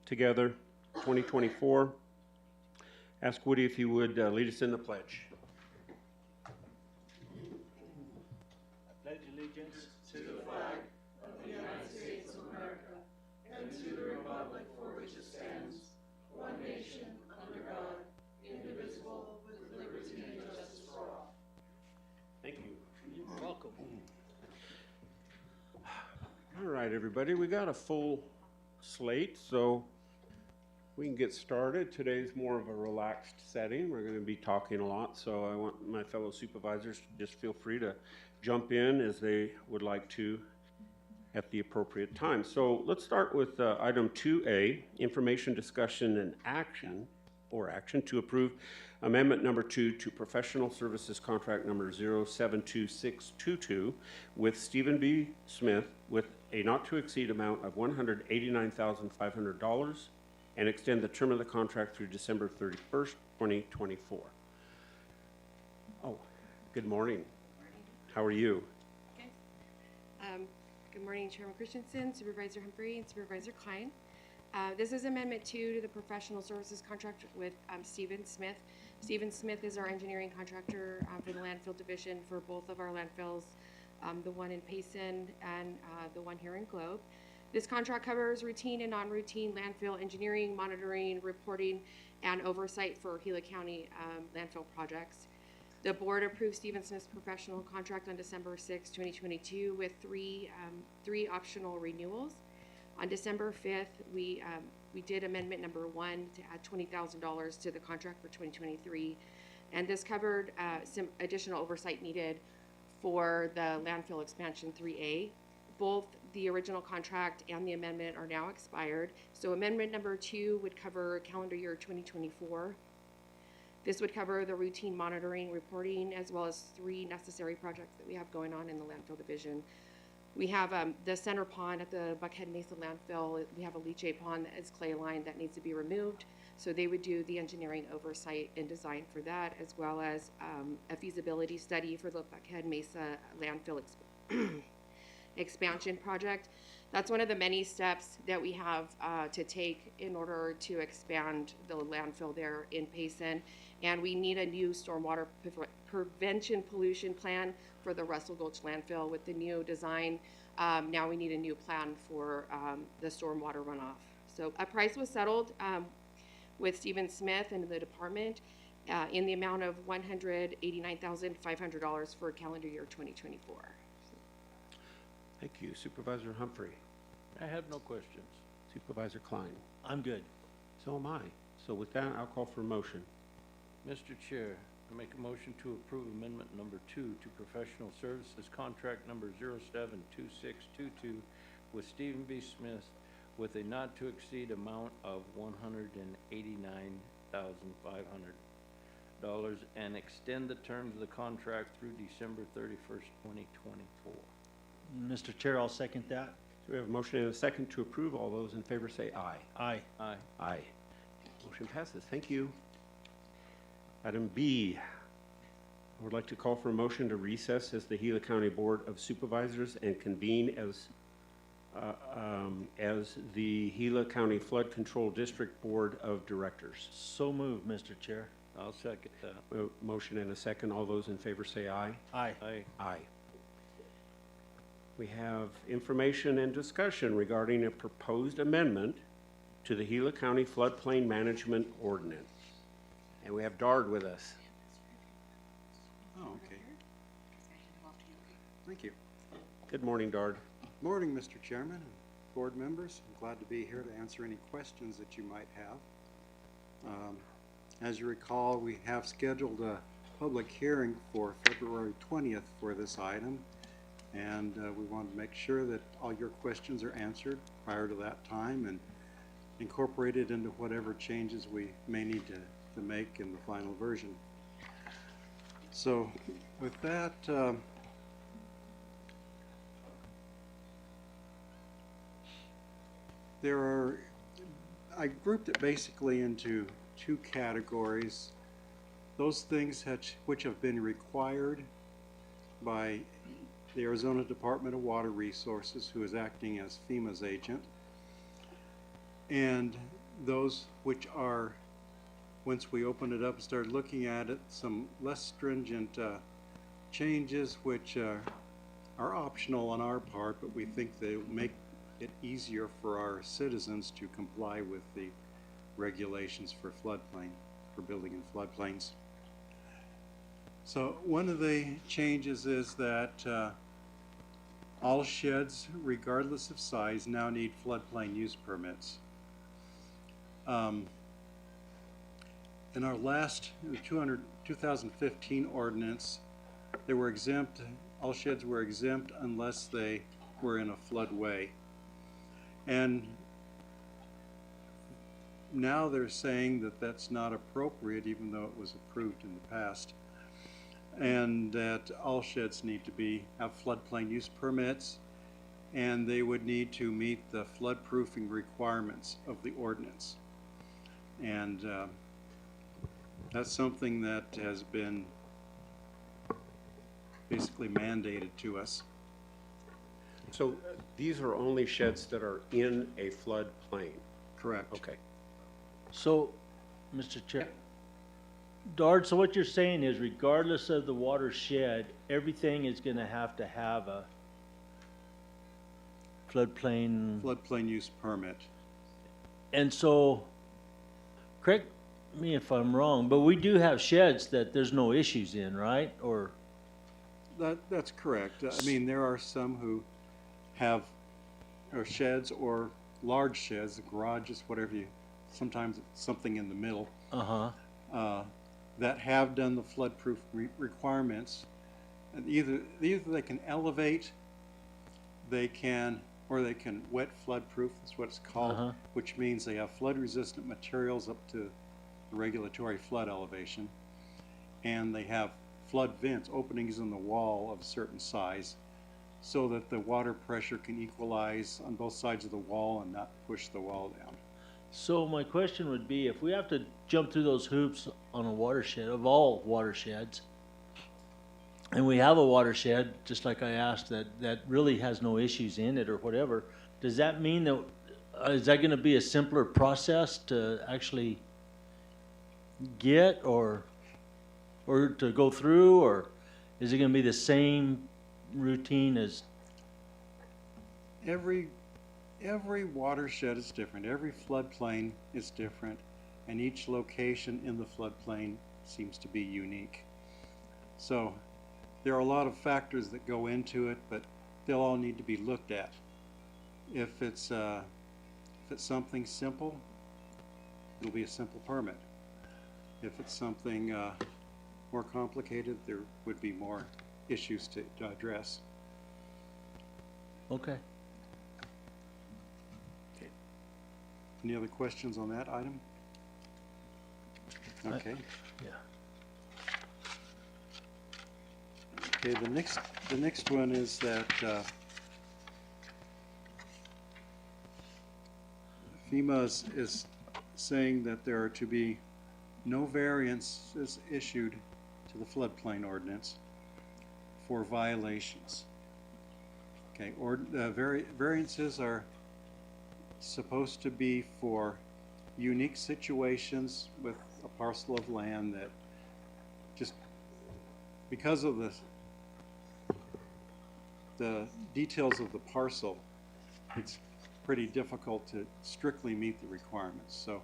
together, 2024. Ask Woody if he would lead us in the pledge. I pledge allegiance to the flag of the United States of America and to the republic for which it stands, one nation, under God, indivisible, with liberty and justice for all. Thank you. You're welcome. All right, everybody, we got a full slate, so we can get started. Today's more of a relaxed setting. We're going to be talking a lot, so I want my fellow supervisors to just feel free to jump in as they would like to at the appropriate time. So let's start with item 2A, information, discussion, and action to approve amendment number 2 to professional services contract number 072622 with Stephen B. Smith with a not to exceed amount of $189,500 and extend the term of the contract through December 31st, 2024. Oh, good morning. How are you? Okay. Good morning, Chairman Christensen, Supervisor Humphrey, and Supervisor Klein. This is Amendment 2 to the professional services contract with Stephen Smith. Stephen Smith is our engineering contractor for the landfill division for both of our landfills, the one in Payson and the one here in Globe. This contract covers routine and non-routine landfill engineering, monitoring, reporting, and oversight for Gila County landfill projects. The board approved Stephen Smith's professional contract on December 6, 2022 with three optional renewals. On December 5th, we did amendment number 1 to add $20,000 to the contract for 2023. And this covered some additional oversight needed for the landfill expansion 3A. Both the original contract and the amendment are now expired. So amendment number 2 would cover calendar year 2024. This would cover the routine monitoring, reporting, as well as 3 necessary projects that we have going on in the landfill division. We have the center pond at the Buckhead Mesa landfill. We have a leachate pond that is clay lined that needs to be removed. So they would do the engineering oversight and design for that, as well as a feasibility study for the Buckhead Mesa landfill expansion project. That's one of the many steps that we have to take in order to expand the landfill there in Payson. And we need a new stormwater prevention pollution plan for the Russell Gulch landfill with the new design. Now we need a new plan for the stormwater runoff. So a price was settled with Stephen Smith and the department in the amount of $189,500 for calendar year 2024. Thank you. Supervisor Humphrey. I have no questions. Supervisor Klein. I'm good. So am I. So with that, I'll call for a motion. Mr. Chair, I make a motion to approve amendment number 2 to professional services contract number 072622 with Stephen B. Smith with a not to exceed amount of $189,500 and extend the terms of the contract through December 31st, 2024. Mr. Chair, I'll second that. So we have a motion and a second to approve. All those in favor say aye. Aye. Aye. Aye. Motion passes. Thank you. Item B, I would like to call for a motion to recess as the Gila County Board of Supervisors and convene as the Gila County Flood Control District Board of Directors. So moved, Mr. Chair. I'll second that. Motion and a second. All those in favor say aye. Aye. Aye. Aye. We have information and discussion regarding a proposed amendment to the Gila County Floodplain Management Ordinance. And we have Dard with us. Oh, okay. Thank you. Good morning, Dard. Morning, Mr. Chairman and board members. I'm glad to be here to answer any questions that you might have. As you recall, we have scheduled a public hearing for February 20th for this item, and we want to make sure that all your questions are answered prior to that time and incorporated into whatever changes we may need to make in the final version. So with that, I grouped it basically into 2 categories. Those things which have been required by the Arizona Department of Water Resources, who is acting as FEMA's agent, And those which are, once we open it up and start looking at it, some less stringent changes which are optional on our part, but we think they make it easier for our citizens to comply with the regulations for floodplain, for building in floodplains. So one of the changes is that all sheds, regardless of size, now need floodplain use permits. In our last 2015 ordinance, they were exempt, all sheds were exempt unless they were in a floodway. And now they're saying that that's not appropriate, even though it was approved in the past. And that all sheds need to have floodplain use permits, and they would need to meet the floodproofing requirements of the ordinance. And that's something that has been basically mandated to us. So these are only sheds that are in a floodplain? Correct. Okay. So, Mr. Chair, Dard, so what you're saying is regardless of the watershed, everything is gonna have a floodplain, Floodplain use permit. and so, correct me if I'm wrong, but we do have sheds that there's no issues in, right? Or, That's correct. I mean, there are some who have sheds or large sheds, garages, whatever sometimes it's something in the middle, that have done the floodproof requirements. And either they can elevate, or they can wet floodproof, that's what it's called, which means they have flood-resistant materials up to the regulatory flood elevation, and they have flood vents, openings in the wall of a certain size, so that the water pressure can equalize on both sides of the wall and not push the wall down. so my question would be, if we have to jump through those hoops on a watershed, of all watersheds, and we have a watershed, just like I asked, that really has no issues in it or whatever, does that mean that, is that gonna be a simpler process to actually get or to go through, or is it gonna be the same routine as? Every watershed is different, every floodplain is different, and each location in the floodplain seems to be unique. So there are a lot of factors that go into it, but they'll all need to be looked at. If it's something simple, it'll be a simple permit. If it's something more complicated, there would be more issues to address. Okay. Any other questions on that item? Okay. Yeah. Okay, the next one is that FEMA is saying that there are to be no variances issued to the floodplain ordinance for violations. Okay, variances are supposed to be for unique situations with a parcel of land that just because of the details of the parcel, it's pretty difficult to strictly meet the requirements. So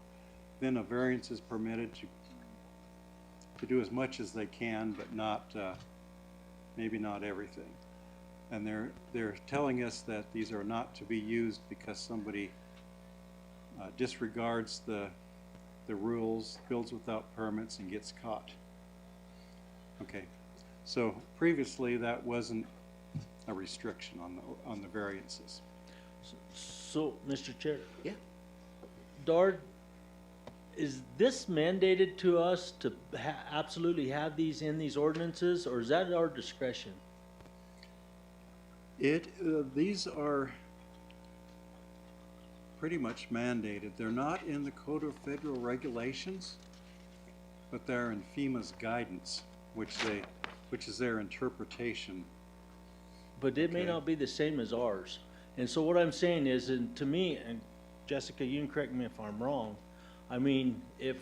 then a variance is permitted to do as much as they can, but not maybe not everything. And they're telling us that these are not to be used because somebody disregards the rules, builds without permits, and gets caught. Okay, so previously that wasn't a restriction on the variances. So, Mr. Chair. Yeah. Dard, is this mandated to us to absolutely have these in these ordinances, or is that at our discretion? These are pretty much mandated. They're not in the Code of Federal Regulations, but they're in FEMA's guidance, which is their interpretation. But it may Okay. not be the same as ours. And so what I'm saying is, and to me, and Jessica, you can correct me if I'm wrong. I mean, if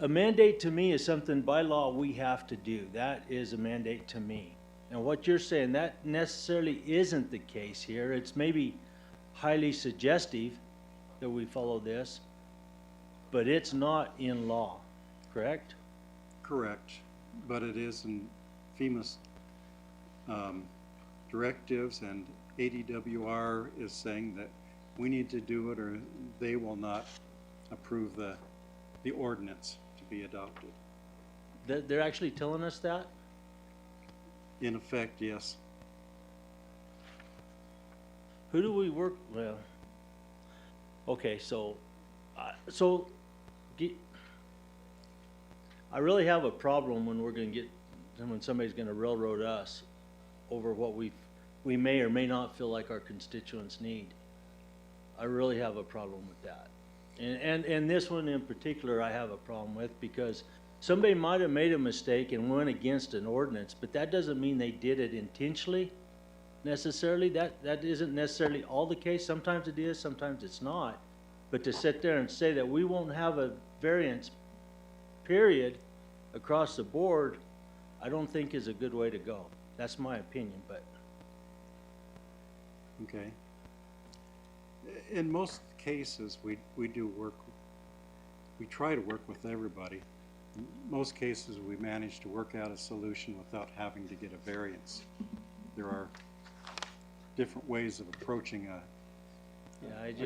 a mandate to me is something by law we have to do, that is a mandate to me. And what you're saying, that necessarily isn't the case here. It's maybe highly suggestive that we follow this, but it's not in law, correct? Correct, but it is in FEMA's directives, and ADWR is saying that we need to do it or they will not approve the ordinance to be adopted. They're actually telling us that? In effect, yes. Who do we work, well, okay, so, I really have a problem when we're gonna get, when somebody's gonna railroad us over what we may or may not feel like our constituents need. I really have a problem with that. And this one in particular, I have a problem with, because somebody might have made a mistake and went against an ordinance, but that doesn't mean they did it intentionally, necessarily. That isn't necessarily all the case. Sometimes it is, sometimes it's not. But to sit there and say that we won't have a variance, period, across the board, I don't think is a good way to go. That's my opinion, but. Okay. In most cases, we do work, we try to work with everybody. In most cases, we manage to work out a solution without having to get a variance. There are different ways of approaching a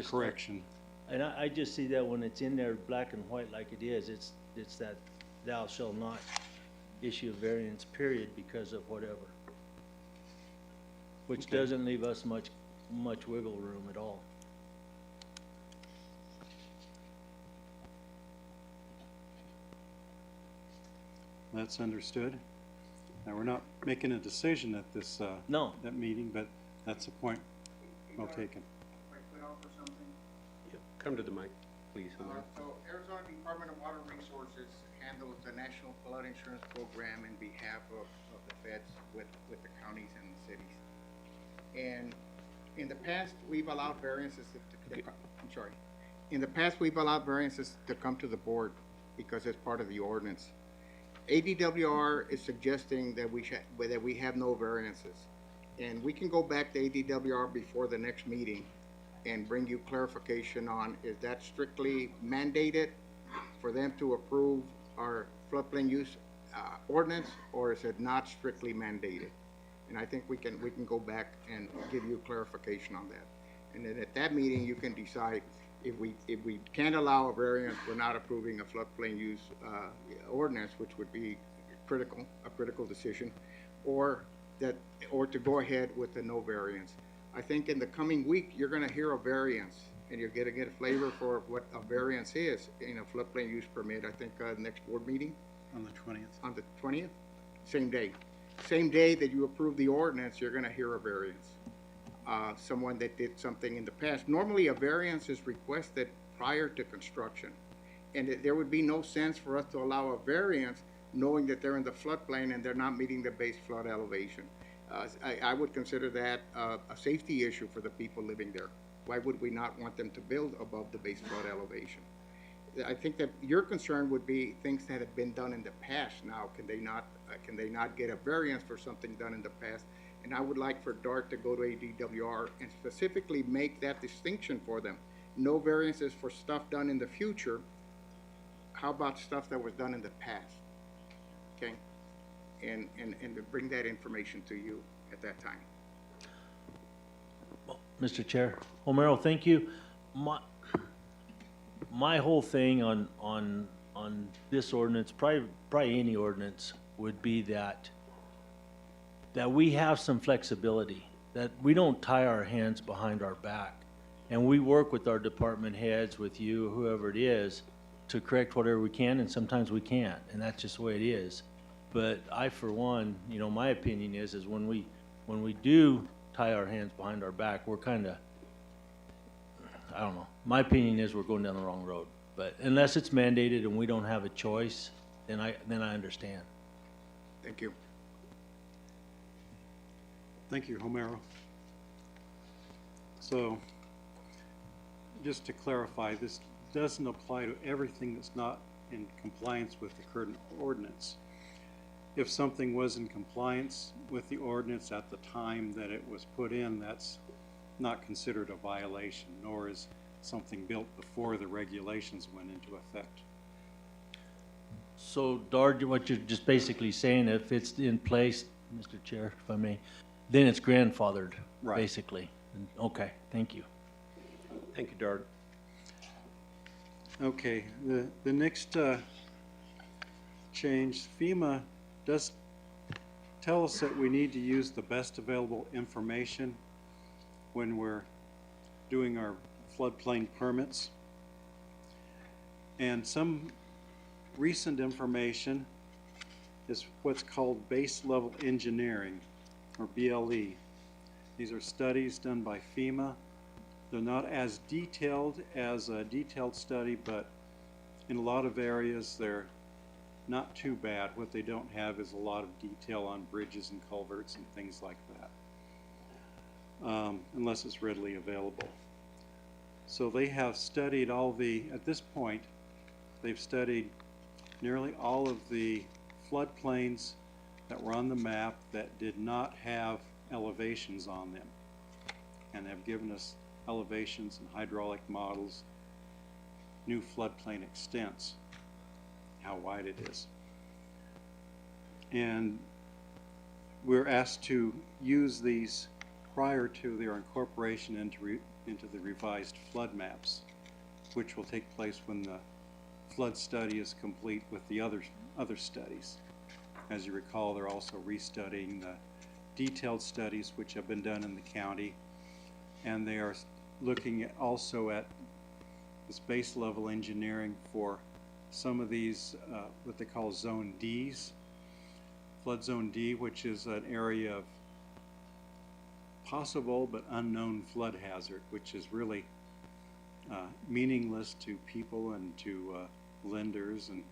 correction. And I just see that when it's in there black and white like it is, it's that thou shalt not issue a variance, period, because of whatever. Which Okay. doesn't leave us much wiggle room at all. That's understood. Now, we're not making a decision at this, No. that meeting, but that's a point well taken. If I could offer something. Come to the mic, please. Omar. So Arizona Department of Water Resources handles the National Flood Insurance Program in behalf of the feds with the counties and the cities. And in the past, we've allowed variances I'm sorry. In the past, we've allowed variances to come to the board because it's part of the ordinance. ADWR is suggesting that we have no variances. And we can go back to ADWR before the next meeting and bring you clarification on, is that strictly mandated for them to approve our floodplain use ordinance, or is it not strictly mandated? And I think we can go back and give you clarification on that. And then at that meeting, you can decide if we can't allow a variance, we're not approving a floodplain use ordinance, which would be a critical decision, or to go ahead with the no variance. I think in the coming week, you're gonna hear a variance, and you're gonna get a flavor for what a variance is in a floodplain use permit, I think, next board meeting. On the 20th. On the 20th? Same day. Same day that you approve the ordinance, you're gonna hear a variance. Someone that did something in the past. Normally, a variance is requested prior to construction. And there would be no sense for us to allow a variance knowing that they're in the floodplain and they're not meeting the base flood elevation. I would consider that a safety issue for the people living there. Why would we not want them to build above the base flood elevation? I think that your concern would be things that have been done in the past. Now, can they not get a variance for something done in the past? And I would like for DART to go to ADWR and specifically make that distinction for them. No variances for stuff done in the future. How about stuff that was done in the past? Okay? And to bring that information to you at that time. Mr. Chair, Homero, thank you. My whole thing on this ordinance, probably any ordinance, would be that we have some flexibility, that we don't tie our hands behind our back, and we work with our department heads, with you, whoever it is, to correct whatever we can, and sometimes we can't, and that's just the way it is. But I, for one, my opinion is when we do tie our hands behind our back, we're kind of, I don't know. My opinion is we're going down the wrong road. But unless it's mandated and we don't have a choice, then I understand. Thank you. Thank you, Homero. So, just to clarify, this doesn't apply to everything that's not in compliance with the current ordinance. If something was in compliance with the ordinance at the time that it was put in, that's not considered a violation, nor is something built before the regulations went into effect. So, Dard, what you're just basically saying, if it's in place, Mr. Chair, if I may, then it's grandfathered, Right. basically. Okay, thank you. Thank you, Dard. Okay, the next change, FEMA does tell us that we need to use the best available information when we're doing our floodplain permits. And some recent information is what's called base level engineering, or BLE. These are studies done by FEMA. They're not as detailed as a detailed study, but in a lot of areas they're not too bad. What they don't have is a lot of detail on bridges and culverts and things like that, unless it's readily available. So they have studied at this point, they've studied nearly all of the floodplains that were on the map that did not have elevations on them, and have given us elevations and hydraulic models, new floodplain extents, how wide it is. And we're asked to use these prior to their incorporation into the revised flood maps, which will take place when the flood study is complete with the other studies. As you recall, they're also restudying the detailed studies which have been done in the county, and they are looking also at this base level engineering for some of these what they call zone Ds, flood zone D, which is an area of possible but unknown flood hazard, which is really meaningless to people and to lenders and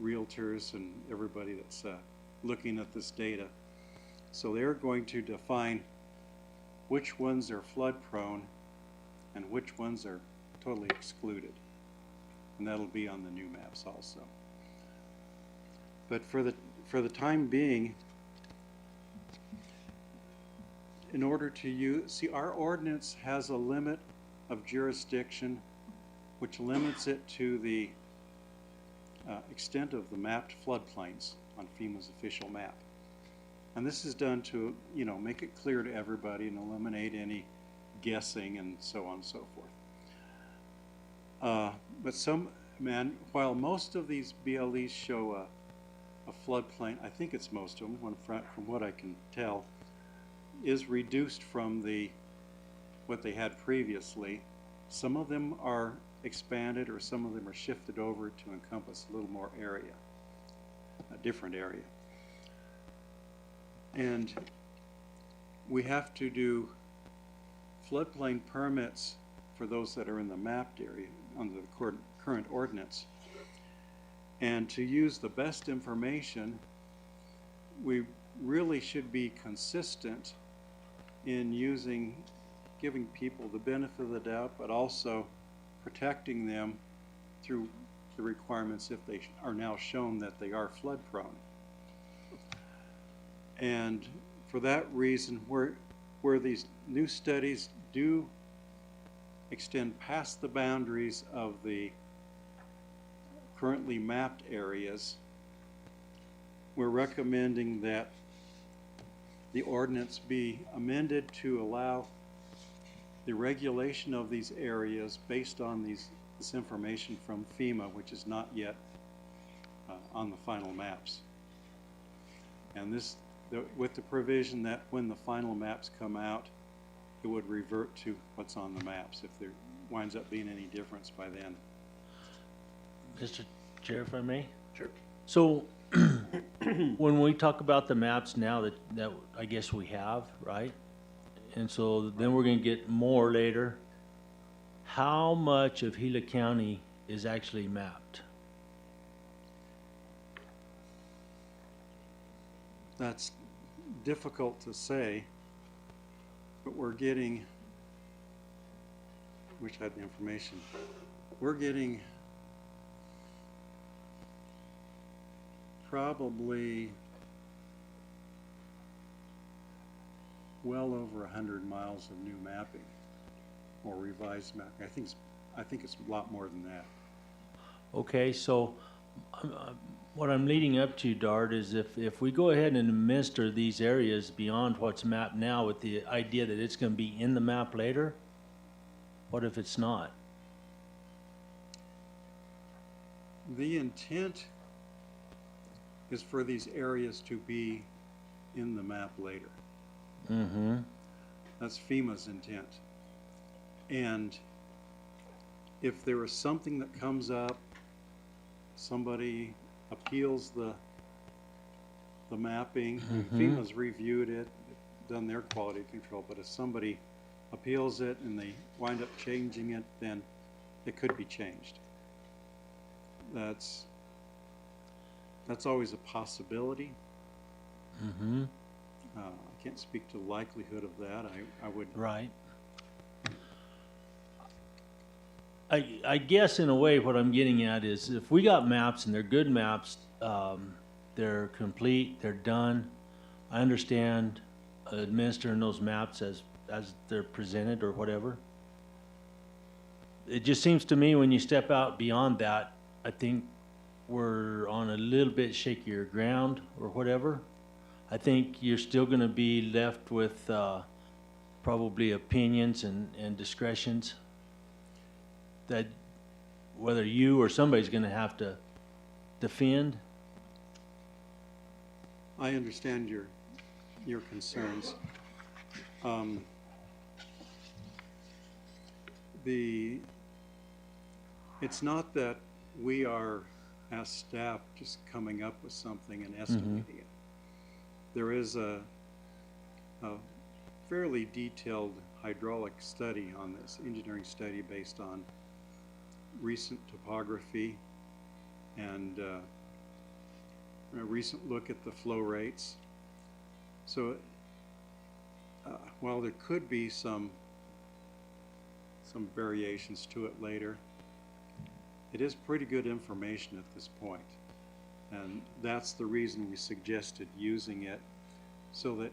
realtors and everybody that's looking at this data. So they're going to define which ones are flood prone and which ones are totally excluded. And that'll be on the new maps also. But for the time being, in order to see, our ordinance has a limit of jurisdiction which limits it to the extent of the mapped floodplains on FEMA's official map. And this is done to, make it clear to everybody and eliminate any guessing and so on and so forth. But while most of these BLEs show a floodplain, I think it's most of them, from what I can tell, is reduced from what they had previously. Some of them are expanded, or some of them are shifted over to encompass a little more area, a different area. And we have to do floodplain permits for those that are in the mapped area under the current ordinance. And to use the best information, we really should be consistent in giving people the benefit of the doubt, but also protecting them through the requirements if they are now shown that they are flood prone. And for that reason, where these new studies do extend past the boundaries of the currently mapped areas, we're recommending that the ordinance be amended to allow the regulation of these areas based on this information from FEMA, which is not yet on the final maps. And with the provision that when the final maps come out, it would revert to what's on the maps if there winds up being any difference by then. Mr. Chair, if I may? Sure. So, when we talk about the maps now that I guess we have, right? And so then we're gonna get more later. How much of Gila County is actually mapped? That's difficult to say, but we're getting wish I had the information. We're getting probably well over 100 miles of new mapping or revised mapping. I think it's a lot more than that. Okay, so what I'm leading up to, Dart, is if we go ahead and administer these areas beyond what's mapped now with the idea that it's going to be in the map later, what if it's not? The intent is for these areas to be in the map later. Mm-hmm. That's FEMA's intent. And if there is something that comes up, somebody appeals the mapping, FEMA's reviewed it, done their quality control, but if somebody appeals it and they wind up changing it, then it could be changed. That's always a possibility. Mm-hmm. I can't speak to the likelihood of that. I would. Right. I guess in a way what I'm getting at is if we got maps and they're good maps, they're complete, they're done. I understand administering those maps as they're presented or whatever. It just seems to me when you step out beyond that, I think we're on a little bit shakier ground or whatever. I think you're still going to be left with probably opinions and discretions that whether you or somebody's going to have to defend. I understand your concerns. It's not that we are, as staff, just coming up with something and estimating it. There is a fairly detailed hydraulic study on this, engineering study based on recent topography and a recent look at the flow rates. So while there could be some variations to it later, it is pretty good information at this point. And that's the reason we suggested using it, so that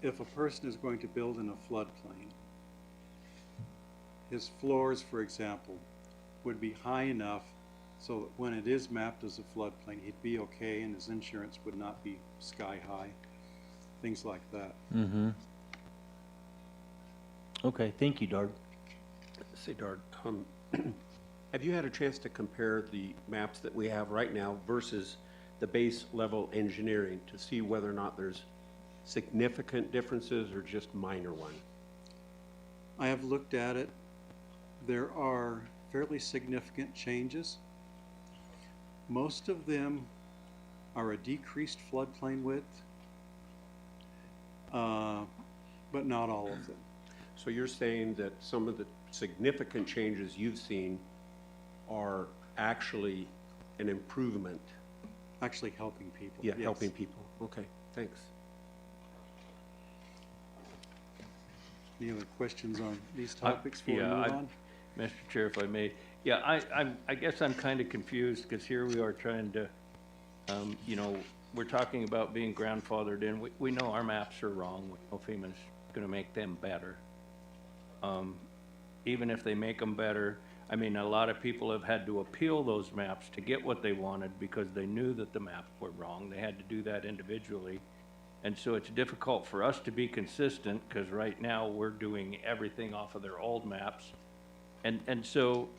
if a person is going to build in a floodplain, his floors, for example, would be high enough so that when it is mapped as a floodplain, he'd be okay and his insurance would not be sky high, things like that. Mm-hmm. Okay, thank you, Dart. Say, Dart, have you had a chance to compare the maps that we have right now versus the base level engineering to see whether or not there's significant differences or just minor ones? I have looked at it. There are fairly significant changes. Most of them are a decreased floodplain width, but not all of them. So you're saying that some of the significant changes you've seen are actually an improvement? Actually helping people. Yeah, yes. helping people. Okay, thanks. Any other questions on these topics before we yeah, move on? Mr. Chair, if I may. Yeah, I guess I'm kind of confused because here we are trying to, you know, we're talking about being grandfathered in. We know our maps are wrong. We know FEMA's going to make them better. Even if they make them better, I mean, a lot of people have had to appeal those maps to get what they wanted because they knew that the maps were wrong. They had to do that individually. And so it's difficult for us to be consistent because right now we're doing everything off of their old maps. And so,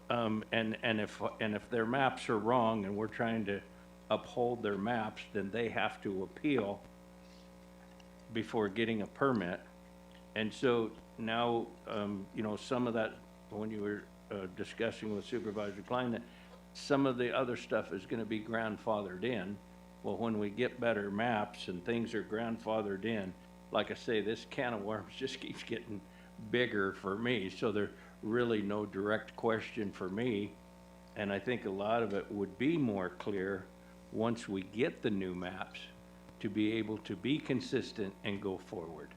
if their maps are wrong and we're trying to uphold their maps, then they have to appeal before getting a permit. And so now, you know, some of that, when you were discussing with Supervisor Klein, that some of the other stuff is going to be grandfathered in. Well, when we get better maps and things are grandfathered in, like I say, this can of worms just keeps getting bigger for me. So there's really no direct question for me. And I think a lot of it would be more clear once we get the new maps to be able to be consistent and go forward.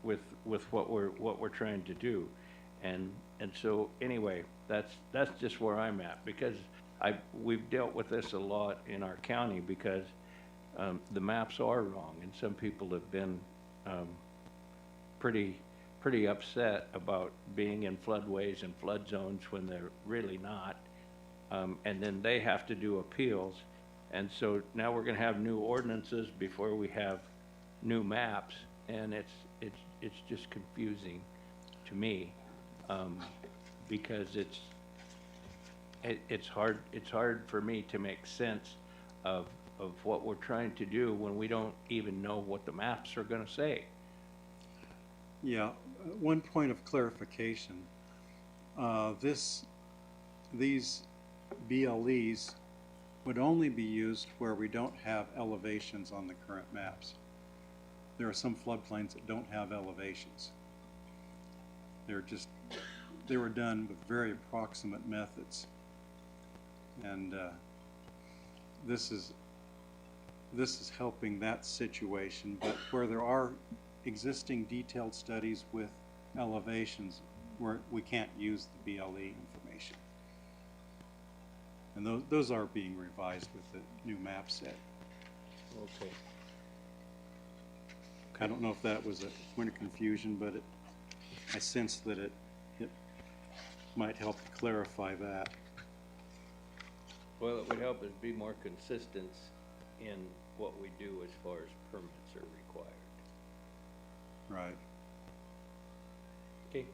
with what we're trying to do. And so, anyway, that's just where I'm at, because we've dealt with this a lot in our county, because the maps are wrong, and some people have been pretty upset about being in floodways and flood zones when they're really not. And then they have to do appeals. And so now we're gonna have new ordinances before we have new maps, and it's just confusing to me, because it's hard for me to make sense of what we're trying to do when we don't even know what the maps are gonna say. Yeah, one point of clarification. These BLEs would only be used where we don't have elevations on the current maps. There are some floodplains that don't have elevations. They were done with very approximate methods. And this is helping that situation, but where there are existing detailed studies with elevations, where we can't use the BLE information. And those are being revised with the new map set. Okay. I don't know if that was a point of confusion, but I sense that it might help to clarify that. Well, it would help us be more consistent in what we do as far as permits are required. Right. Okay.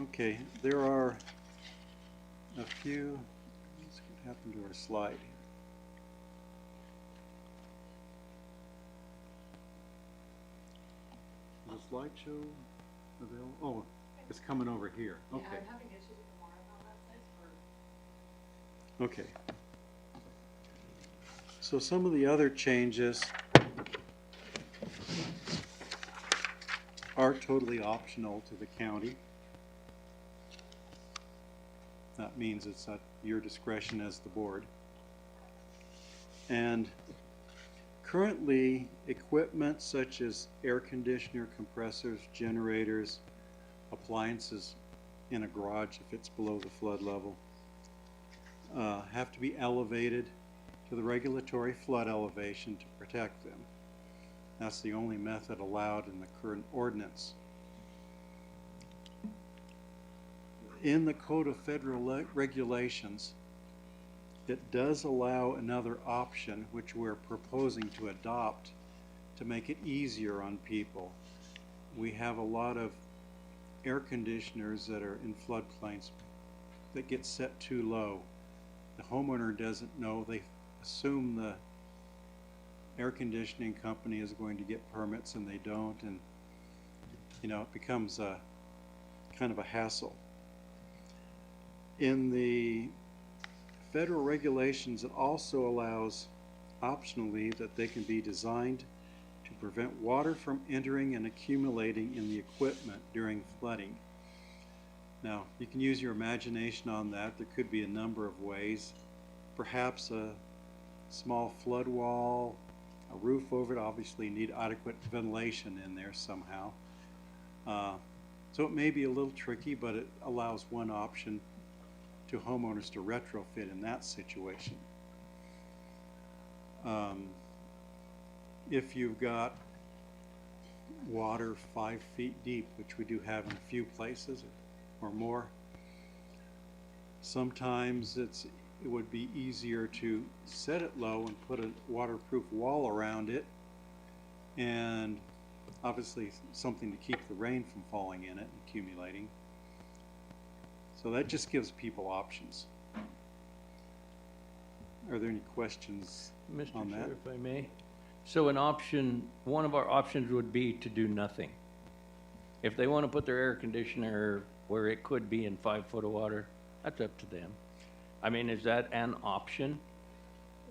Okay, there are a few, let's see what happened to our slide here. Is the slideshow available? Oh, it's coming over here. Okay. Yeah, I'm having issues with the water on that side for. Okay. So some of the other changes are totally optional to the county. That means it's at your discretion as the board. And currently, equipment such as air conditioner, compressors, generators, appliances in a garage if it's below the flood level, have to be elevated to the regulatory flood elevation to protect them. That's the only method allowed in the current ordinance. In the Code of Federal Regulations, it does allow another option, which we're proposing to adopt to make it easier on people. We have a lot of air conditioners that are in floodplains that get set too low. The homeowner doesn't know. They assume the air conditioning company is going to get permits, and they don't, and it becomes a kind of a hassle. In the federal regulations, it also allows optionally that they can be designed to prevent water from entering and accumulating in the equipment during flooding. Now, you can use your imagination on that. There could be a number of ways. Perhaps a small flood wall, a roof over it. Obviously, you need adequate ventilation in there somehow. So it may be a little tricky, but it allows one option to homeowners to retrofit in that situation. If you've got water 5 feet deep, which we do have in a few places or more, sometimes it would be easier to set it low and put a waterproof wall around it, and obviously something to keep the rain from falling in it and accumulating. So that just gives people options. Are there any questions on that? Mr. Chair, if I may. So one of our options would be to do nothing. If they want to put their air conditioner where it could be in 5 foot of water, that's up to them. I mean, is that an option?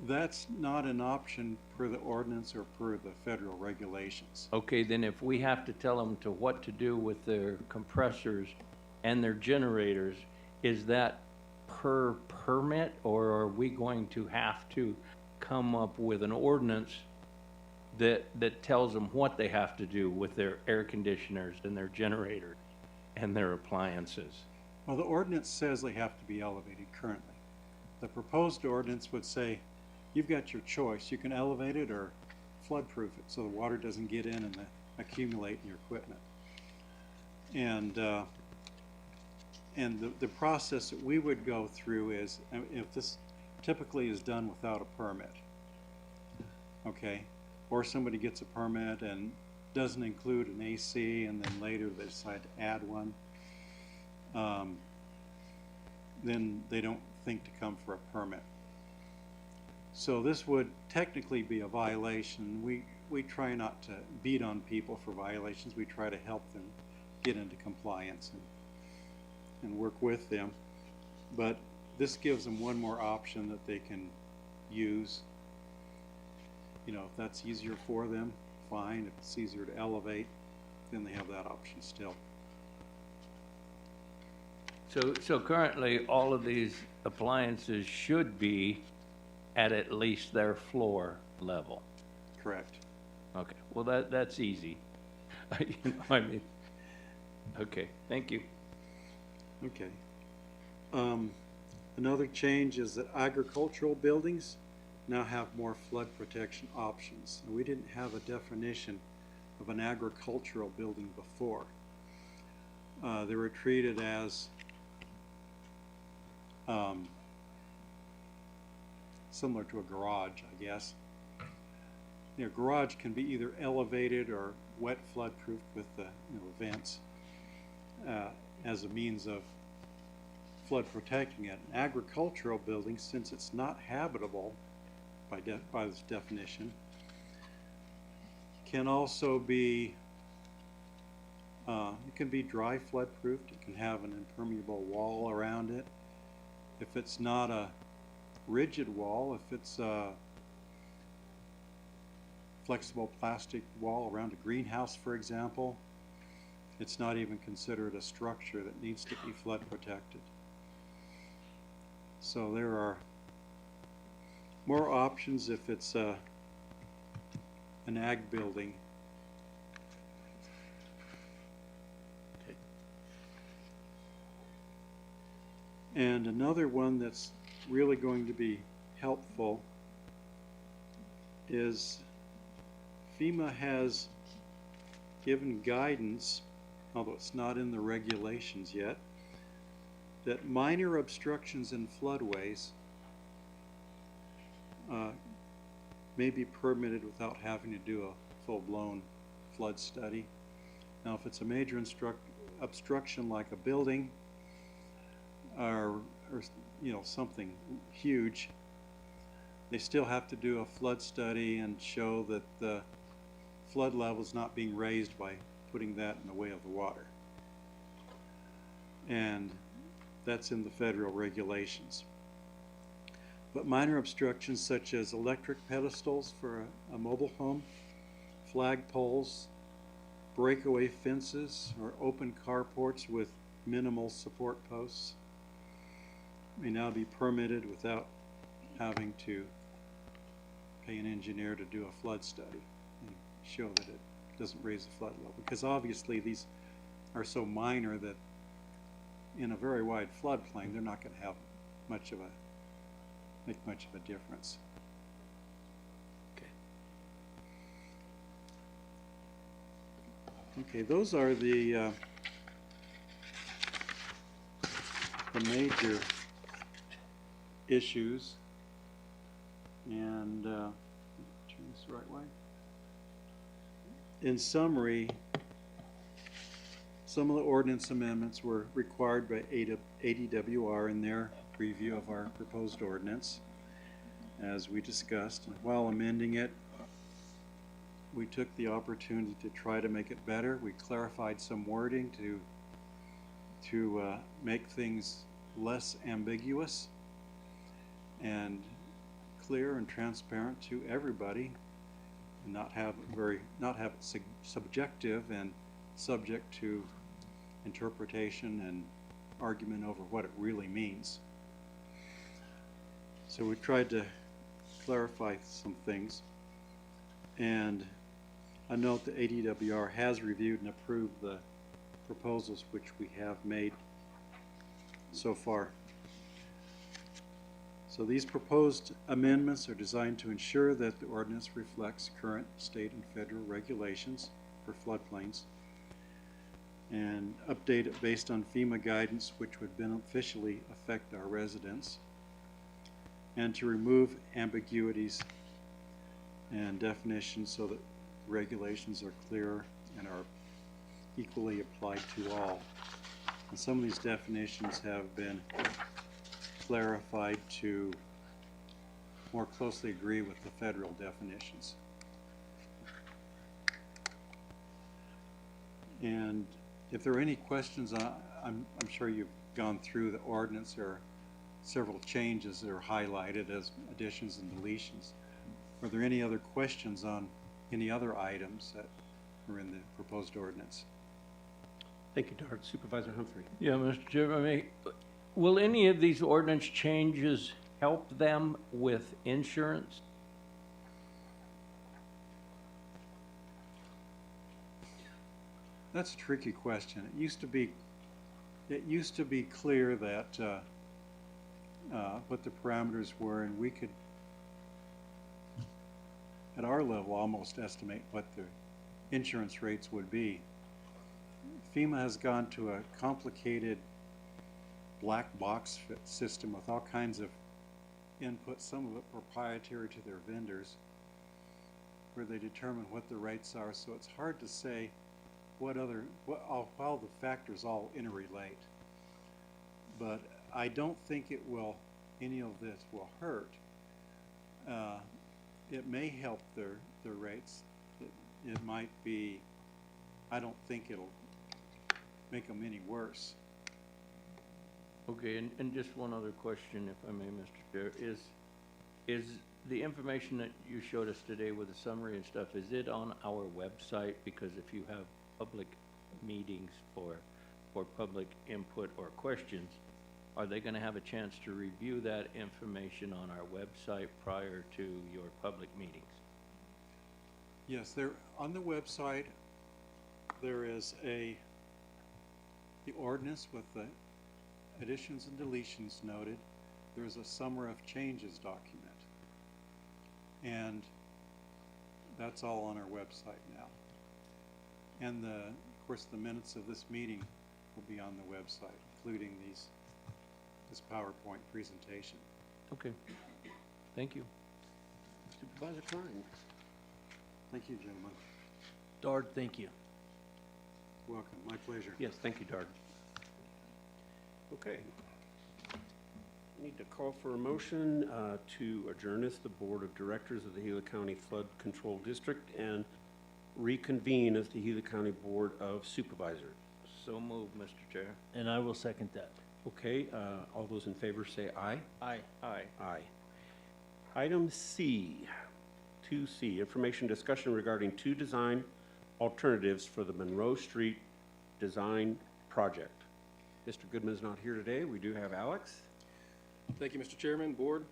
That's not an option per the ordinance or per the federal regulations. Okay, then if we have to tell them to what to do with their compressors and their generators, is that per permit, or are we going to have to come up with an ordinance that tells them what they have to do with their air conditioners and their generators and their appliances? Well, the ordinance says they have to be elevated currently. The proposed ordinance would say, you've got your choice. You can elevate it or flood-proof it so the water doesn't get in and accumulate in your equipment. And the process that we would go through is, if this typically is done without a permit, okay? Or somebody gets a permit and doesn't include an AC, and then later they decide to add one, then they don't think to come for a permit. So this would technically be a violation. We try not to beat on people for violations. We try to help them get into compliance and work with them. But this gives them one more option that they can use. You know, if that's easier for them, fine. If it's easier to elevate, then they have that option still. So currently, all of these appliances should be at least their floor level. Correct. Okay, well, that's easy. I mean, okay, thank you. Okay. Another change is that agricultural buildings now have more flood protection options. We didn't have a definition of an agricultural building before. They were treated as similar to a garage, I guess. You know, garage can be either elevated or wet flood proof with the vents as a means of flood protecting it. An agricultural building, since it's not habitable by this definition, can also be it can be dry flood proofed. It can have an impermeable wall around it. If it's not a rigid wall, if it's a flexible plastic wall around a greenhouse, for example, it's not even considered a structure that needs to be flood protected. So there are more options if it's an ag building. Okay. And another one that's really going to be helpful is FEMA has given guidance, although it's not in the regulations yet, that minor obstructions in floodways may be permitted without having to do a full-blown flood study. Now, if it's a major obstruction like a building or something huge, they still have to do a flood study and show that the flood level is not being raised by putting that in the way of the water. And that's in the federal regulations. But minor obstructions such as electric pedestals for a mobile home, flag poles, breakaway fences, or open carports with minimal support posts may now be permitted without having to pay an engineer to do a flood study and show that it doesn't raise the flood level. Because obviously these are so minor that in a very wide floodplain, they're not going to have make much of a difference. Okay. Okay, those are the major issues. And turn this the right way. In summary, some of the ordinance amendments were required by ADWR in their review of our proposed ordinance, as we discussed. While amending it, we took the opportunity to try to make it better. We clarified some wording to make things less ambiguous and clear and transparent to everybody, and not have it subjective and subject to interpretation and argument over what it really means. So we tried to clarify some things. And I note the ADWR has reviewed and approved the proposals which we have made so far. So these proposed amendments are designed to ensure that the ordinance reflects current state and federal regulations for floodplains and update it based on FEMA guidance which would beneficially affect our residents, and to remove ambiguities and definitions so that regulations are clear and are equally applied to all. And some of these definitions have been clarified to more closely agree with the federal definitions. And if there are any questions, I'm sure you've gone through the ordinance. There are several changes that are highlighted as additions and deletions. Are there any other questions on any other items that are in the proposed ordinance? Thank you, Dart. Supervisor Humphrey. Yeah, Mr. Chairman, will any of these ordinance changes help them with insurance? That's a tricky question. It used to be clear that what the parameters were, and we could, at our level, almost estimate what the insurance rates would be. FEMA has gone to a complicated black box system with all kinds of input, some of it proprietary to their vendors, where they determine what the rates are. So it's hard to say how the factors all interrelate. But I don't think any of this will hurt. It may help their rates. It might be, I don't think it'll make them any worse. Okay, and just one other question, if I may, Mr. Chair, is the information that you showed us today with the summary and stuff, is it on our website? Because if you have public meetings for public input or questions, are they gonna have a chance to review that information on our website prior to your public meetings? Yes, on the website, there is the ordinance with the additions and deletions noted. There's a summary of changes document. And that's all on our website now. And of course, the minutes of this meeting will be on the website, including this PowerPoint presentation. Okay, thank you. Supervisor Klein. Thank you, gentlemen. Dart, thank you. Welcome, my pleasure. Yes, thank you, Dart. Okay. Need to call for a motion to adjourn as the Board of Directors of the Gila County Flood Control District and reconvene as the Gila County Board of Supervisors. So moved, Mr. Chair. And I will second that. Okay, all those in favor say aye. Aye. Aye. Aye. Item C, 2C, information discussion regarding two design alternatives for the Monroe Street design project. Mr. Goodman is not here today. We do have Alex. Thank you, Mr. Chairman, Board.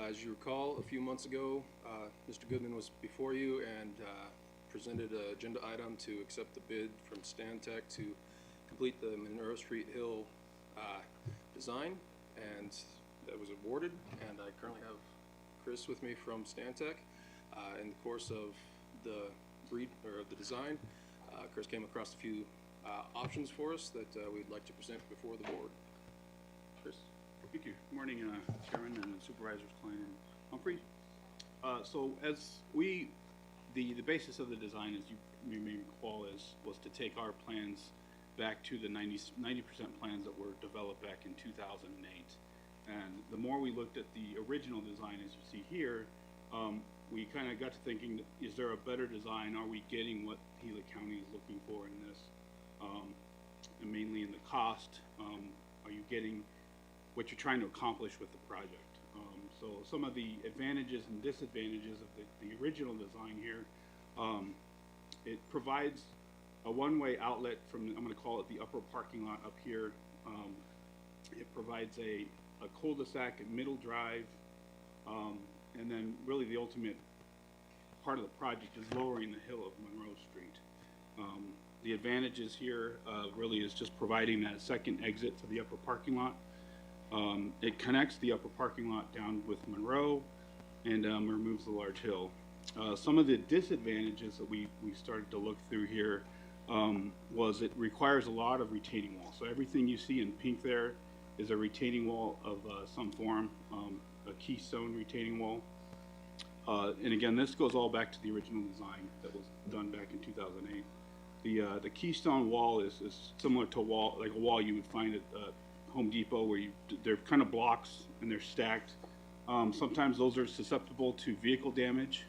As you recall, a few months ago, Mr. Goodman was before you and presented an agenda item to accept the bid from Stantec to complete the Monroe Street Hill design, and that was awarded. And I currently have Chris with me from Stantec. In the course of the design, Chris came across a few options for us that we'd like to present before the board. Chris. Thank you. Good morning, Chairman and Supervisors Klein and Humphrey. So as the basis of the design, as you may recall, was to take our plans back to the 90% plans that were developed back in 2008. And the more we looked at the original design, as you see here, we kind of got to thinking, is there a better design? Are we getting what Gila County is looking for in this? And mainly in the cost, are you getting what you're trying to accomplish with the project? So some of the advantages and disadvantages of the original design here, it provides a one-way outlet from, I'm going to call it the upper parking lot up here. It provides a cul-de-sac and middle drive, and then really the ultimate part of the project is lowering the hill of Monroe Street. The advantages here really is just providing that second exit to the upper parking lot. It connects the upper parking lot down with Monroe and removes the large hill. Some of the disadvantages that we started to look through here was it requires a lot of retaining wall. So everything you see in pink there is a retaining wall of some form, a keystone retaining wall. And again, this goes all back to the original design that was done back in 2008. The keystone wall is similar to a wall you would find at Home Depot, where they're kind of blocks and they're stacked. Sometimes those are susceptible to vehicle damage,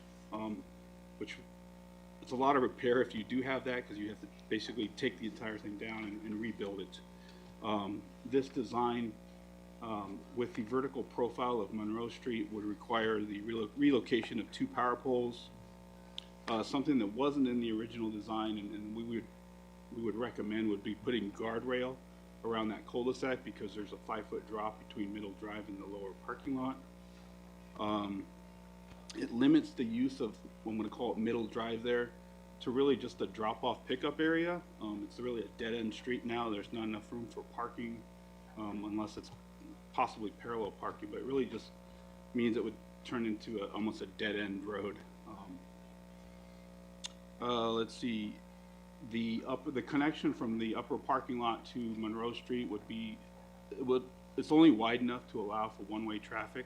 which it's a lot of repair if you do have that, because you have to basically take the entire thing down and rebuild it. This design with the vertical profile of Monroe Street would require the relocation of 2 power poles, something that wasn't in the original design, and we would recommend would be putting guardrail around that cul-de-sac, because there's a 5-foot drop between Middle Drive and the lower parking lot. It limits the use of, I'm going to call it Middle Drive there, to really just a drop-off pickup area. It's really a dead-end street now. There's not enough room for parking unless it's possibly parallel parking, but it really just means it would turn into almost a dead-end road. Let's see, the connection from the upper parking lot to Monroe Street would be, it's only wide enough to allow for one-way traffic.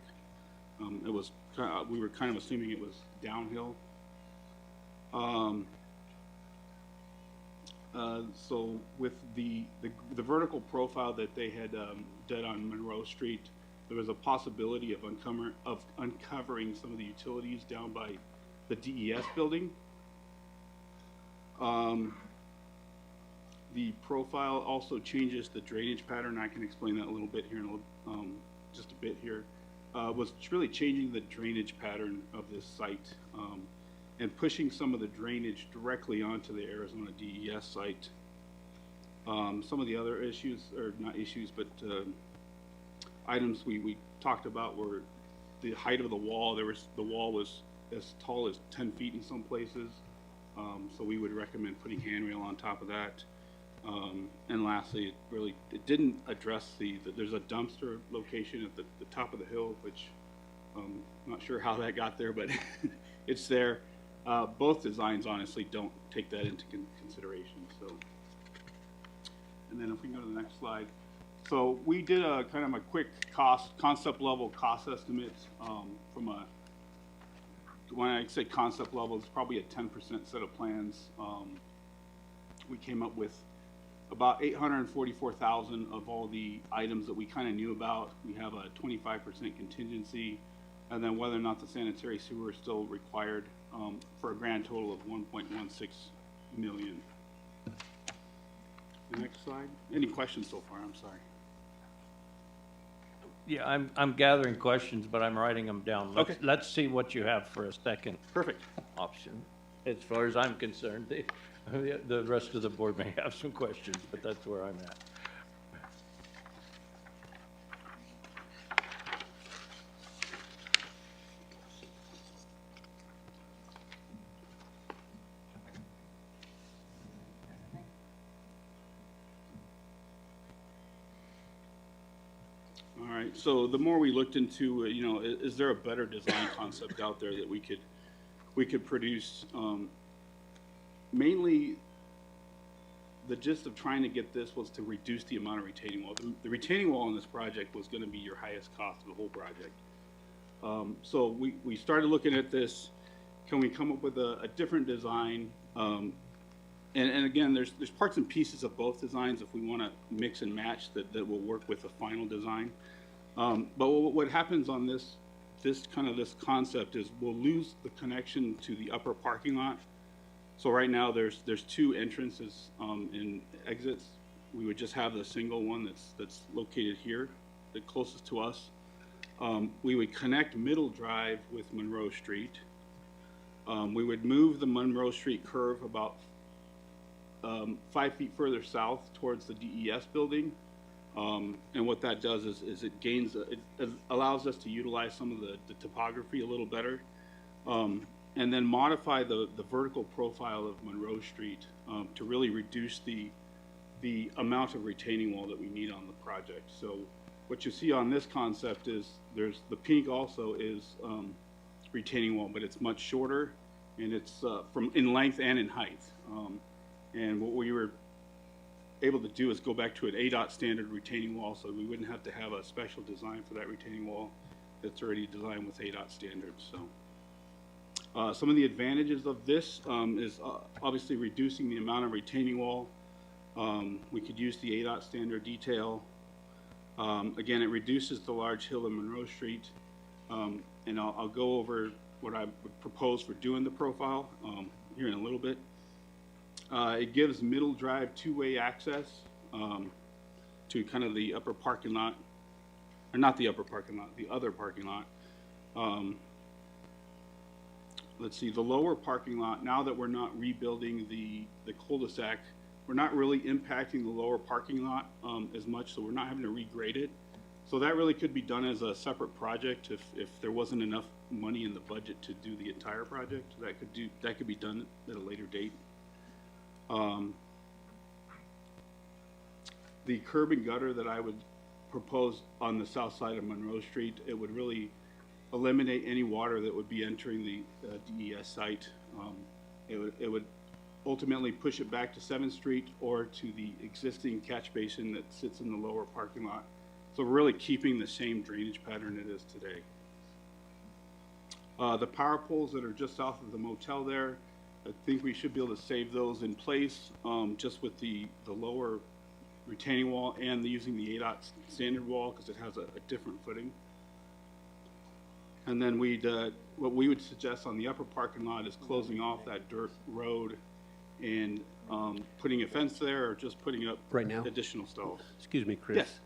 We were kind of assuming it was downhill. So with the vertical profile that they had done on Monroe Street, there was a possibility of uncovering some of the utilities down by the DES building. The profile also changes the drainage pattern. I can explain that a little bit here in just a bit here. Was really changing the drainage pattern of this site and pushing some of the drainage directly onto the Arizona DES site. Some of the other issues, or not issues, but items we talked about were the height of the wall. The wall was as tall as 10 feet in some places. So we would recommend putting handrail on top of that. And lastly, it didn't address there's a dumpster location at the top of the hill, which I'm not sure how that got there, but it's there. Both designs honestly don't take that into consideration. So, and then if we go to the next slide. So we did a kind of a quick concept level cost estimate from when I say concept level, it's probably a 10% set of plans. We came up with about $844,000 of all the items that we kind of knew about. We have a 25% contingency, and then whether or not the sanitary sewer is still required, for a grand total of $1.16 million. The next slide. Any questions so far? I'm sorry. Yeah, I'm gathering questions, but I'm writing them down. Let's see what you have for a second. Perfect. Option. As far as I'm concerned, the rest of the board may have some questions, but that's where I'm at. All right. So the more we looked into, is there a better design concept out there that we could produce? Mainly, the gist of trying to get this was to reduce the amount of retaining wall. The retaining wall in this project was going to be your highest cost of the whole project. So we started looking at this. Can we come up with a different design? And again, there's parts and pieces of both designs if we want to mix and match that will work with the final design. But what happens on this concept is we'll lose the connection to the upper parking lot. So right now there's 2 entrances and exits. We would just have the single one that's located here, the closest to us. We would connect Middle Drive with Monroe Street. We would move the Monroe Street curve about 5 feet further south towards the DES building. And what that does is it allows us to utilize some of the topography a little better. and then modify the vertical profile of Monroe Street to really reduce the amount of retaining wall that we need on the project. So what you see on this concept is the pink also is retaining wall, but it's much shorter, and it's from in length and in height. And what we were able to do is go back to an ADOT standard retaining wall, so we wouldn't have to have a special design for that retaining wall that's already designed with ADOT standards. So some of the advantages of this is obviously reducing the amount of retaining wall. We could use the ADOT standard detail. Again, it reduces the large hill in Monroe Street. And I'll go over what I would propose for doing the profile here in a little bit. It gives middle drive two-way access to kind of the upper parking lot, or not the upper parking lot, the other parking lot. Let's see, the lower parking lot, now that we're not rebuilding the cul-de-sac, we're not really impacting the lower parking lot as much, so we're not having to regrade it. So that really could be done as a separate project if there wasn't enough money in the budget to do the entire project. That could be done at a later date. The curb and gutter that I would propose on the south side of Monroe Street, it would really eliminate any water that would be entering the DES site. It would ultimately push it back to 7th Street or to the existing catch basin that sits in the lower parking lot. So we're really keeping the same drainage pattern it is today. The power poles that are just south of the motel there, I think we should be able to save those in place just with the lower retaining wall and using the ADOT standard wall because it has a different footing. And then what we would suggest on the upper parking lot is closing off that dirt road and putting a fence there or just putting up Right now? additional stalls. Excuse me, Chris. Yes.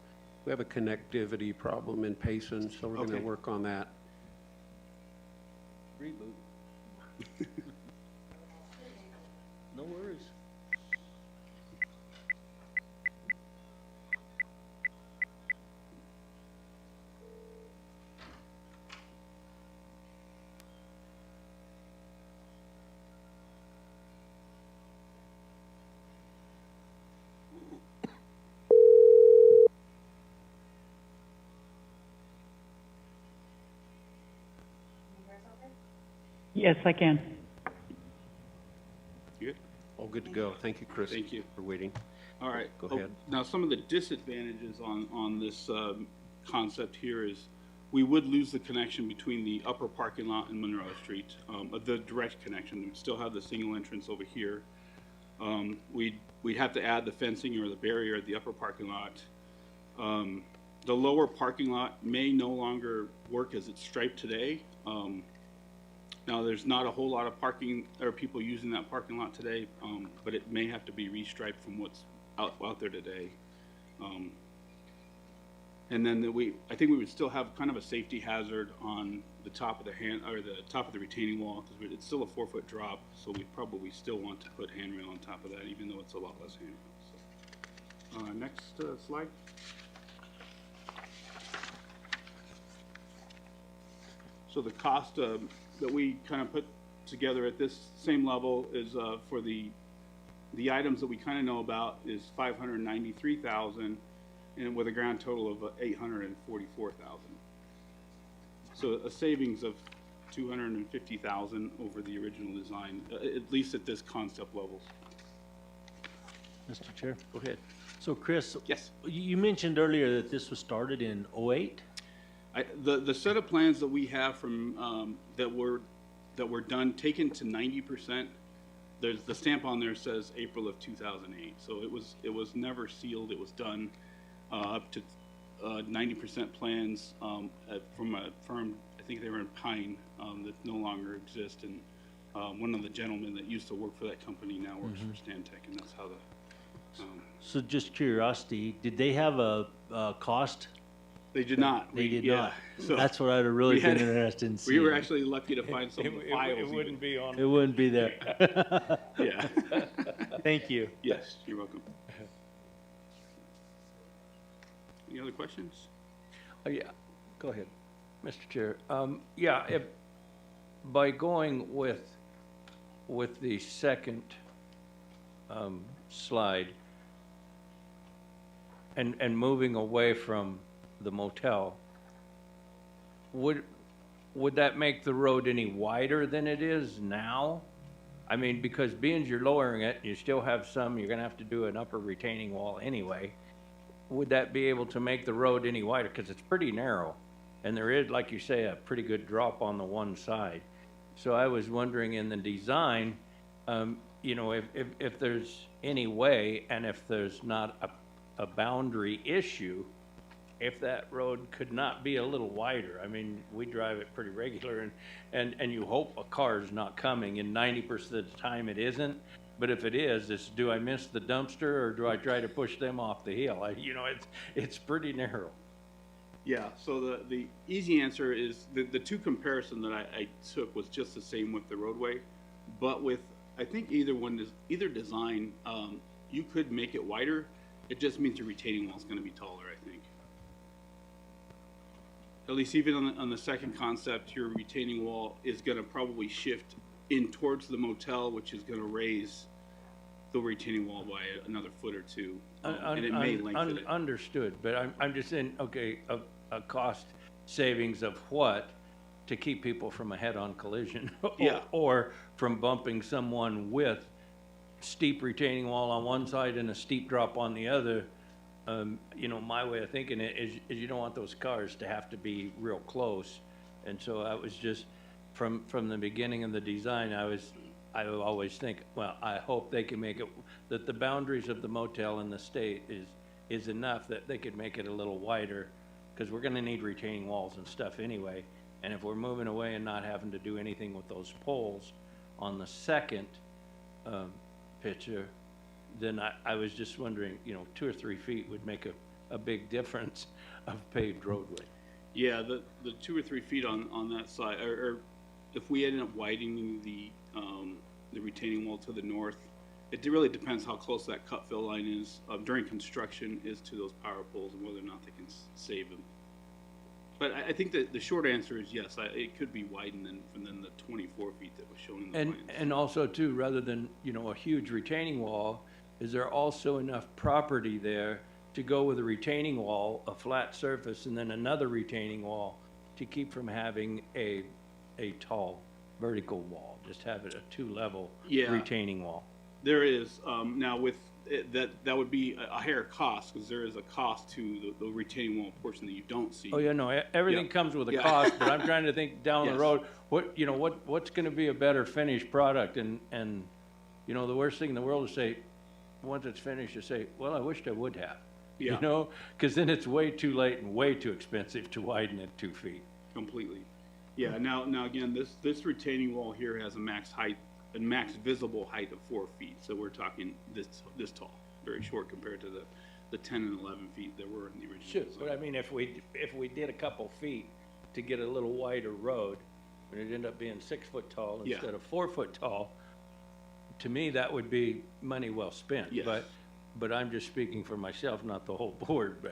We have a connectivity problem in Payson, so we're going to Okay. work on that. Reboot. No worries. Yes, I can. You good? All good to go. Thank you, Chris. Thank you. For waiting. All right. Go ahead. Now, some of the disadvantages on this concept here is we would lose the connection between the upper parking lot and Monroe Street, the direct connection. We'd still have the single entrance over here. We'd have to add the fencing or the barrier at the upper parking lot. The lower parking lot may no longer work as it's striped today. Now, there's not a whole lot of parking or people using that parking lot today, but it may have to be restriped from what's out there today. And then I think we would still have kind of a safety hazard on the top of the top of the retaining wall because it's still a 4-foot drop, so we probably still want to put handrail on top of that, even though it's a lot less handrail. So, next slide. So the cost that we kind of put together at this same level is for the items that we kind of know about is $593,000, and with a grand total of $844,000. So a savings of $250,000 over the original design, at least at this concept levels. Mr. Chair. Go ahead. So Chris, Yes. you mentioned earlier that this was started in '08? The set of plans that we have from that were done, taken to 90%. There's the stamp on there says April of 2008. So it was never sealed. It was done up to 90% plans from a firm. I think they were in Pine that no longer exists. And one of the gentlemen that used to work for that company now works for Stantec, and that's how the. So just curiosity, did they have a cost? They did not. They did yeah. not. So That's what I'd have really we had- been interested in seeing. we were actually lucky to find some of the files. It wouldn't even. be on. It wouldn't be there. Yeah. Thank you. Yes, you're welcome. Any other questions? Yeah, go ahead, Mr. Chair. Yeah, by going with the second slide and moving away from the motel, would that make the road any wider than it is now? I mean, because being you're lowering it, you still have some, you're gonna have to do an upper retaining wall anyway. Would that be able to make the road any wider? Because it's pretty narrow, and there is, like you say, a pretty good drop on the one side. So I was wondering in the design, you know, if there's any way, and if there's not a boundary issue, if that road could not be a little wider. I mean, we drive it pretty regular, and you hope a car's not coming, and 90% of the time it isn't. But if it is, it's, do I miss the dumpster, or do I try to push them off the hill? You know, it's pretty narrow. Yeah, so the easy answer is the two comparison that I took was just the same with the roadway, but with, I think either design, you could make it wider. It just means your retaining wall is going to be taller, I think. At least even on the second concept, your retaining wall is going to probably shift in towards the motel, which is going to raise the retaining wall by another foot or two, and it may lengthen it. Understood, but I'm just saying, okay, a cost savings of what to keep people from a head-on collision, Yeah. or from bumping someone with steep retaining wall on one side and a steep drop on the other. You know, my way of thinking it is you don't want those cars to have to be real close, and so I was just from the beginning of the design, I always think, well, I hope they can make it that the boundaries of the motel in the state is enough that they could make it a little wider, because we're going to need retaining walls and stuff anyway. And if we're moving away and not having to do anything with those poles on the second picture, then I was just wondering, you know, 2 or 3 feet would make a big difference of paved roadway. Yeah, the 2 or 3 feet on that side, or if we ended up widening the retaining wall to the north, it really depends how close that cut fill line is during construction is to those power poles and whether or not they can save them. But I think that the short answer is yes, it could be widened than the 24 feet that was shown in the plans. And also too, rather than, you know, a huge retaining wall, is there also enough property there to go with a retaining wall, a flat surface, and then another retaining wall to keep from having a tall vertical wall, just have it a 2-level retaining wall? There is, now with that would be a higher cost, because there is a cost to the retaining wall portion that you don't see. Oh, yeah, no, everything comes with a cost, but I'm trying to think down the road, what's gonna be a better finished product? And, you know, the worst thing in the world is say, once it's finished, you say, well, I wished I would have. Yeah. You know, because then it's way too late and way too expensive to widen it 2 feet. Completely. Yeah, now again, this retaining wall here has a max height, a max visible height of 4 feet. So we're talking this tall, very short compared to the 10 and 11 feet that were in the original Sure, design. but I mean, if we did a couple feet to get a little wider road, and it ended up being 6 foot tall instead of 4 foot tall, to me, that would be money well spent. Yes. But I'm just speaking for myself, not the whole board,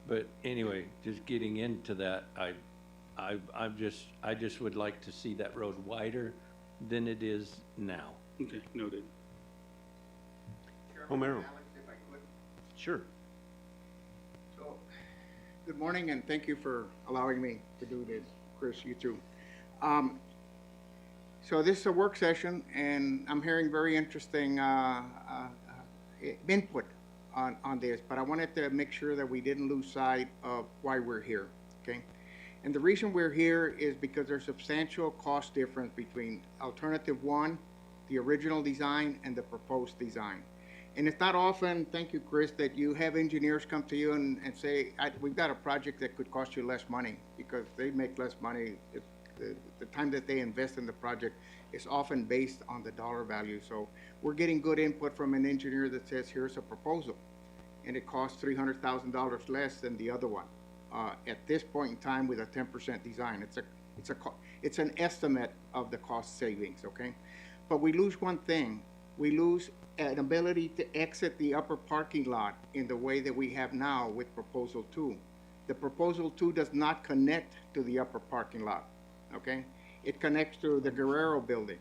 but anyway, just getting into that, I just would like to see that road wider than it is now. Okay, noted. Homero. Alex, if I could. Sure. So, good morning, and thank you for allowing me to do this. Chris, you too. So this is a work session, and I'm hearing very interesting input on this, but I wanted to make sure that we didn't lose sight of why we're here, okay? And the reason we're here is because there's substantial cost difference between alternative 1, the original design, and the proposed design. And it's not often, thank you, Chris, that you have engineers come to you and say, we've got a project that could cost you less money, because they make less money. The time that they invest in the project is often based on the dollar value. So we're getting good input from an engineer that says, here's a proposal, and it costs $300,000 less than the other one. At this point in time, with a 10% design, it's an estimate of the cost savings, okay? But we lose one thing. We lose an ability to exit the upper parking lot in the way that we have now with Proposal 2. The Proposal 2 does not connect to the upper parking lot, okay? it connects to the Guerrero building.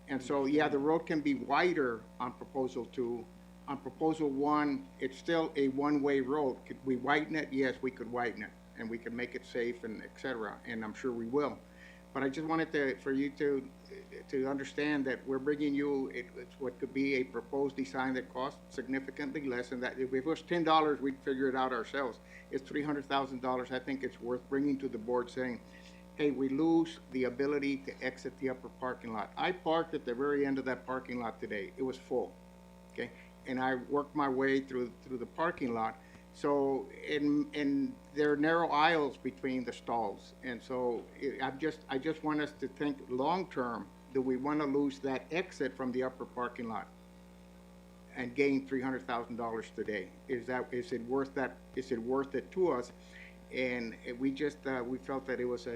And so, yeah, the road can be wider on proposal 2. On proposal 1, it's still a one-way road. Could we widen it? Yes, we could widen it, and we could make it safe and et cetera, and I'm sure we will. But I just wanted for you to understand that we're bringing you, it's what could be a proposed design that costs significantly less than that. If it was $10, we'd figure it out ourselves. It's $300,000. I think it's worth bringing to the board saying, hey, we lose the ability to exit the upper parking lot. I parked at the very end of that parking lot today. It was full, okay? And I worked my way through the parking lot. So, and there are narrow aisles between the stalls. And so I just want us to think long-term, do we want to lose that exit from the upper parking lot and gain $300,000 today? Is it worth that? Is it worth it to us? And we just, we felt that it was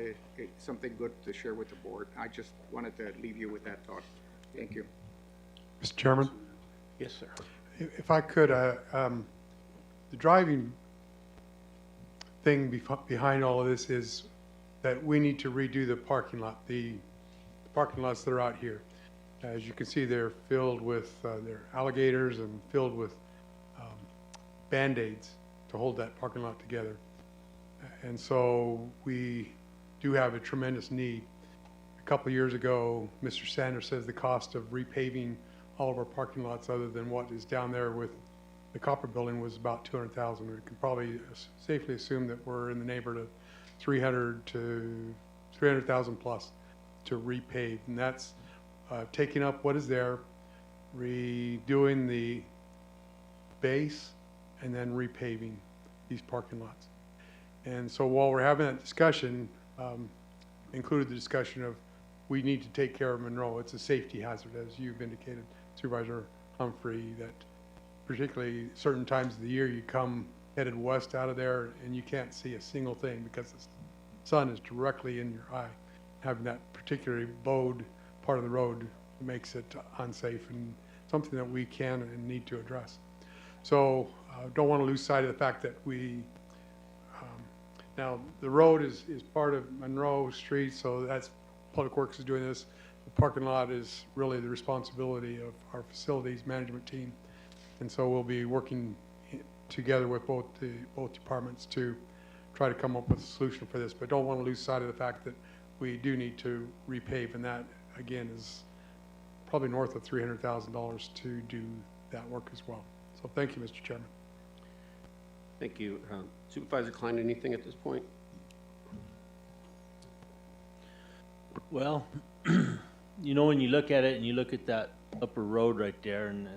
something good to share with the board. I just wanted to leave you with that thought. Thank you. Mr. Chairman, Yes, sir. if I could, the driving thing behind all of this is that we need to redo the parking lot, the parking lots that are out here. As you can see, they're filled with they're alligators and filled with Band-Aids to hold that parking lot together. And so we do have a tremendous need. A couple of years ago, Mr. Sanders says the cost of repaving all of our parking lots other than what is down there with the copper building was about $200,000. We can probably safely assume that we're in the neighborhood of 300 to 300,000 plus to repave, and that's taking up what is there, redoing the base, and then repaving these parking lots. And so while we're having that discussion, included the discussion of we need to take care of Monroe. It's a safety hazard, as you've indicated, Supervisor Humphrey, that particularly certain times of the year you come headed west out of there and you can't see a single thing because the sun is directly in your eye. Having that particularly bowed part of the road makes it unsafe and something that we can and need to address. So don't want to lose sight of the fact that we now the road is part of Monroe Street, so that's Public Works is doing this. The parking lot is really the responsibility of our facilities management team, and so we'll be working together with both departments to try to come up with a solution for this. But don't want to lose sight of the fact that we do need to repave, and that again is probably north of $300,000 to do that work as well. So thank you, Mr. Chairman. Thank you. Supervisor Klein, anything at this point? Well, you know, when you look at it and you look at that upper road right there, and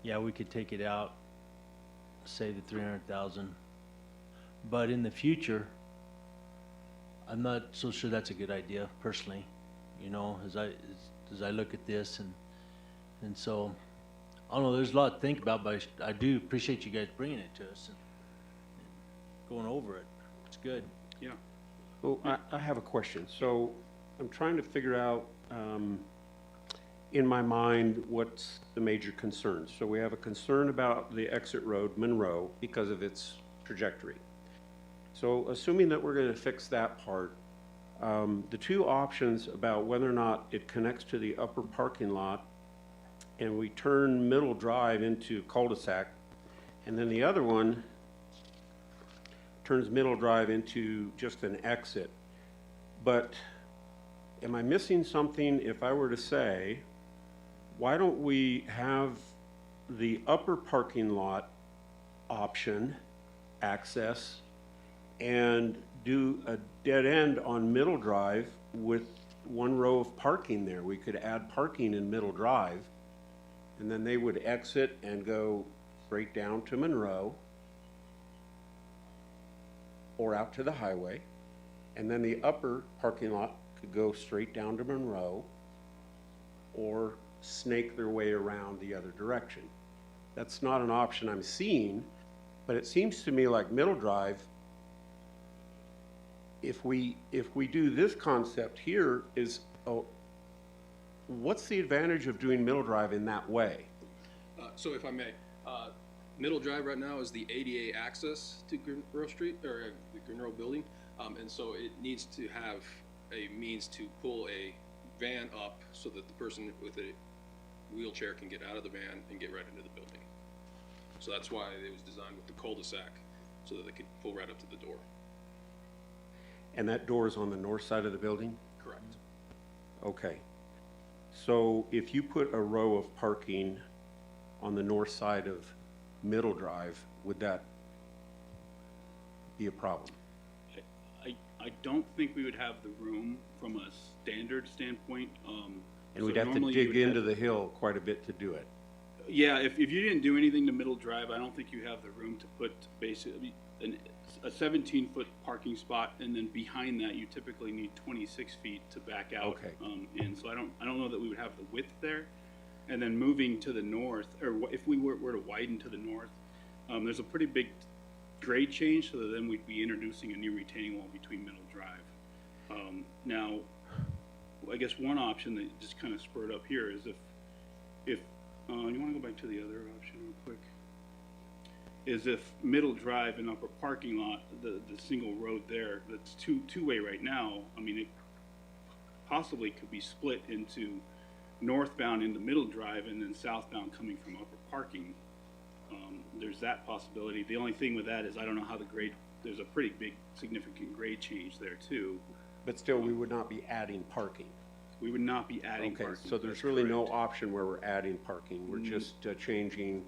yeah, we could take it out, save the 300,000. But in the future, I'm not so sure that's a good idea personally. You know, as I look at this, and so I don't know. There's a lot to think about, but I do appreciate you guys bringing it to us and going over it. It's good. Yeah. Well, I have a question. So I'm trying to figure out in my mind what's the major concerns. So we have a concern about the exit road, Monroe, because of its trajectory. So assuming that we're going to fix that part, the two options about whether or not it connects to the upper parking lot and we turn Middle Drive into cul-de-sac, and then the other one turns Middle Drive into just an exit. But am I missing something if I were to say, why don't we have the upper parking lot option access and do a dead end on Middle Drive with one row of parking there? We could add parking in Middle Drive, and then they would exit and go straight down to Monroe or out to the highway, and then the upper parking lot could go straight down to Monroe or snake their way around the other direction. That's not an option I'm seeing, but it seems to me like Middle Drive, if we do this concept here, is what's the advantage of doing Middle Drive in that way? So if I may, Middle Drive right now is the ADA access to Monroe Street, or the Monroe building, and so it needs to have a means to pull a van up so that the person with a wheelchair can get out of the van and get right into the building. So that's why it was designed with the cul-de-sac, so that they could pull right up to the door. And that door is on the north side of the building? Correct. Okay. So if you put a row of parking on the north side of Middle Drive, would that be a problem? I don't think we would have the room from a standard standpoint. And so we'd have to normally you dig would into have- the hill quite a bit to do it. Yeah, if you didn't do anything to Middle Drive, I don't think you have the room to put basically a 17-foot parking spot, and then behind that, you typically need 26 feet to back out. Okay. And so I don't know that we would have the width there. And then moving to the north, or if we were to widen to the north, there's a pretty big grade change, so that then we'd be introducing a new retaining wall between Middle Drive. Now, I guess one option that just kind of spurred up here is if you want to go back to the other option real quick, is if Middle Drive and upper parking lot, the single road there, that's two-way right now, I mean, it possibly could be split into northbound into Middle Drive and then southbound coming from upper parking. There's that possibility. The only thing with that is I don't know how the grade, there's a pretty big significant grade change there too. But still, we would not be adding parking. We would not be adding Okay, parking. so there's That's really no correct. option where we're adding parking. We're just changing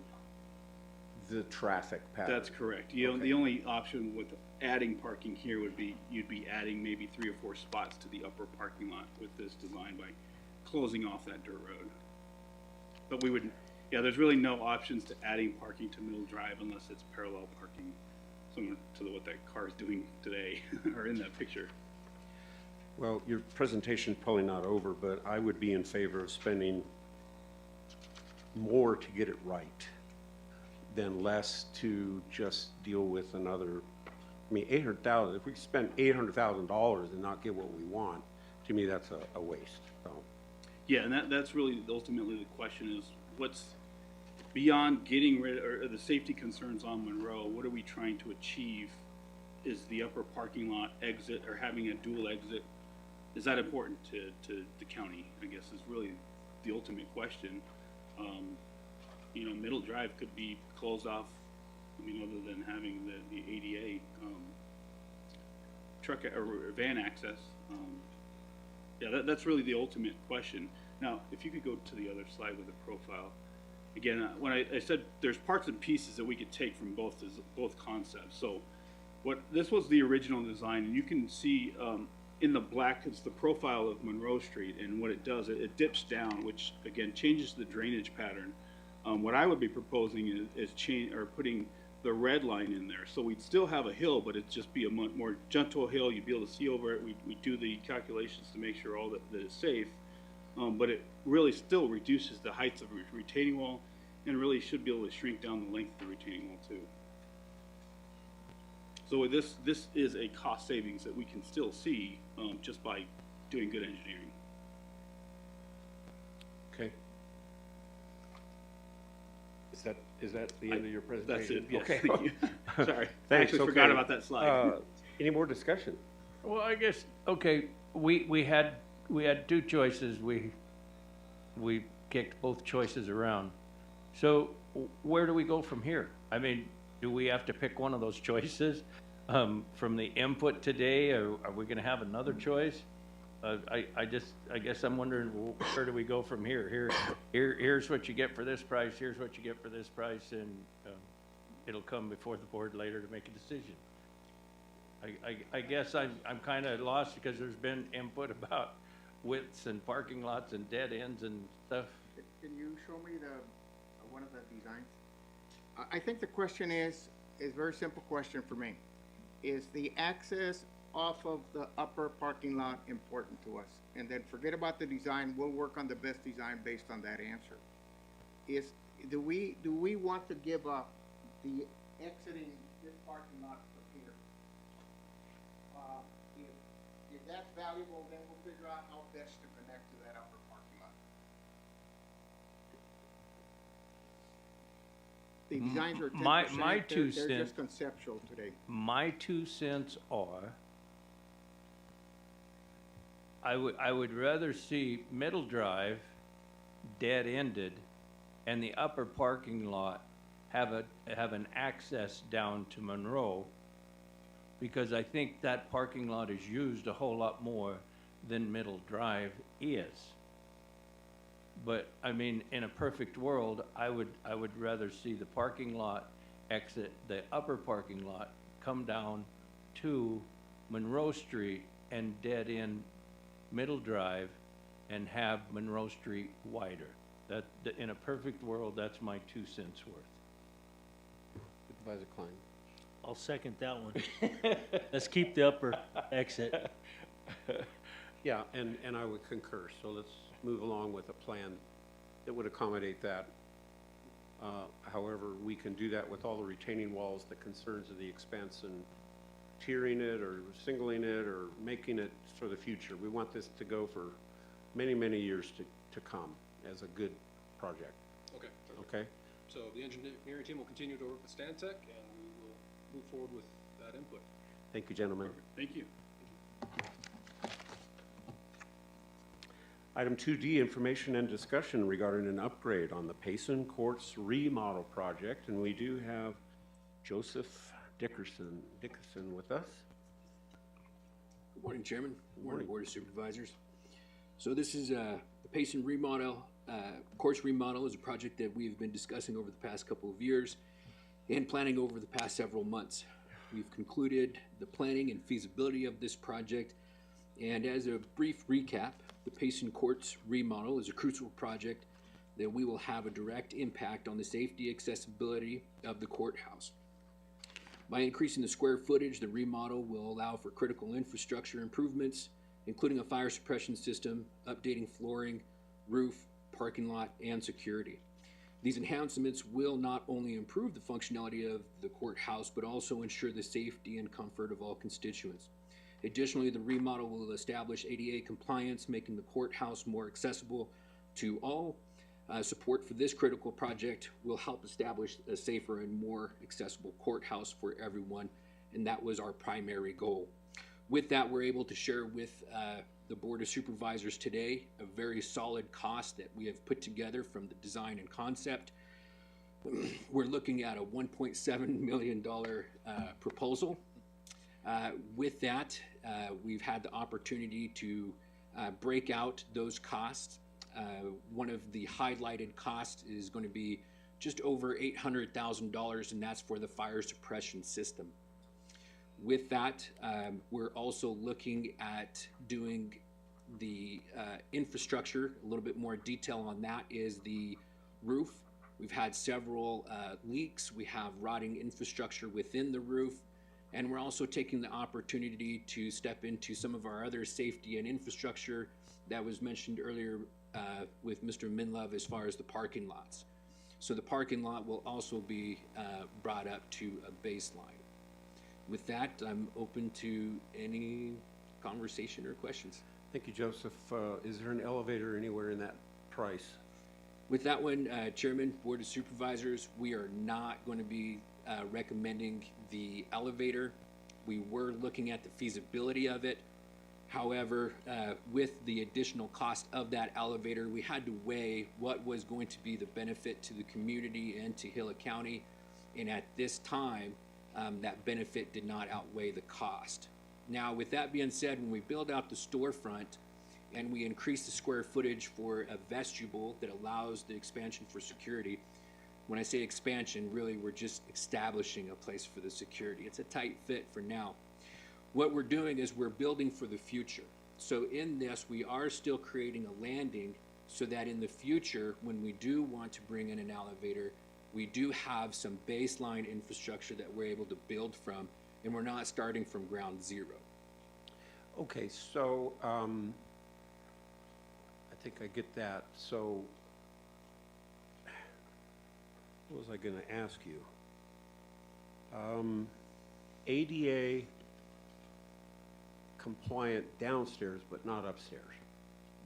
the traffic pattern. That's correct. You know, Okay. the only option with adding parking here would be, you'd be adding maybe 3 or 4 spots to the upper parking lot with this design by closing off that dirt road. But we would, yeah, there's really no options to adding parking to Middle Drive unless it's parallel parking, similar to what that car is doing today, or in that picture. Well, your presentation's probably not over, but I would be in favor of spending more to get it right than less to just deal with another, I mean, 800,000, if we spend $800,000 and not get what we want, to me, that's a waste, so. Yeah, and that's really ultimately the question is, what's beyond getting rid, or the safety concerns on Monroe, what are we trying to achieve? Is the upper parking lot exit, or having a dual exit, is that important to the county, I guess, is really the ultimate question. You know, Middle Drive could be closed off, I mean, other than having the ADA truck or van access. Yeah, that's really the ultimate question. Now, if you could go to the other slide with the profile. Again, when I said there's parts and pieces that we could take from both concepts. So this was the original design, and you can see in the black, it's the profile of Monroe Street, and what it does, it dips down, which again changes the drainage pattern. What I would be proposing is putting the red line in there. So we'd still have a hill, but it'd just be a more gentle hill. You'd be able to see over it. We do the calculations to make sure all that is safe. But it really still reduces the heights of the retaining wall, and really should be able to shrink down the length of the retaining wall too. So this is a cost savings that we can still see just by doing good engineering. Okay. Is that the end of your presentation? That's it, yes, Okay. thank you. Sorry, I Thanks, actually forgot okay. about that slide. Any more discussion? Well, I guess, okay, we had 2 choices. We kicked both choices around. So where do we go from here? I mean, do we have to pick one of those choices from the input today, or are we gonna have another choice? I guess I'm wondering, where do we go from here? Here's what you get for this price, here's what you get for this price, and it'll come before the board later to make a decision. I guess I'm kind of lost because there's been input about widths and parking lots and dead ends and stuff. Can you show me one of the designs? I think the question is a very simple question for me. Is the access off of the upper parking lot important to us? And then forget about the design, we'll work on the best design based on that answer. Do we want to give up the exiting this parking lot from here? If that's valuable, then we'll figure out how best to connect to that upper parking lot. The designs are 10%. My 2 They're cents. just conceptual today. My 2 cents are, I would rather see Middle Drive dead-ended and the upper parking lot have an access down to Monroe, because I think that parking lot is used a whole lot more than Middle Drive is. But, I mean, in a perfect world, I would rather see the parking lot exit, the upper parking lot, come down to Monroe Street and dead end Middle Drive and have Monroe Street wider. In a perfect world, that's my 2 cents worth. Supervisor Klein. I'll second that one. Let's keep the upper exit. Yeah, and I would concur, so let's move along with a plan that would accommodate that. However, we can do that with all the retaining walls, the concerns of the expense, and tiering it or singling it or making it for the future. We want this to go for many, many years to come as a good project, Okay. okay? So the engineering team will continue to work with Stantec, and we will move forward with that input. Thank you, gentlemen. Thank you. Item 2D, information and discussion regarding an upgrade on the Payson Courts remodel project, and we do have Joseph Dickerson with us. Good morning, Chairman. Good morning, Morning. Board of Supervisors. So this is the Payson remodel, course remodel is a project that we've been discussing over the past couple of years and planning over the past several months. We've concluded the planning and feasibility of this project, and as a brief recap, the Payson Courts remodel is a crucial project that we will have a direct impact on the safety accessibility of the courthouse. By increasing the square footage, the remodel will allow for critical infrastructure improvements, including a fire suppression system, updating flooring, roof, parking lot, and security. These enhancements will not only improve the functionality of the courthouse, but also ensure the safety and comfort of all constituents. Additionally, the remodel will establish ADA compliance, making the courthouse more accessible to all. Support for this critical project will help establish a safer and more accessible courthouse for everyone, and that was our primary goal. With that, we're able to share with the Board of Supervisors today a very solid cost that we have put together from the design and concept. We're looking at a $1.7 million proposal. With that, we've had the opportunity to break out those costs. One of the highlighted costs is going to be just over $800,000, and that's for the fire suppression system. With that, we're also looking at doing the infrastructure. A little bit more detail on that is the roof. We've had several leaks. We have rotting infrastructure within the roof. And we're also taking the opportunity to step into some of our other safety and infrastructure that was mentioned earlier with Mr. Minlove as far as the parking lots. So the parking lot will also be brought up to a baseline. With that, I'm open to any conversation or questions. Thank you, Joseph. Is there an elevator anywhere in that price? With that one, Chairman, Board of Supervisors, we are not going to be recommending the elevator. We were looking at the feasibility of it. However, with the additional cost of that elevator, we had to weigh what was going to be the benefit to the community and to Gila County. And at this time, that benefit did not outweigh the cost. Now, with that being said, when we build out the storefront and we increase the square footage for a vestibule that allows the expansion for security, when I say expansion, really we're just establishing a place for the security. It's a tight fit for now. What we're doing is we're building for the future. So in this, we are still creating a landing so that in the future, when we do want to bring in an elevator, we do have some baseline infrastructure that we're able to build from, and we're not starting from ground zero. Okay, so I think I get that. So what was I going to ask you? ADA compliant downstairs, but not upstairs.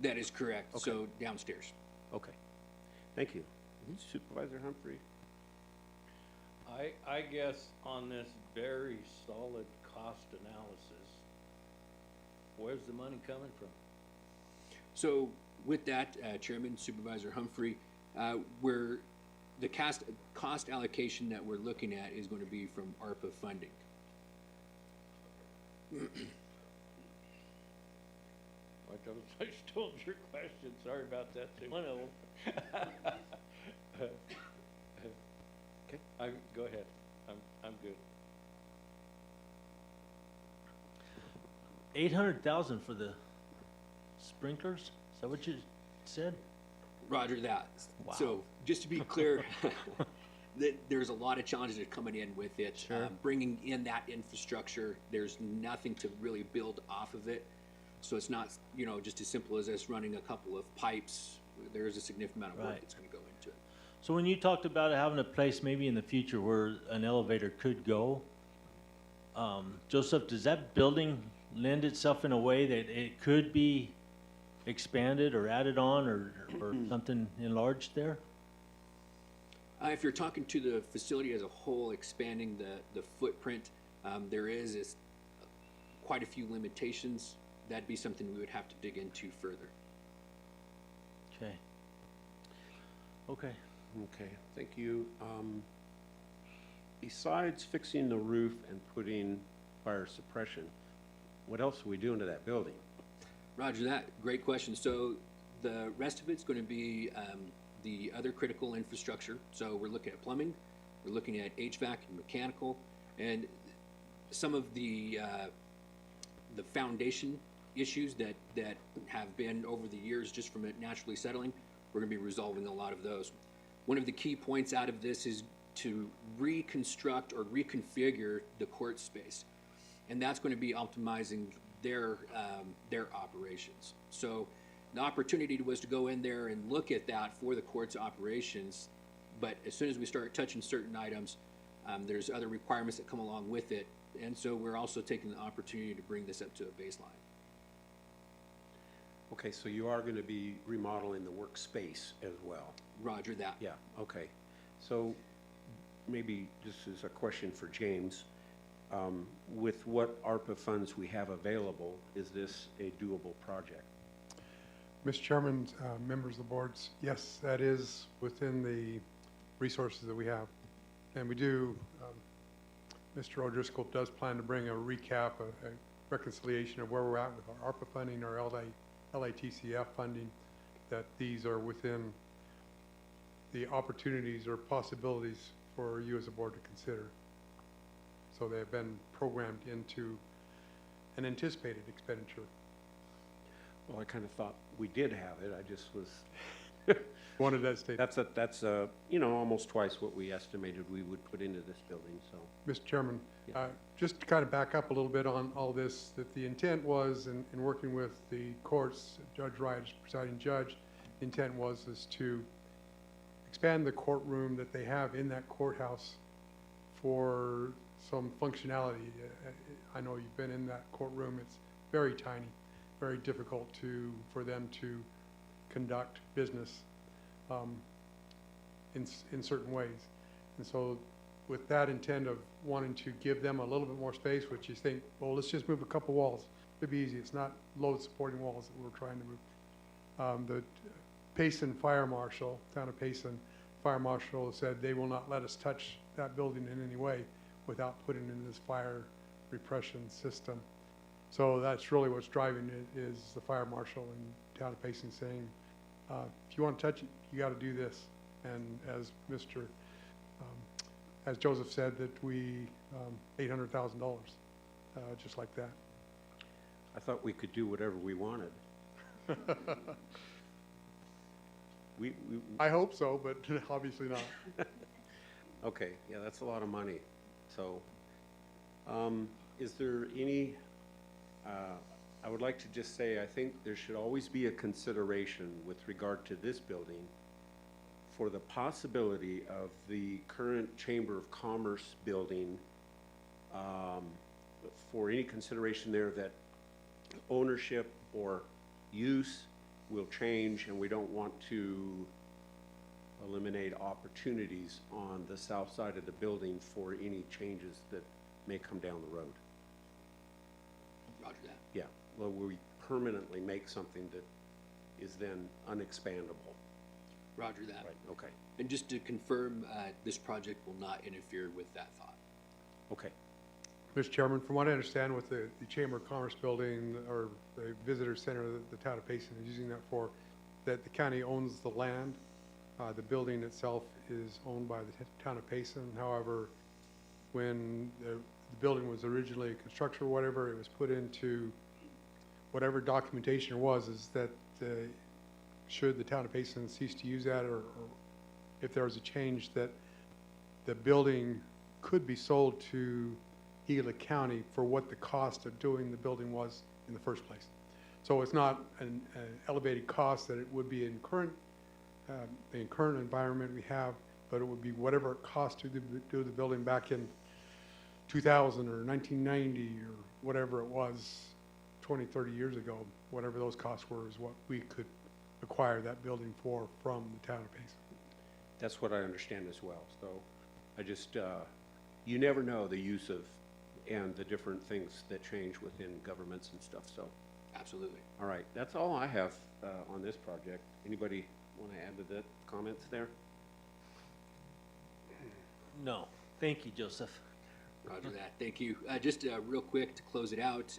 That is correct. Okay. So downstairs. Okay, thank you. Supervisor Humphrey? I guess on this very solid cost analysis, where's the money coming from? So with that, Chairman, Supervisor Humphrey, where the cost allocation that we're looking at is going to be from ARPA funding. I stole your question, sorry about that, Sue. One of them. Okay. Go ahead, I'm good. 800,000 for the sprinklers? Is that what you said? Roger that. Wow. So just to be clear, there's a lot of challenges that are coming in with it. Sure. Bringing in that infrastructure, there's nothing to really build off of it. So it's not, just as simple as us running a couple of pipes. There's a significant amount of work Right. that's going to go into it. So when you talked about having a place maybe in the future where an elevator could go, Joseph, does that building lend itself in a way that it could be expanded or added on or something enlarged there? If you're talking to the facility as a whole, expanding the footprint, there is quite a few limitations. That'd be something we would have to dig into further. Okay. Okay. Okay, thank you. Besides fixing the roof and putting fire suppression, what else are we doing to that building? Roger that. Great question. So the rest of it's going to be the other critical infrastructure. So we're looking at plumbing, we're looking at HVAC and mechanical, and some of the foundation issues that have been over the years just from it naturally settling. We're going to be resolving a lot of those. One of the key points out of this is to reconstruct or reconfigure the court space, and that's going to be optimizing their operations. So the opportunity was to go in there and look at that for the court's operations, but as soon as we start touching certain items, there's other requirements that come along with it, and so we're also taking the opportunity to bring this up to a baseline. Okay, so you are going to be remodeling the workspace as well? Roger that. Yeah, okay. So maybe this is a question for James. With what ARPA funds we have available, is this a doable project? Mr. Chairman, members of the boards, yes, that is within the resources that we have. And we do, Mr. O'Driscoll does plan to bring a recap, a reconciliation of where we're at with our ARPA funding, our LATCF funding, that these are within the opportunities or possibilities for you as a board to consider. So they have been programmed into an anticipated expenditure. Well, I kind of thought we did have it. I just was, Wanted that statement. that's almost twice what we estimated we would put into this building, so. Mr. Chairman, Yeah. just to kind of back up a little bit on all this, that the intent was, in working with the courts, Judge Wright as presiding judge, the intent is to expand the courtroom that they have in that courthouse for some functionality. I know you've been in that courtroom. It's very tiny, very difficult for them to conduct business in certain ways. And so with that intent of wanting to give them a little bit more space, which you think, well, let's just move a couple walls. It'd be easy. It's not load supporting walls that we're trying to move. The Payson Fire Marshal, town of Payson Fire Marshal said they will not let us touch that building in any way without putting in this fire repression system. So that's really what's driving it, is the fire marshal in town of Payson saying, if you want to touch it, you got to do this. And as as Joseph said, that we, $800,000, just like that. I thought we could do whatever we wanted. We I hope so, but obviously not. okay, yeah, that's a lot of money. So, is there any, I would like to just say, I think there should always be a consideration with regard to this building for the possibility of the current Chamber of Commerce building, for any consideration there that ownership or use will change, and we don't want to eliminate opportunities on the south side of the building for any changes that may come down the road. Roger that. Yeah, well, we permanently make something that is then unexpandable. Roger that. Okay, And just to confirm, this project will not interfere with that thought. okay. Mr. Chairman, from what I understand with the Chamber of Commerce building or the visitor center that the town of Payson is using that for, that the county owns the land. The building itself is owned by the town of Payson. However, when the building was originally constructed or whatever, it was put into whatever documentation there was, is that should the town of Payson cease to use that, or if there was a change, that the building could be sold to Gila County for what the cost of doing the building was in the first place. So it's not an elevated cost that it would be in the current environment we have, but it would be whatever it cost to do the building back in 2000 or 1990 or whatever it was 20, 30 years ago. Whatever those costs were is what we could acquire that building for from the town of Payson. That's what I understand as well. So I just, you never know the use of and the different things that change within governments and stuff. So, Absolutely. all right, that's all I have on this project. Anybody want to add to the comments there? No, thank you, Joseph. Roger that. Thank you. Just real quick to close it out,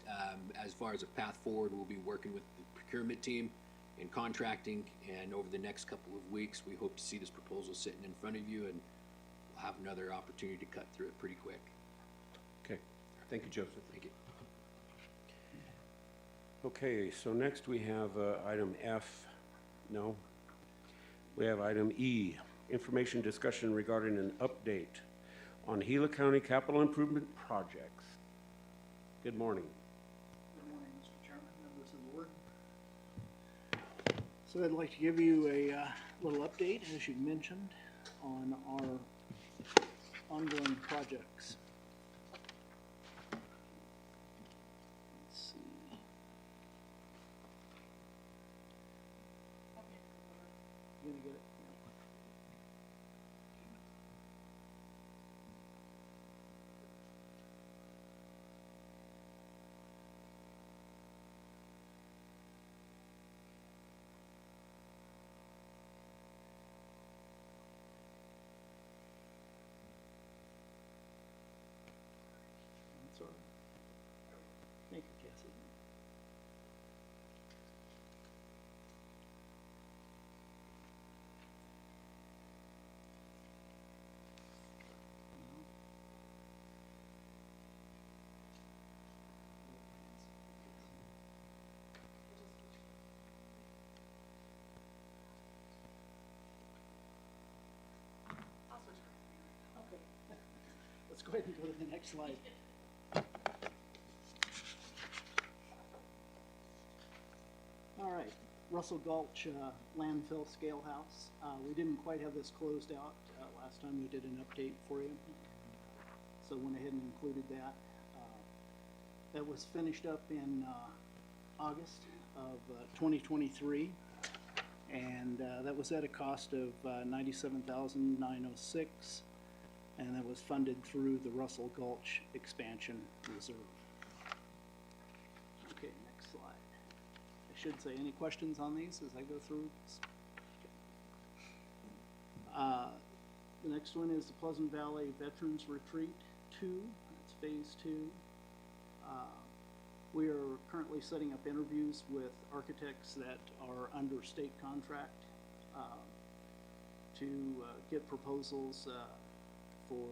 as far as a path forward, we'll be working with the procurement team and contracting, and over the next couple of weeks, we hope to see this proposal sitting in front of you, and we'll have another opportunity to cut through it pretty quick. Okay, thank you, Joseph. Thank you. Okay, so next we have item F. No. We have item E, information discussion regarding an update on Gila County capital improvement projects. Good morning. Good morning, Mr. Chairman, members of the board. So I'd like to give you a little update, as you mentioned, on our ongoing projects. Let's see. You gonna get it? That's all right. Thank you, Cassie. Okay. Let's go ahead and go to the next slide. All right, Russell Gulch landfill scale house. We didn't quite have this closed out last time we did an update for you, so went ahead and included that. That was finished up in August of 2023, and that was at a cost of $97,906, and that was funded through the Russell Gulch Expansion Reserve. Okay, next slide. I should say, any questions on these as I go through? The next one is the Pleasant Valley Veterans Retreat 2. That's phase 2. We are currently setting up interviews with architects that are under state contract to get proposals for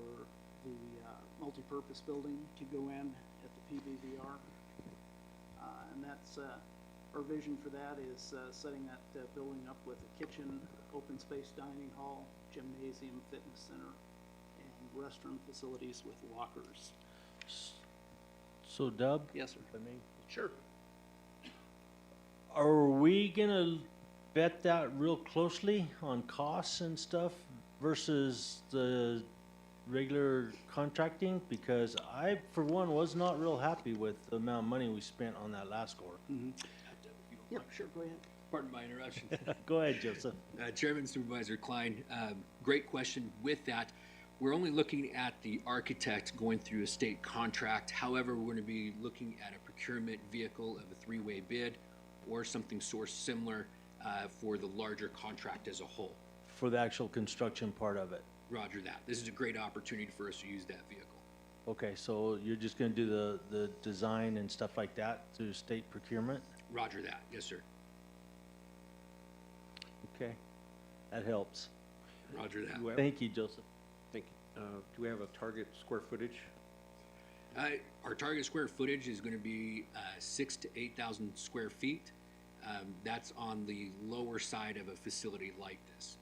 the multi-purpose building to go in at the PBVR. And that's our vision for that is setting that building up with a kitchen, open space dining hall, gymnasium, fitness center, and restroom facilities with lockers. So Dub, Yes, sir. if I may, Sure. are we gonna vet that real closely on costs and stuff versus the regular contracting? Because I, for one, was not real happy with the amount of money we spent on that last score. Yeah, sure, go ahead. Pardon my interruption. Go ahead, Joseph. Chairman Supervisor Klein, great question. With that, we're only looking at the architect going through a state contract. However, we're going to be looking at a procurement vehicle of a three-way bid or something sourced similar for the larger contract as a whole. For the actual construction part of it. Roger that. This is a great opportunity for us to use that vehicle. Okay, so you're just gonna do the design and stuff like that through state procurement? Roger that. Yes, sir. Okay, that helps. Roger that. Do we have- Thank you, Joseph. Thank you. Do we have a target square footage? Our target square footage is going to be 6,000 to 8,000 square feet. That's on the lower side of a facility like this.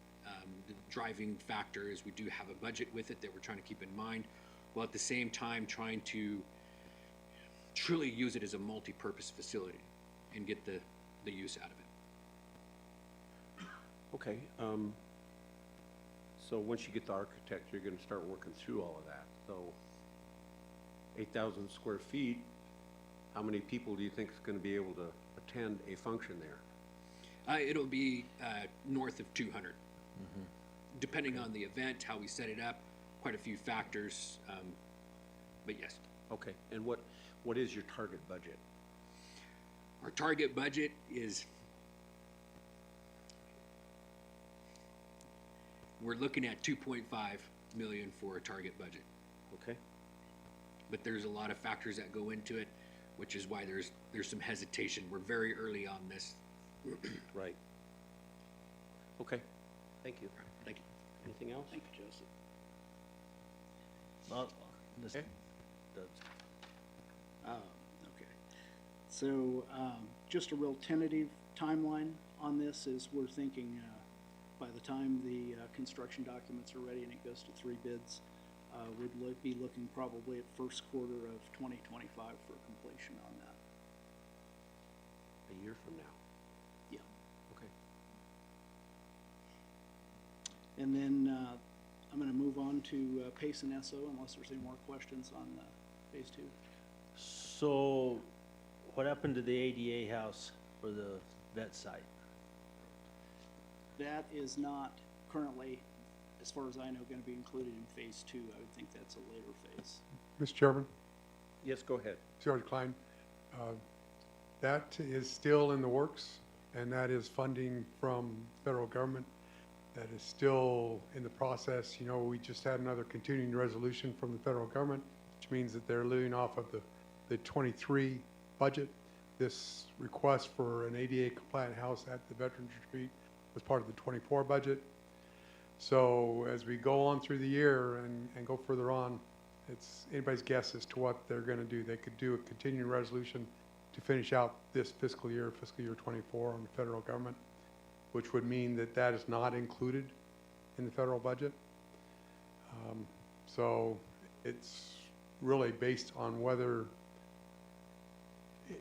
The driving factor is we do have a budget with it that we're trying to keep in mind, while at the same time trying to truly use it as a multi-purpose facility and get the use out of it. Okay, so once you get the architect, you're gonna start working through all of that, so 8,000 square feet, how many people do you think is gonna be able to attend a function there? It'll be north of 200. Depending on the event, how we set it up, quite a few factors, but yes. Okay, and what is your target budget? Our target budget is, we're looking at 2.5 million for a target budget. Okay, But there's a lot of factors that go into it, which is why there's some hesitation. We're very early on this. right. Okay, thank you. Thank you. Anything else? Thank you, Joseph. Well, this- Okay. Okay. So, just a real tentative timeline on this is we're thinking, by the time the, construction documents are ready and it goes to 3 bids, we'd be looking probably at first quarter of 2025 for completion on that. A year from now? Yeah. Okay. And then, I'm gonna move on to, Pace and SO unless there's any more questions on, phase 2. So, what happened to the ADA house for the vet site? That is not currently, as far as I know, gonna be included in phase 2. I would think that's a later phase. Mr. Chairman, Yes, go ahead. George Klein, that is still in the works, and that is funding from federal government. That is still in the process. You know, we just had another continuing resolution from the federal government, which means that they're living off of the 23 budget. This request for an ADA compliant house at the Veterans Retreat was part of the 24 budget. So as we go on through the year and go further on, it's anybody's guess as to what they're gonna do. They could do a continuing resolution to finish out this fiscal year 24 on the federal government, which would mean that that is not included in the federal budget. So it's really based on whether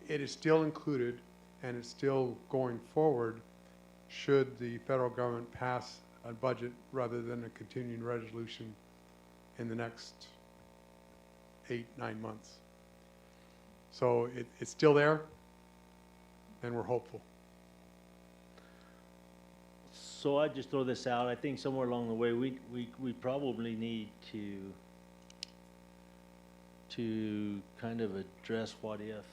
it is still included and it's still going forward should the federal government pass a budget rather than a continuing resolution in the next 8-9 months. So it's still there, and we're hopeful. So I just throw this out, I think somewhere along the way, we probably need to kind of address what if,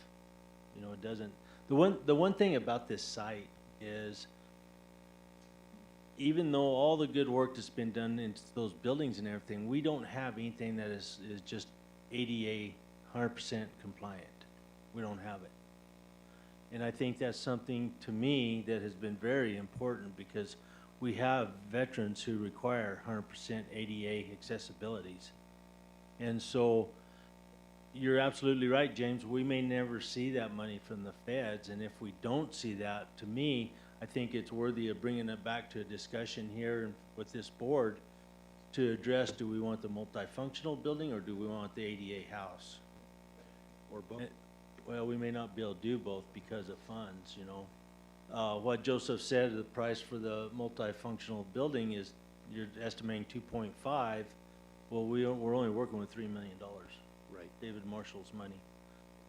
you know, it doesn't, the one thing about this site is, even though all the good work that's been done into those buildings and everything, we don't have anything that is just ADA 100% compliant. We don't have it. And I think that's something, to me, that has been very important, because we have veterans who require 100% ADA accessibilities. And so, you're absolutely right, James, we may never see that money from the feds, and if we don't see that, to me, I think it's worthy of bringing it back to a discussion here with this board to address, do we want the multifunctional building or do we want the ADA house? Or both? Well, we may not be able to do both because of funds, you know. What Joseph said, the price for the multifunctional building is, you're estimating 2.5. Well, we're only working with $3 million. Right. David Marshall's money,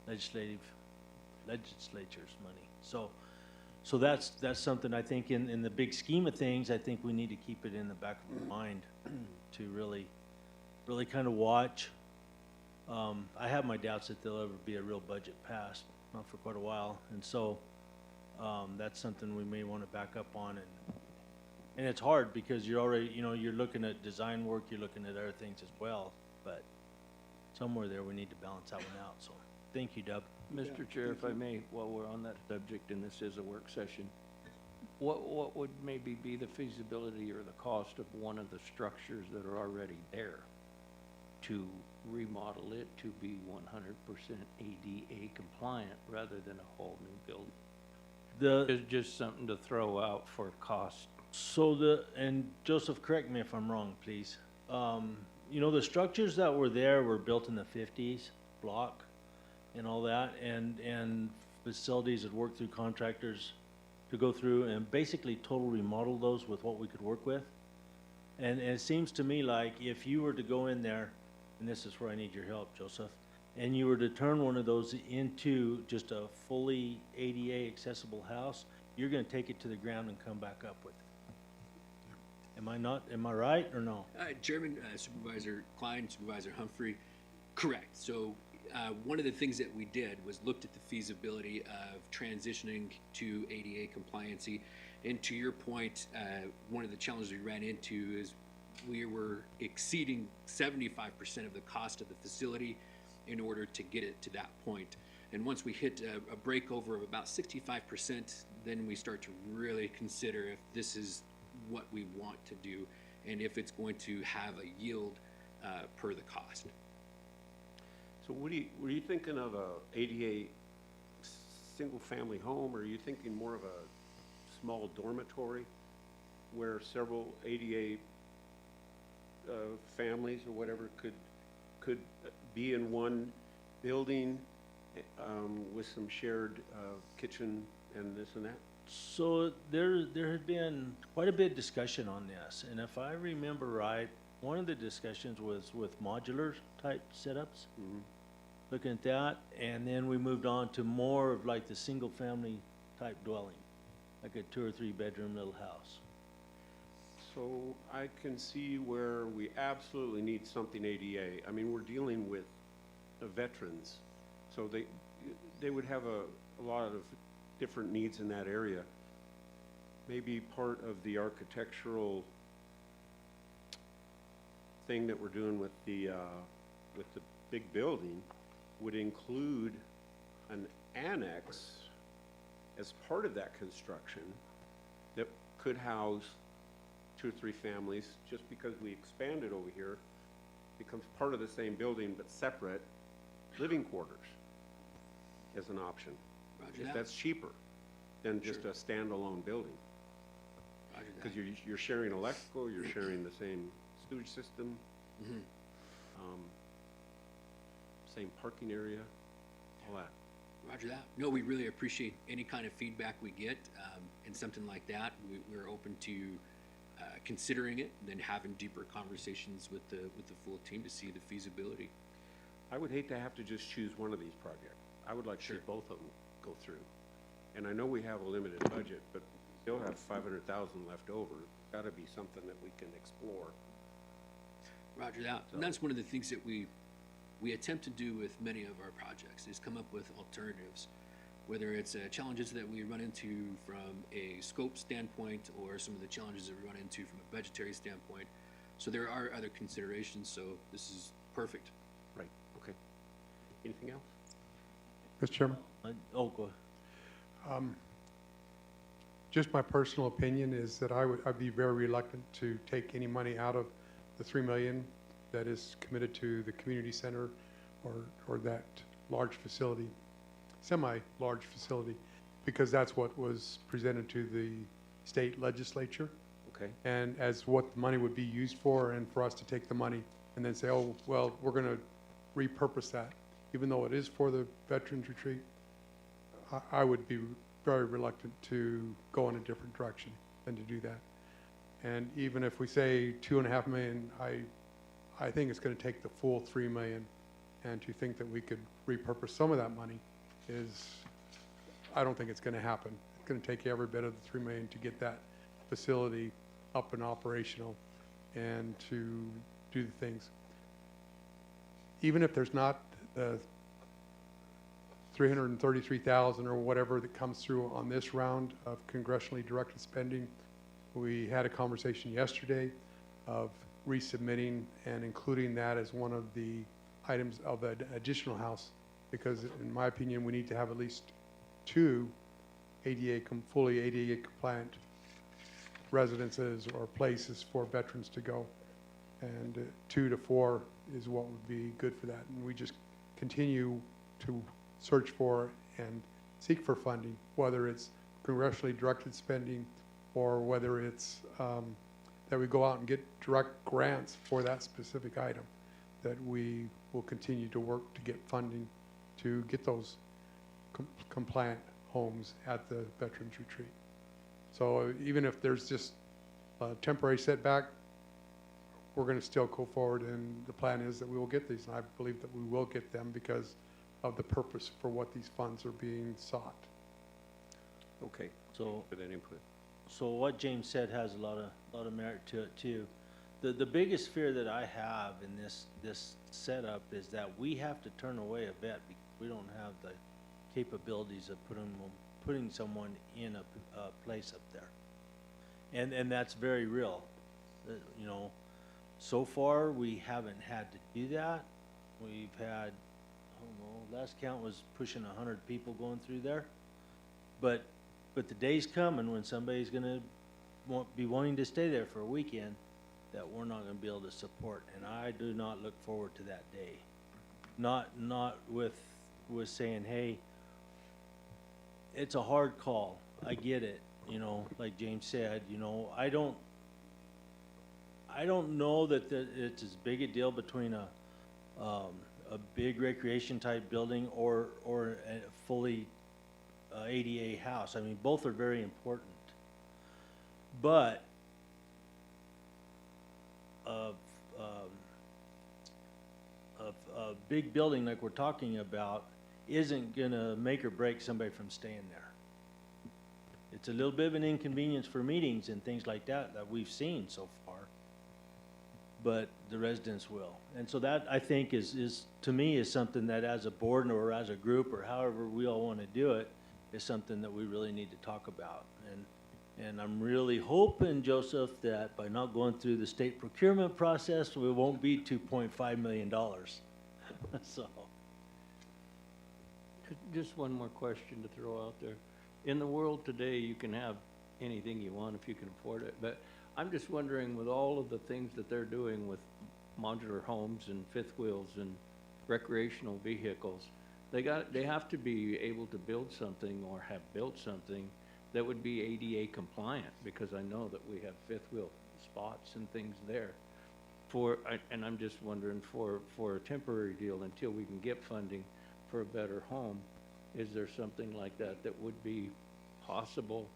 legislature's money. So that's something I think in the big scheme of things, I think we need to keep it in the back of our mind to really kind of watch. I have my doubts that there'll ever be a real budget passed, not for quite a while, and so that's something we may wanna back up on, and it's hard because you're already, you know, you're looking at design work, you're looking at other things as well, but somewhere there, we need to balance that one out, so, thank you, Dub. Mr. Chair, if I may, while we're on that subject, and this is a work session, what would maybe be the feasibility or the cost of one of the structures that are already there to remodel it to be 100% ADA compliant rather than a whole new building? It's just something to throw out for cost. So and Joseph, correct me if I'm wrong, please. You know, the structures that were there were built in the 50s, block and all that, and facilities had worked through contractors to go through and basically total remodel those with what we could work with. And it seems to me like if you were to go in there, and this is where I need your help, Joseph, and you were to turn one of those into just a fully ADA accessible house, you're gonna take it to the ground and come back up with it. Am I right or no? Chairman, Supervisor Klein, Supervisor Humphrey, correct. So one of the things that we did was looked at the feasibility of transitioning to ADA compliancy. And to your point, one of the challenges we ran into is we were exceeding 75% of the cost of the facility in order to get it to that point. And once we hit a breakover of about 65%, then we start to really consider if this is what we want to do and if it's going to have a yield per the cost. So were you thinking of a ADA single-family home, or are you thinking more of a small dormitory where several ADA families or whatever could be in one building with some shared kitchen and this and that? So there had been quite a bit of discussion on this, and if I remember right, one of the discussions was with modular type setups. Mm-hmm. Looking at that, and then we moved on to more of like the single family type dwelling, like a 2 or 3 bedroom little house. So I can see where we absolutely need something ADA. I mean, we're dealing with the veterans, so they would have a lot of different needs in that area. Maybe part of the architectural thing that we're doing with the big building would include an annex as part of that construction that could house 2 or 3 families. Just because we expanded over here, becomes part of the same building but separate living quarters as an option. Roger that. That's cheaper than just a standalone building. Roger that. Because you're sharing electrical, you're sharing the same sewage system, Mhm. same parking area, all that. Roger that. No, we really appreciate any kind of feedback we get, and something like that. We're open to considering it and then having deeper conversations with the full team to see the feasibility. I would hate to have to just choose one of these projects. I would like to see Sure. both of them go through. And I know we have a limited budget, but we still have 500,000 left over. Got to be something that we can explore. Roger that. And that's one of the things that we attempt to do with many of our projects is come up with alternatives, whether it's challenges that we run into from a scope standpoint or some of the challenges that we run into from a budgetary standpoint. So there are other considerations, so this is perfect. Right, okay. Anything else? Mr. Chairman, Go ahead. just my personal opinion is that I'd be very reluctant to take any money out of the $3 million that is committed to the community center or that large facility, semi-large facility, because that's what was presented to the state legislature. Okay. And as what the money would be used for, and for us to take the money and then say, oh, well, we're going to repurpose that, even though it is for the Veterans Retreat, I would be very reluctant to go in a different direction than to do that. And even if we say $2.5 million, I think it's going to take the full $3 million, and to think that we could repurpose some of that money I don't think it's going to happen. It's going to take every bit of the $3 million to get that facility up and operational and to do the things. Even if there's not the $333,000 or whatever that comes through on this round of congressionally directed spending. We had a conversation yesterday of resubmitting and including that as one of the items of the additional house, because in my opinion, we need to have at least 2 fully ADA compliant residences or places for veterans to go. And 2 to 4 is what would be good for that. And we just continue to search for and seek for funding, whether it's congressionally directed spending or whether it's that we go out and get direct grants for that specific item, that we will continue to work to get funding to get those compliant homes at the Veterans Retreat. So even if there's just a temporary setback, we're going to still go forward, and the plan is that we will get these, and I believe that we will get them because of the purpose for what these funds are being sought. Okay, So, for that input. so what James said has a lot of merit to it too. The biggest fear that I have in this setup is that we have to turn away a vet because we don't have the capabilities of putting someone in a place up there, and that's very real. You know, so far we haven't had to do that. We've had, I don't know, last count was pushing 100 people going through there, but the day's coming when somebody's gonna be wanting to stay there for a weekend that we're not gonna be able to support, and I do not look forward to that day. Not with saying, hey, it's a hard call. I get it, you know, like James said, you know, I don't know that it's as big a deal between a big recreation type building or a fully ADA house. I mean, both are very important, but a big building like we're talking about isn't gonna make or break somebody from staying there. It's a little bit of an inconvenience for meetings and things like that we've seen so far, but the residents will. And so that, I think, is to me, is something that as a board or as a group or however we all want to do it, is something that we really need to talk about. And I'm really hoping, Joseph, that by not going through the state procurement process, we won't be $2.5 million. So. Just one more question to throw out there. In the world today, you can have anything you want if you can afford it, but I'm just wondering, with all of the things that they're doing with modular homes and fifth wheels and recreational vehicles, they have to be able to build something or have built something that would be ADA compliant, because I know that we have fifth wheel spots and things there. And I'm just wondering, for a temporary deal until we can get funding for a better home, is there something like that would be possible,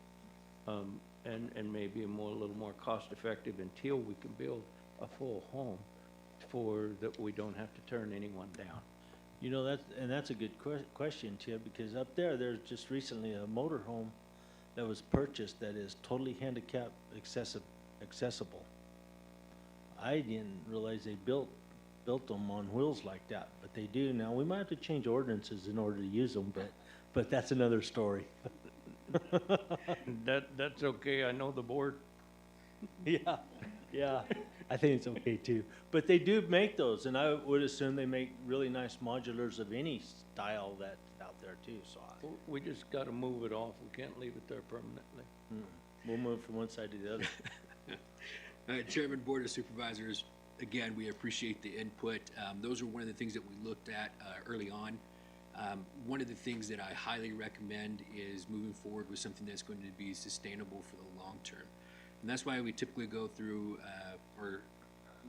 and maybe a little more cost effective until we can build a full home that we don't have to turn anyone down? You know, that's a good question, Chip, because up there's just recently a motor home that was purchased that is totally handicap accessible. I didn't realize they built them on wheels like that, but they do now. We might have to change ordinances in order to use them, but that's another story. That's okay. I know the board. Yeah, I think it's okay too. But they do make those, and I would assume they make really nice modulars of any style that's out there too. So We just got to move it off. We can't leave it there permanently. we'll move from one side to the other. Chairman, Board of Supervisors, again, we appreciate the input. Those are one of the things that we looked at early on. One of the things that I highly recommend is moving forward with something that's going to be sustainable for the long term. And that's why we typically go through or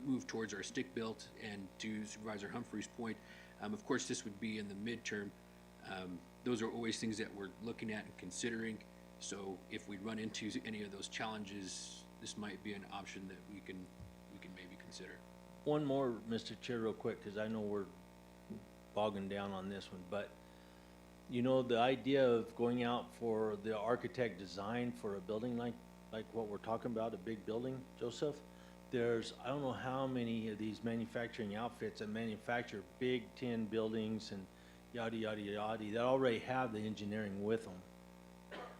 move towards our stick-built, and to Supervisor Humphrey's point, of course, this would be in the midterm. Those are always things that we're looking at and considering. So if we run into any of those challenges, this might be an option that we can maybe consider. One more, Mr. Chair, real quick, because I know we're bogging down on this one, but you know, the idea of going out for the architect design for a building like what we're talking about, a big building, Joseph, I don't know how many of these manufacturing outfits that manufacture big tin buildings yada, yada, yada, that already have the engineering with them.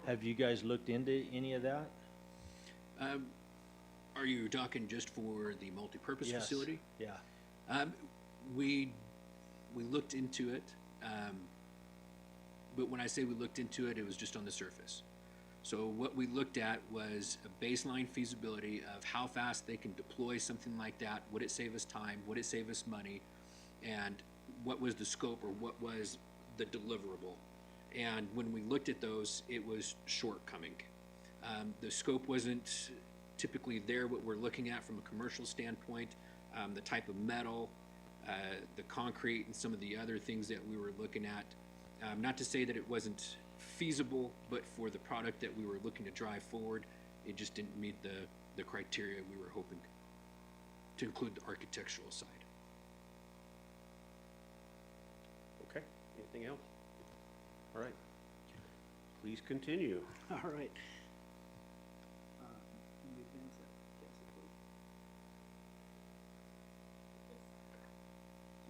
Have you guys looked into any of that? Are you talking just for the multipurpose Yes. facility? Yeah. We looked into it, but when I say we looked into it, it was just on the surface. So what we looked at was a baseline feasibility of how fast they can deploy something like that. Would it save us time? Would it save us money? And what was the scope, or what was the deliverable? And when we looked at those, it was shortcoming. The scope wasn't typically there, what we're looking at from a commercial standpoint, the type of metal, the concrete, and some of the other things that we were looking at. Not to say that it wasn't feasible, but for the product that we were looking to drive forward, it just didn't meet the criteria we were hoping to include the architectural side. Okay, anything else? All right. Please continue. All right. Can you advance that, Cassie,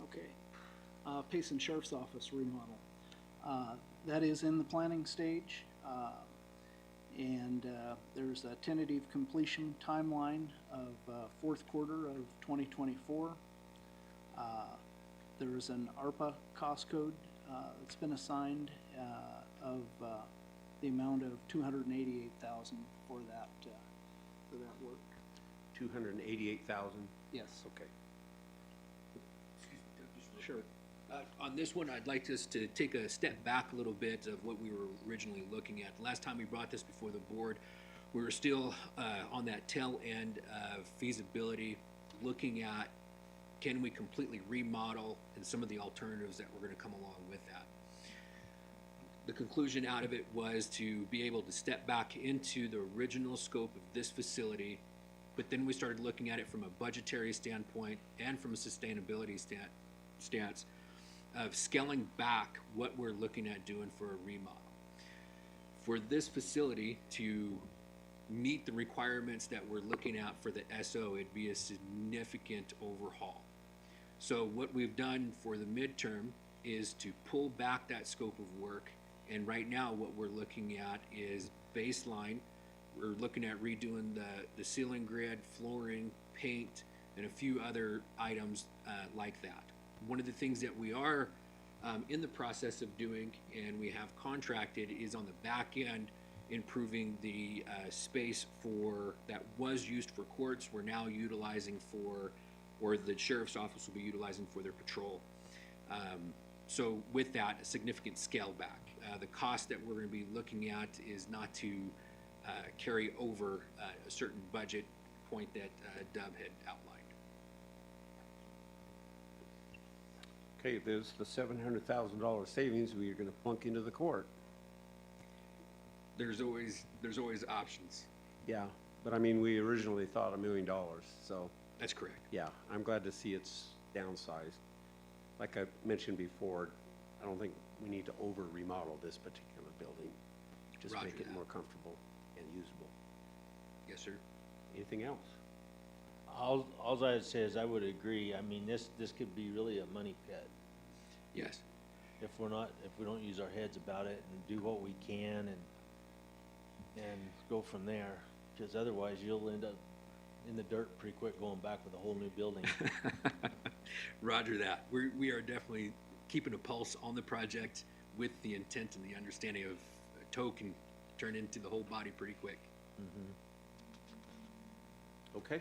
please? Okay. Payson Sheriff's Office remodel. That is in the planning stage, and there's a tentative completion timeline of fourth quarter of 2024. There's an ARPA cost code that's been assigned of the amount of $288,000 for that work. 288,000. Yes. Okay. Sure. On this one, I'd like us to take a step back a little bit of what we were originally looking at. The last time we brought this before the board, we were still on that tail end of feasibility, looking at can we completely remodel and some of the alternatives that were going to come along with that. The conclusion out of it was to be able to step back into the original scope of this facility, but then we started looking at it from a budgetary standpoint and from a sustainability stance of scaling back what we're looking at doing for a remodel. For this facility to meet the requirements that we're looking at for the SO, it'd be a significant overhaul. So what we've done for the midterm is to pull back that scope of work, and right now what we're looking at is baseline. We're looking at redoing the ceiling grid, flooring, paint, and a few other items like that. One of the things that we are in the process of doing, and we have contracted, is on the back end improving the space for that was used for courts. We're now utilizing for, or the sheriff's office will be utilizing for their patrol. So with that, a significant scale back. The cost that we're going to be looking at is not to carry over a certain budget point that Dub had outlined. Okay, there's the $700,000 savings we're gonna plunk into the court. There's always options. Yeah, but I mean, we originally thought $1 million, so, That's correct. yeah, I'm glad to see it's downsized. Like I mentioned before, I don't think we need to over remodel this particular building. Just Roger make it that. more comfortable and usable. Yes, sir. Anything else? All I'd say is I would agree. I mean, this could be really a money pit Yes. if we don't use our heads about it and do what we can and go from there. Because otherwise you'll end up in the dirt pretty quick going back with a whole new building. Roger that. We are definitely keeping a pulse on the project with the intent and the understanding of a toe can turn into the whole body pretty quick. Okay,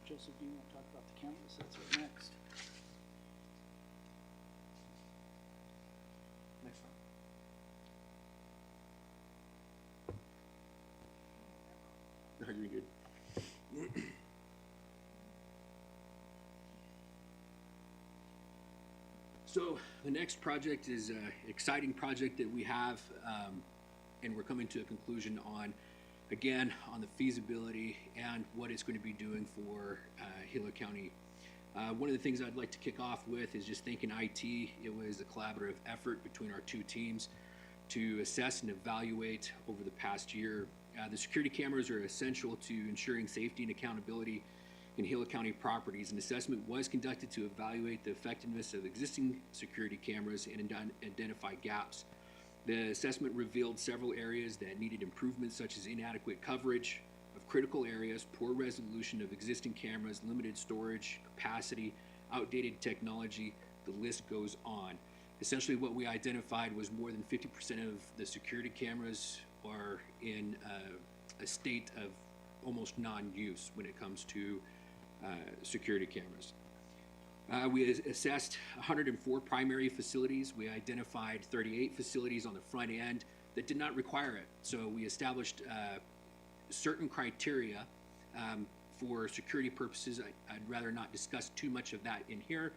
Joseph, do you want to talk about the campus? That's what next. Next one. No, you're good. So the next project is an exciting project that we have, and we're coming to a conclusion on, again, on the feasibility and what it's going to be doing for Gila County. One of the things I'd like to kick off with is just thanking IT. It was a collaborative effort between our two teams to assess and evaluate over the past year. The security cameras are essential to ensuring safety and accountability in Gila County properties. An assessment was conducted to evaluate the effectiveness of existing security cameras and identify gaps. The assessment revealed several areas that needed improvement, such as inadequate coverage of critical areas, poor resolution of existing cameras, limited storage capacity, outdated technology. The list goes on. Essentially, what we identified was more than 50% of the security cameras are in a state of almost non-use when it comes to security cameras. We assessed 104 primary facilities. We identified 38 facilities on the front end that did not require it. So we established certain criteria for security purposes. I'd rather not discuss too much of that in here,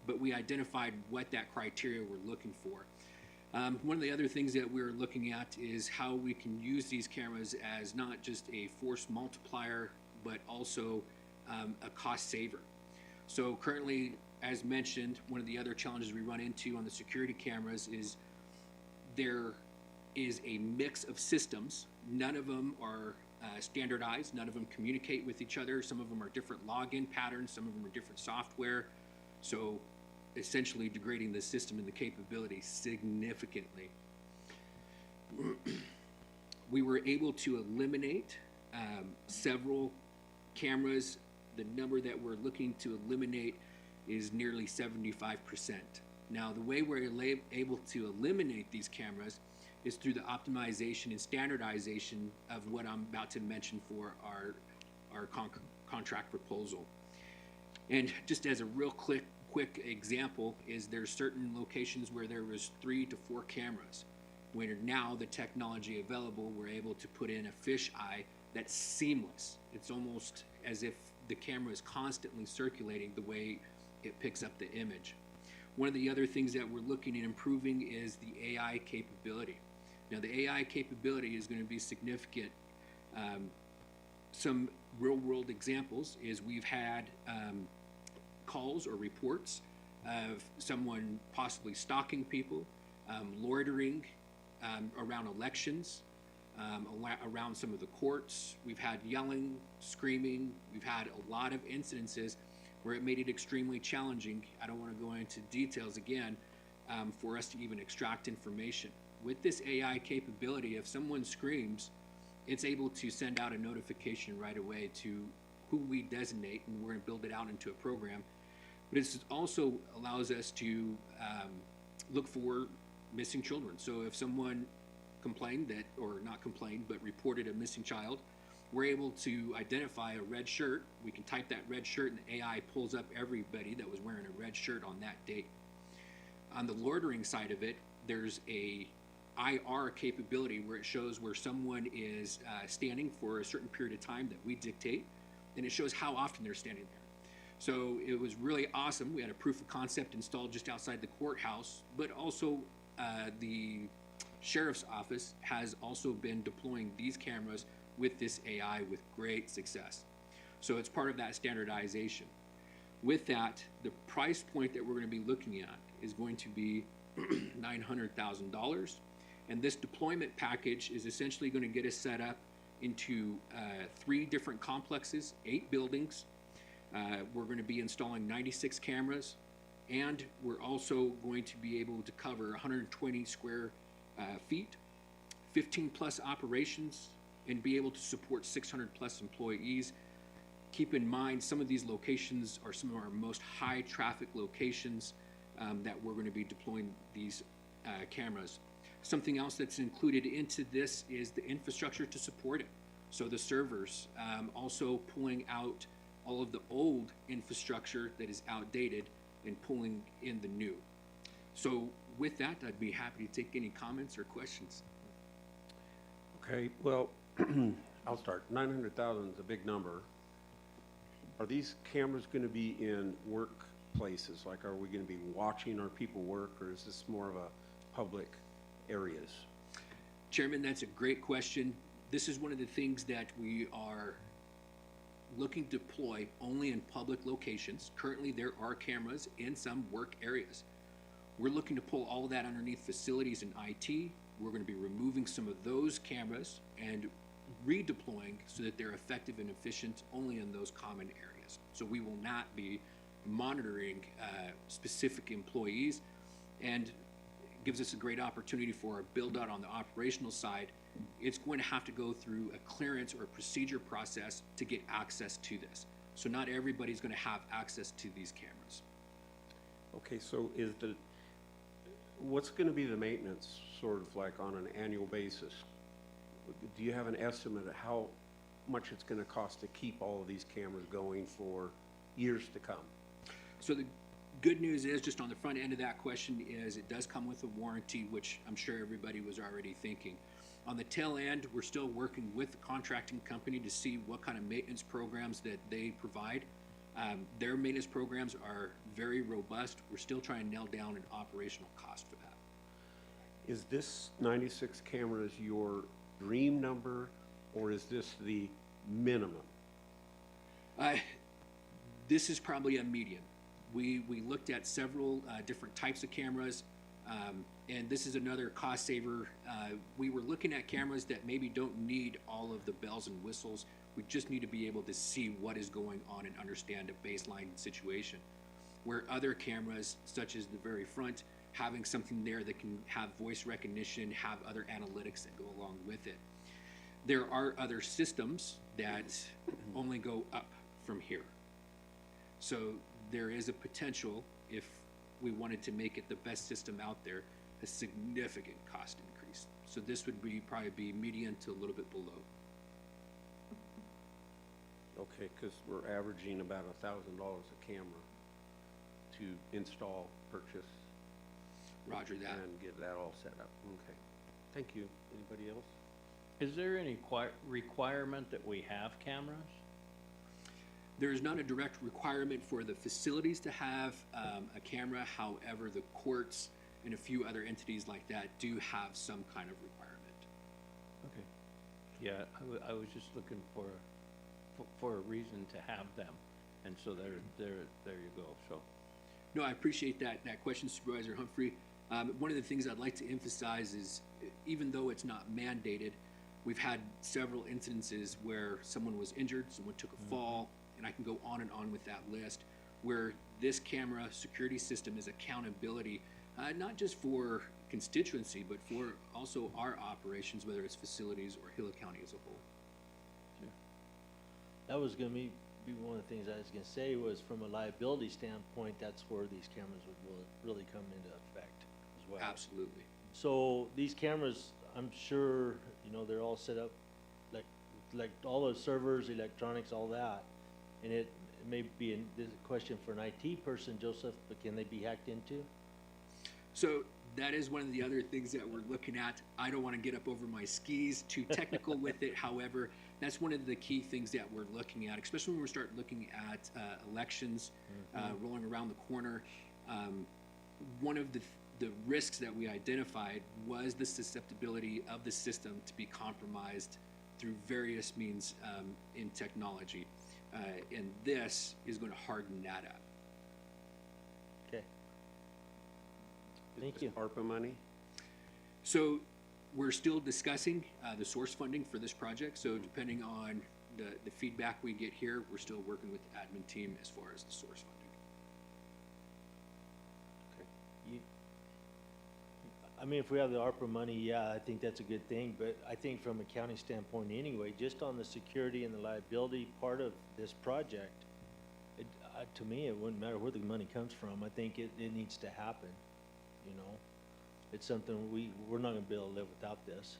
but we identified what that criteria we're looking for. One of the other things that we're looking at is how we can use these cameras as not just a force multiplier, but also a cost saver. So currently, as mentioned, one of the other challenges we run into on the security cameras is there is a mix of systems. None of them are standardized. None of them communicate with each other. Some of them are different login patterns. Some of them are different software. So essentially degrading the system and the capability significantly. We were able to eliminate several cameras. The number that we're looking to eliminate is nearly 75%. Now, the way we're able to eliminate these cameras is through the optimization and standardization of what I'm about to mention for our contract proposal. And just as a real quick example is there's certain locations where there was 3 to 4 cameras. When now the technology available, we're able to put in a fish eye that's seamless. It's almost as if the camera is constantly circulating the way it picks up the image. One of the other things that we're looking at improving is the AI capability. Now, the AI capability is going to be significant. Some real-world examples is we've had calls or reports of someone possibly stalking people, loitering around elections, around some of the courts. We've had yelling, screaming. We've had a lot of incidences where it made it extremely challenging. I don't want to go into details again for us to even extract information. With this AI capability, if someone screams, it's able to send out a notification right away to who we designate, and we're going to build it out into a program. But it also allows us to look for missing children. So if someone complained that, or not complained, but reported a missing child, we're able to identify a red shirt. We can type that red shirt and the AI pulls up everybody that was wearing a red shirt on that date. On the loitering side of it, there's a IR capability where it shows where someone is standing for a certain period of time that we dictate, and it shows how often they're standing there. So it was really awesome. We had a proof of concept installed just outside the courthouse, but also the sheriff's office has also been deploying these cameras with this AI with great success. So it's part of that standardization. With that, the price point that we're going to be looking at is going to be $900,000. And this deployment package is essentially going to get us set up into 3 different complexes, 8 buildings. We're going to be installing 96 cameras, and we're also going to be able to cover 120 square feet, 15 plus operations, and be able to support 600 plus employees. Keep in mind, some of these locations are some of our most high traffic locations that we're going to be deploying these cameras. Something else that's included into this is the infrastructure to support it. So the servers, also pulling out all of the old infrastructure that is outdated and pulling in the new. So with that, I'd be happy to take any comments or questions. Okay, well, I'll start. 900,000 is a big number. Are these cameras going to be in workplaces? Like, are we going to be watching our people work, or is this more of a public areas? Chairman, that's a great question. This is one of the things that we are looking to deploy only in public locations. Currently, there are cameras in some work areas. We're looking to pull all of that underneath facilities and IT. We're going to be removing some of those cameras and redeploying so that they're effective and efficient only in those common areas. So we will not be monitoring specific employees, and gives us a great opportunity for a build out on the operational side. It's going to have to go through a clearance or a procedure process to get access to this. So not everybody's going to have access to these cameras. Okay, so what's gonna be the maintenance, sort of like on an annual basis? Do you have an estimate of how much it's gonna cost to keep all of these cameras going for years to come? So the good news is, just on the front end of that question, is it does come with a warranty, which I'm sure everybody was already thinking. On the tail end, we're still working with the contracting company to see what kind of maintenance programs that they provide. Their maintenance programs are very robust. We're still trying to nail down an operational cost for that. Is this 96 cameras your dream number, or is this the minimum? This is probably a median. We looked at several different types of cameras, and this is another cost saver. We were looking at cameras that maybe don't need all of the bells and whistles. We just need to be able to see what is going on and understand a baseline situation. Where other cameras, such as the very front, having something there that can have voice recognition, have other analytics that go along with it. There are other systems that only go up from here. So there is a potential, if we wanted to make it the best system out there, a significant cost increase. So this would probably be median to a little bit below. Okay, because we're averaging about $1,000 a camera to install, purchase. Roger that. And get that all set up. Okay. Thank you. Anybody else? Is there any requirement that we have cameras? There is not a direct requirement for the facilities to have a camera. However, the courts and a few other entities like that do have some kind of requirement. Okay. Yeah, I was just looking for a reason to have them, and so there you go. So. No, I appreciate that question, Supervisor Humphrey. One of the things I'd like to emphasize is, even though it's not mandated, we've had several incidences where someone was injured, someone took a fall, and I can go on and on with that list, where this camera security system is accountability, not just for constituency, but for also our operations, whether it's facilities or Gila County as a whole. Sure. That was gonna be one of the things I was gonna say, was from a liability standpoint, that's where these cameras would really come into effect as well. Absolutely. So these cameras, I'm sure, they're all set up like all the servers, electronics, all that. And it may be this is a question for an IT person, Joseph, but can they be hacked into? So that is one of the other things that we're looking at. I don't want to get up over my skis too technical with it. However, that's one of the key things that we're looking at, especially when we start looking at elections rolling around the corner. One of the risks that we identified was the susceptibility of the system to be compromised through various means in technology. And this is going to harden that up. Okay. Is Thank this you. ARPA money? So we're still discussing the source funding for this project. So depending on the feedback we get here, we're still working with the admin team as far as the source funding. If we have the ARPA money, yeah, I think that's a good thing, but I think from a county standpoint anyway, just on the security and the liability part of this project, to me, it wouldn't matter where the money comes from. I think it needs to happen, It's something we're not gonna be able to live without this.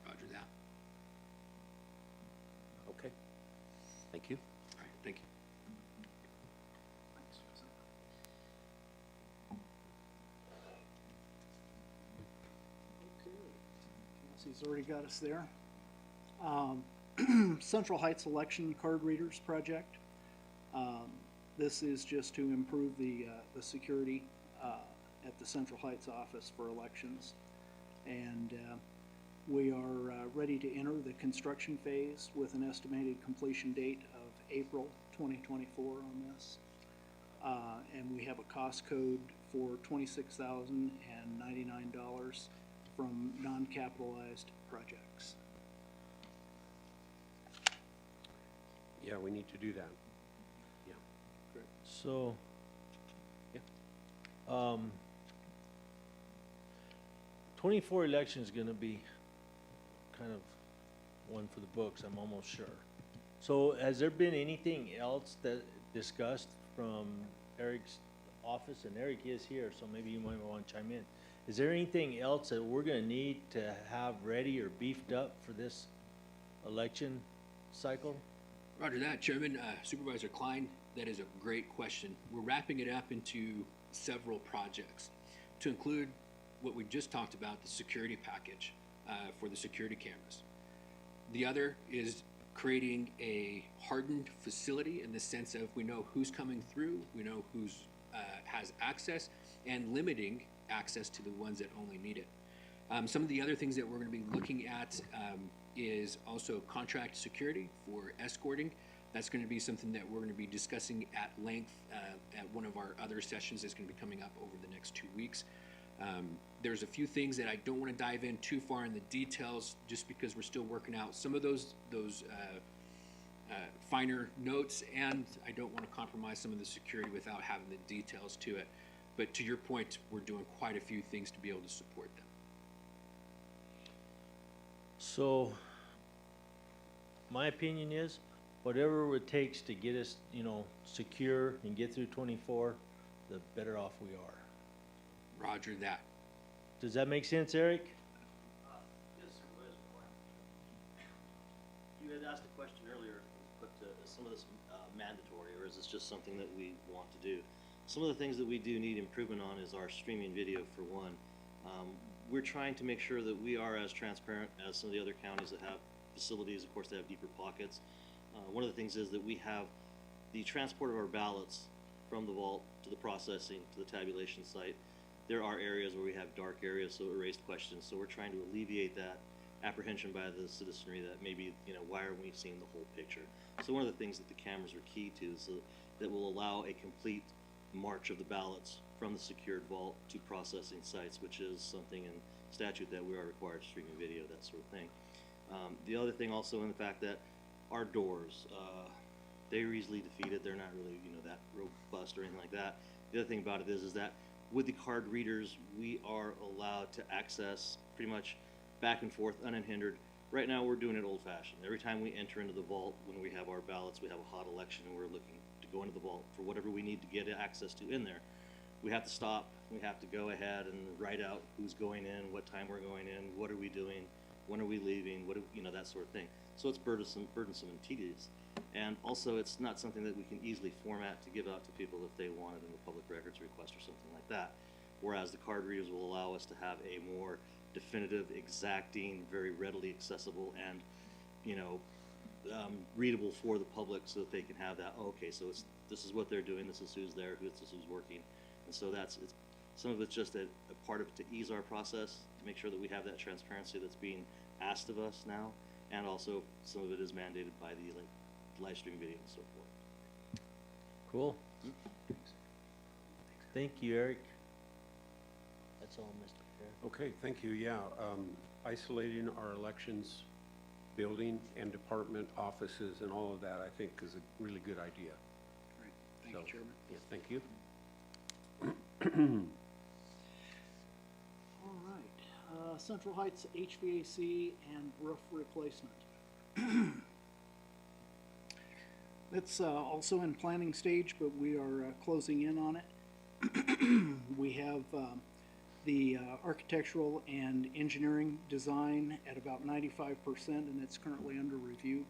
Roger that. Okay. Thank you. All right, thank you. He's already got us there. Central Heights Election Card Readers Project. This is just to improve the security at the Central Heights office for elections. And we are ready to enter the construction phase with an estimated completion date of April 2024 on this. And we have a cost code for $26,099 from non-capitalized projects. Yeah, we need to do that. So, Yeah. 24 election is gonna be kind of one for the books, I'm almost sure. So has there been anything else that discussed from Eric's office? And Eric is here, so maybe you might want to chime in. Is there anything else that we're gonna need to have ready or beefed up for this election cycle? Roger that, Chairman. Supervisor Klein, that is a great question. We're wrapping it up into several projects to include what we just talked about, the security package for the security cameras. The other is creating a hardened facility in the sense of we know who's coming through, we know who's has access, and limiting access to the ones that only need it. Some of the other things that we're going to be looking at is also contract security for escorting. That's going to be something that we're going to be discussing at length at one of our other sessions that's going to be coming up over the next 2 weeks. There's a few things that I don't want to dive in too far in the details just because we're still working out some of those finer notes, and I don't want to compromise some of the security without having the details to it. But to your point, we're doing quite a few things to be able to support them. So, my opinion is, whatever it takes to get us, secure and get through 24, the better off we are. Roger that. Does that make sense, Eric? Yes, Supervisor Klein. You had asked a question earlier, but is some of this mandatory, or is this just something that we want to do? Some of the things that we do need improvement on is our streaming video, for one. We're trying to make sure that we are as transparent as some of the other counties that have facilities. Of course, they have deeper pockets. One of the things is that we have the transport of our ballots from the vault to the processing to the tabulation site. There are areas where we have dark areas, so it raised questions. So we're trying to alleviate that apprehension by the citizenry that maybe, why are we seeing the whole picture? So one of the things that the cameras are key to is that will allow a complete march of the ballots from the secured vault to processing sites, which is something in statute that we are required to streaming video, that sort of thing. The other thing also in the fact that our doors, they're easily defeated. They're not really, that robust or anything like that. The other thing about it is that with the card readers, we are allowed to access pretty much back and forth unhindered. Right now, we're doing it old-fashioned. Every time we enter into the vault, when we have our ballots, we have a hot election, and we're looking to go into the vault for whatever we need to get access to in there. We have to stop. We have to go ahead and write out who's going in, what time we're going in, what are we doing, when are we leaving, that sort of thing. So it's burdensome and tedious. And also, it's not something that we can easily format to give out to people if they want it in a public records request or something like that. Whereas the card readers will allow us to have a more definitive, exacting, very readily accessible, and readable for the public, so that they can have that. Oh, okay, so this is what they're doing. This is who's there. This is who's working. And so some of it's just a part of it to ease our process, to make sure that we have that transparency that's being asked of us now, and also some of it is mandated by the live stream video and so forth. Cool. Thank you, Eric. That's all, Mr. Chair. Okay, thank you. Yeah, isolating our elections building and department offices and all of that, I think, is a really good idea. Great. Thank you, Chairman. Yeah, thank you. All right, Central Heights HVAC and roof replacement. It's also in planning stage, but we are closing in on it. We have the architectural and engineering design at about 95%, and it's currently under review.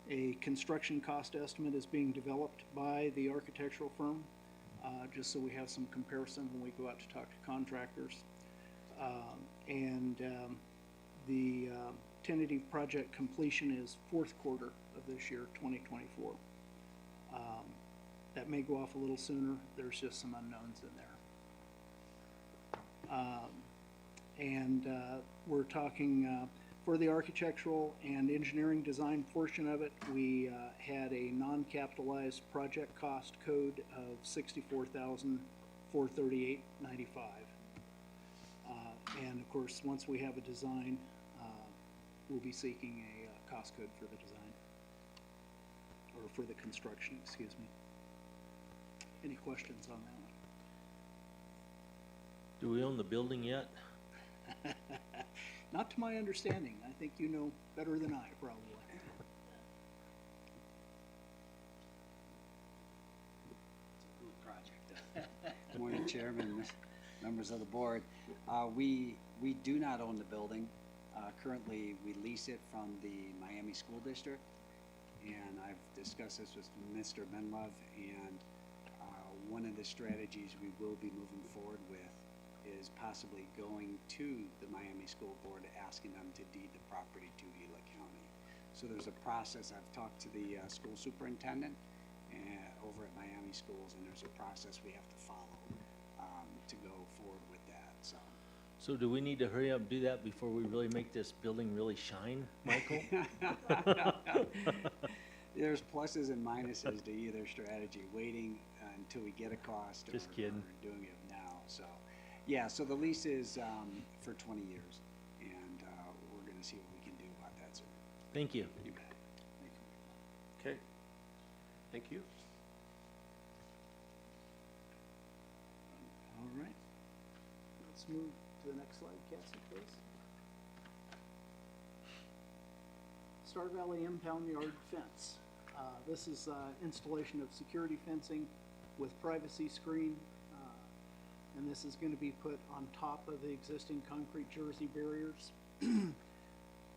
A construction cost estimate is being developed by the architectural firm, just so we have some comparison when we go out to talk to contractors. The tentative project completion is fourth quarter of this year, 2024. That may go off a little sooner. There's just some unknowns in there. We're talking for the architectural and engineering design portion of it, we had a non-capitalized project cost code of $64,438.95. And of course, once we have a design, we'll be seeking a cost code for the design, or for the construction, excuse me. Any questions on that Do we own the building yet? one? Not to my understanding. I think you know better than I, probably. It's a cool project. Good morning, Chairman, members of the board. We do not own the building. Currently, we lease it from the Miami School District, and I've discussed this with Mr. Menlove, and one of the strategies we will be moving forward with is possibly going to the Miami School Board, asking them to deed the property to Gila County. So there's a process. I've talked to the school superintendent over at Miami Schools, and there's a process we have to follow to go forward with that. So do we need to hurry up and do that before we really make this building really shine, Michael? There's pluses and minuses to either strategy, waiting until we get a cost or, Just kidding. or doing it now. So, yeah, so the lease is for 20 years, and we're going to see what we can do about that, sir. Thank you. You bet. Okay, thank you. All right. Let's move to the next slide, Cassie, please. Star Valley Impound Yard Fence. This is installation of security fencing with privacy screen, and this is going to be put on top of the existing concrete jersey barriers.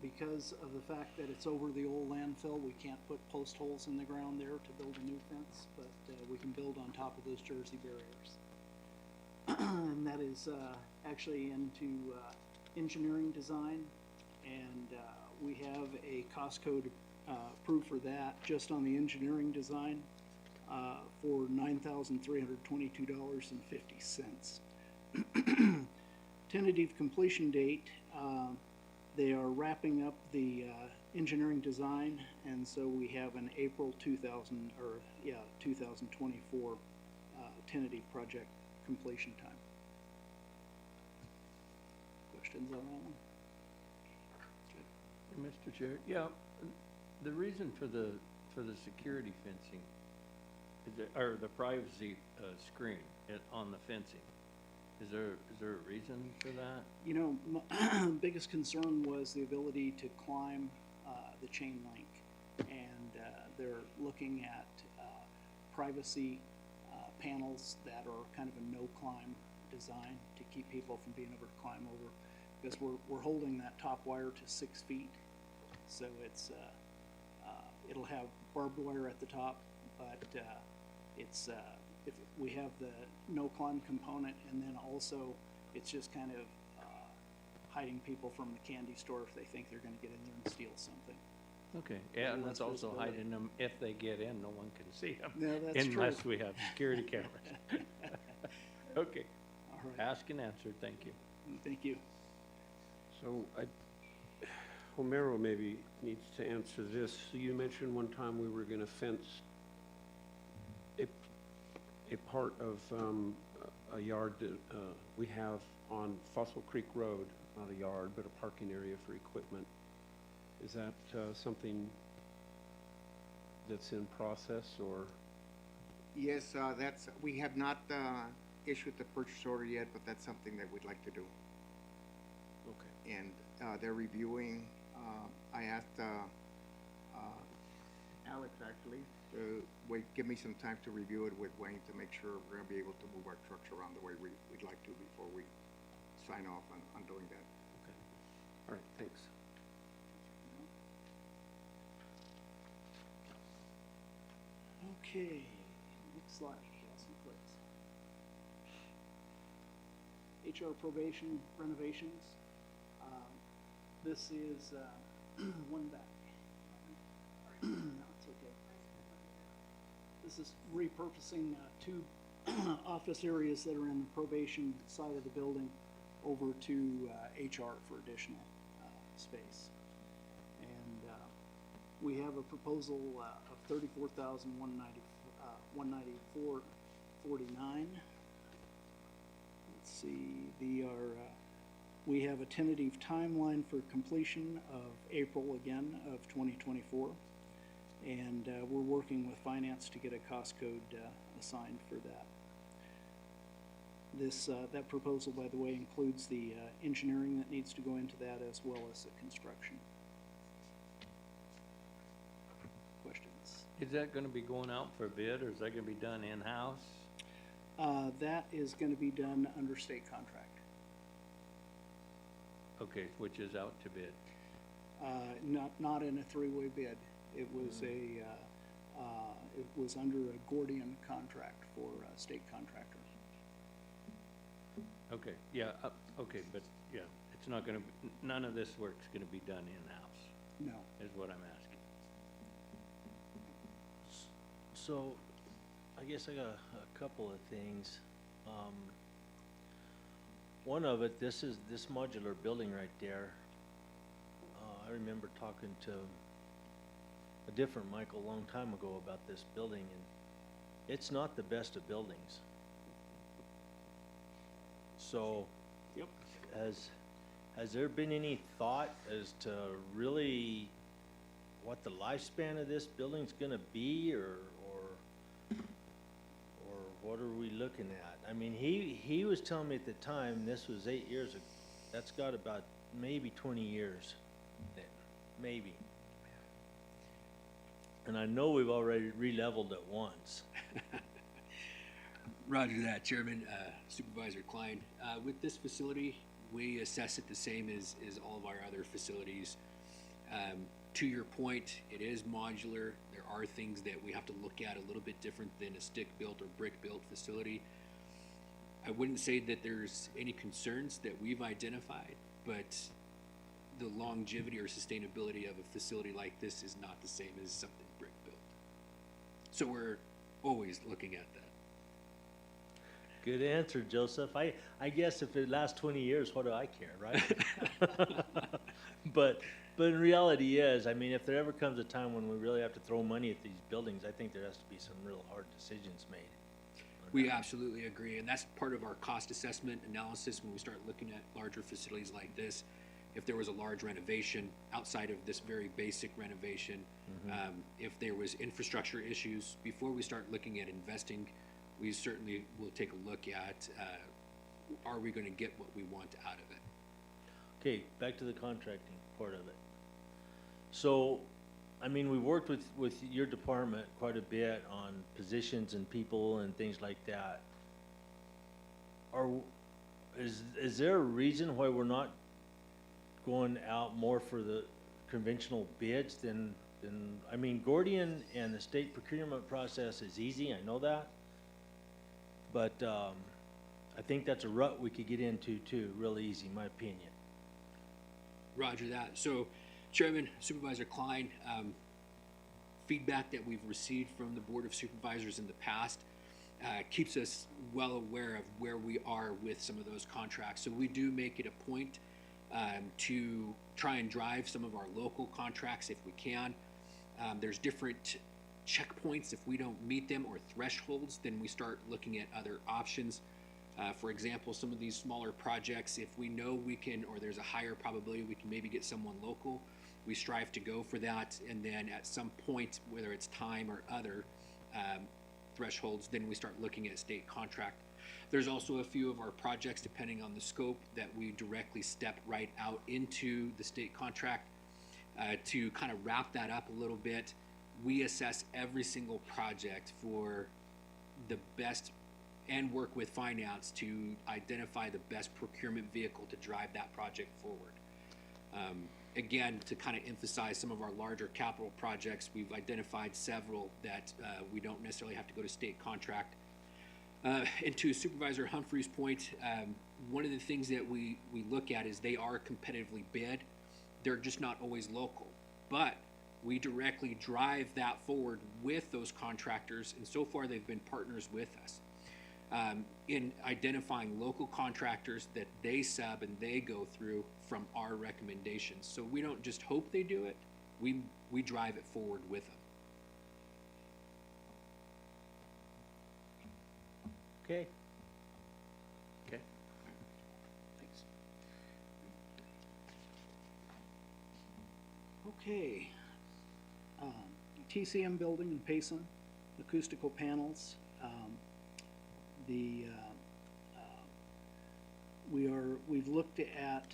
Because of the fact that it's over the old landfill, we can't put post holes in the ground there to build a new fence, but we can build on top of those jersey barriers. And that is actually into engineering design, and we have a cost code approved for that just on the engineering design for $9,322.50. Tentative completion date, they are wrapping up the engineering design, and so we have an April 2024 tentative project completion time. Questions on that one? Mr. Chair, yeah, the reason for the security fencing is there, or the privacy screen on the fencing, is there a reason for that? You know, my biggest concern was the ability to climb the chain link, and they're looking at privacy panels that are kind of a no-climb design to keep people from being able to climb over, because we're holding that top wire to 6 feet, so it's it'll have barbed wire at the top, but it's if we have the no-climb component, and then also it's just kind of hiding people from the candy store if they think they're going to get in there and steal something. Okay, yeah, and less it's also visibility. hiding them, if they get in, no one can see them. No, that's true. Unless we have security cameras. Okay, All right, asked and answered, thank you. thank you. So Homero maybe needs to answer this. So you mentioned one time we were gonna fence a part of a yard that we have on Fossil Creek Road, not a yard, but a parking area for equipment. Is that something that's in process, or? Yes, we have not issued the purchase order yet, but that's something that we'd like to do. Okay. And they're reviewing, I asked Alex actually, give me some time to review it with Wayne to make sure we're gonna be able to move our trucks around the way we'd like to before we sign off on doing that. Okay. All right, thanks. Okay, next slide, Cassie, please. HR probation renovations. This is one back. No, it's okay. This is repurposing two office areas that are in the probation side of the building over to HR for additional space. And we have a proposal of $34,194.49. Let's see, the are We have a tentative timeline for completion of April again of 2024. And we're working with finance to get a cost code assigned for that. That proposal, by the way, includes the engineering that needs to go into that as well as the construction. Questions? Is that gonna be going out for bid, or is that gonna be done in-house? That is going to be done under state contract. Okay, which is out to bid. Not in a three-way bid. It was it was under a Gordian contract for state contractors. Okay, yeah, okay, but, yeah, it's not gonna, none of this work's gonna be done in-house, No. is what I'm asking. So, I guess I got a couple of things. One of it, this modular building right there. I remember talking to a different Michael a long time ago about this building, and it's not the best of buildings. So, Yep. has there been any thought as to really what the lifespan of this building's gonna be, or what are we looking at? I mean, he was telling me at the time, this was 8 years ago, that's got about maybe 20 years, then, maybe. And I know we've already re-leveled it once. Roger that, Chairman, Supervisor Klein. With this facility, we assess it the same as all of our other facilities. To your point, it is modular. There are things that we have to look at a little bit different than a stick-built or brick-built facility. I wouldn't say that there's any concerns that we've identified, but the longevity or sustainability of a facility like this is not the same as something brick-built. So we're always looking at that. Good answer, Joseph. I guess if it lasts 20 years, what do I care, right? But in reality is, I mean, if there ever comes a time when we really have to throw money at these buildings, I think there has to be some real hard decisions made. We absolutely agree, and that's part of our cost assessment analysis when we start looking at larger facilities like this. If there was a large renovation outside of this very basic renovation, if there was infrastructure issues, before we start looking at investing, we certainly will take a look at, are we going to get what we want out of it? Okay, back to the contracting part of it. So, I mean, we worked with your department quite a bit on positions and people and things like that. Is there a reason why we're not going out more for the conventional bids than I mean, Gordian and the state procurement process is easy, I know that. But I think that's a rut we could get into too, real easy, in my opinion. Roger that. So, Chairman, Supervisor Klein, feedback that we've received from the Board of Supervisors in the past keeps us well aware of where we are with some of those contracts. So we do make it a point to try and drive some of our local contracts if we can. There's different checkpoints. If we don't meet them, or thresholds, then we start looking at other options. For example, some of these smaller projects, if we know we can, or there's a higher probability we can maybe get someone local, we strive to go for that. And then at some point, whether it's time or other thresholds, then we start looking at state contract. There's also a few of our projects, depending on the scope, that we directly step right out into the state contract. To kind of wrap that up a little bit, we assess every single project for the best and work with finance to identify the best procurement vehicle to drive that project forward. Again, to kind of emphasize some of our larger capital projects, we've identified several that we don't necessarily have to go to state contract. And to Supervisor Humphrey's point, one of the things that we look at is they are competitively bid. They're just not always local, but we directly drive that forward with those contractors, and so far they've been partners with us in identifying local contractors that they sub and they go through from our recommendations. So we don't just hope they do it, we drive it forward with them. Okay. Okay. Thanks. Okay. TCM building in Payson, acoustical panels. We've looked at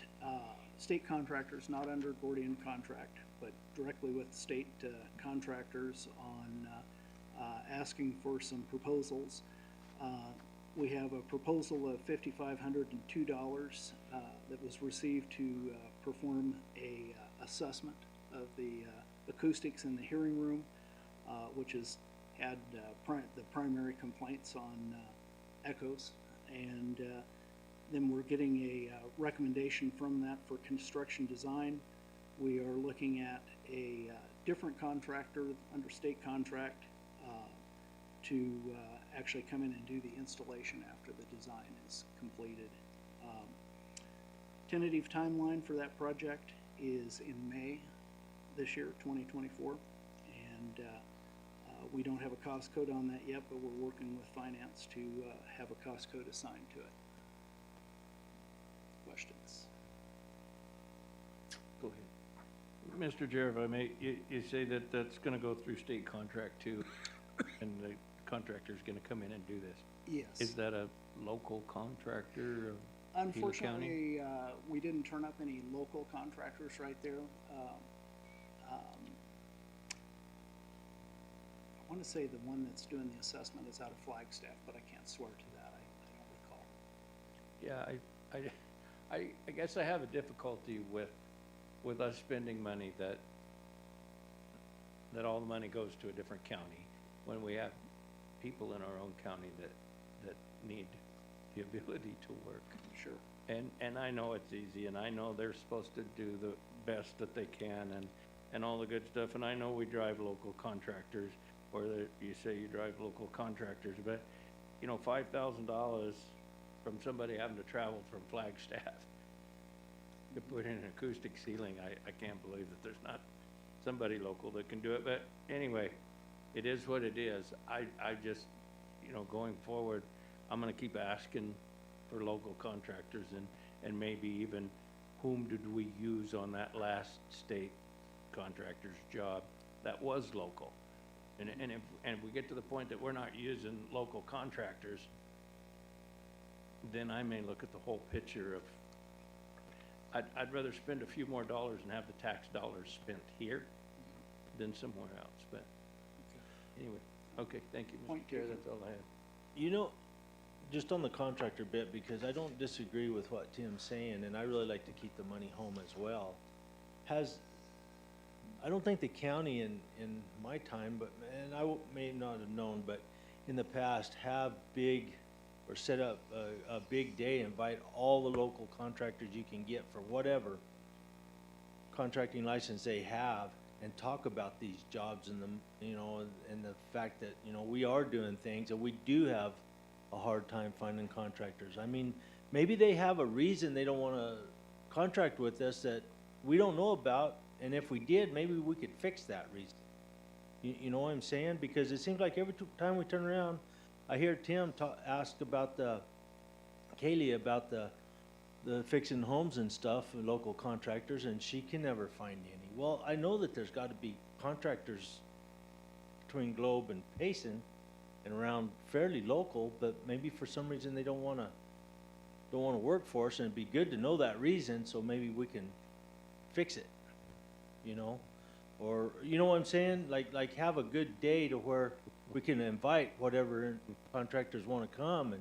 state contractors, not under Gordian contract, but directly with state contractors on asking for some proposals. We have a proposal of $5,502 that was received to perform a assessment of the acoustics in the hearing room, which has had the primary complaints on echoes. And then we're getting a recommendation from that for construction design. We are looking at a different contractor under state contract to actually come in and do the installation after the design is completed. Tentative timeline for that project is in May this year, 2024, and we don't have a cost code on that yet, but we're working with finance to have a cost code assigned to it. Questions? Go ahead. Mr. Chair, if I may, you say that that's gonna go through state contract too, and the contractor's gonna come in and do this. Yes. Is that a local contractor of Gila County? Unfortunately, we didn't turn up any local contractors right there. I want to say the one that's doing the assessment is out of Flagstaff, but I can't swear to that. I don't recall. Yeah, I guess I have a difficulty with us spending money that all the money goes to a different county when we have people in our own county that need the ability to work. Sure. And I know it's easy, and I know they're supposed to do the best that they can and all the good stuff, and I know we drive local contractors, or you say you drive local contractors, but, you know, $5,000 from somebody having to travel from Flagstaff to put in an acoustic ceiling, I can't believe that there's not somebody local that can do it, but anyway, it is what it is. I just, you know, going forward, I'm gonna keep asking for local contractors and maybe even whom did we use on that last state contractor's job that was local. And if we get to the point that we're not using local contractors, then I may look at the whole picture of, I'd rather spend a few more dollars and have the tax dollars spent here than somewhere else, but anyway, okay, thank you, Point Mr. Chair, taken. that's all I have. You know, just on the contractor bit, because I don't disagree with what Tim's saying, and I really like to keep the money home as well. I don't think the county in my time, but, and I may not have known, but in the past have set up a big day, invite all the local contractors you can get for whatever contracting license they have, and talk about these jobs and the, you know, and the fact that, you know, we are doing things and we do have a hard time finding contractors. I mean, maybe they have a reason they don't want to contract with us that we don't know about, and if we did, maybe we could fix that reason. You know what I'm saying? Because it seems like every time we turn around, I hear Tim ask about Kaylee about the fixing homes and stuff, local contractors, and she can never find any. Well, I know that there's got to be contractors between Globe and Payson and around fairly local, but maybe for some reason they don't want to work for us, and it'd be good to know that reason, so maybe we can fix it, you know? Or, you know what I'm saying? Like have a good day to where we can invite whatever contractors want to come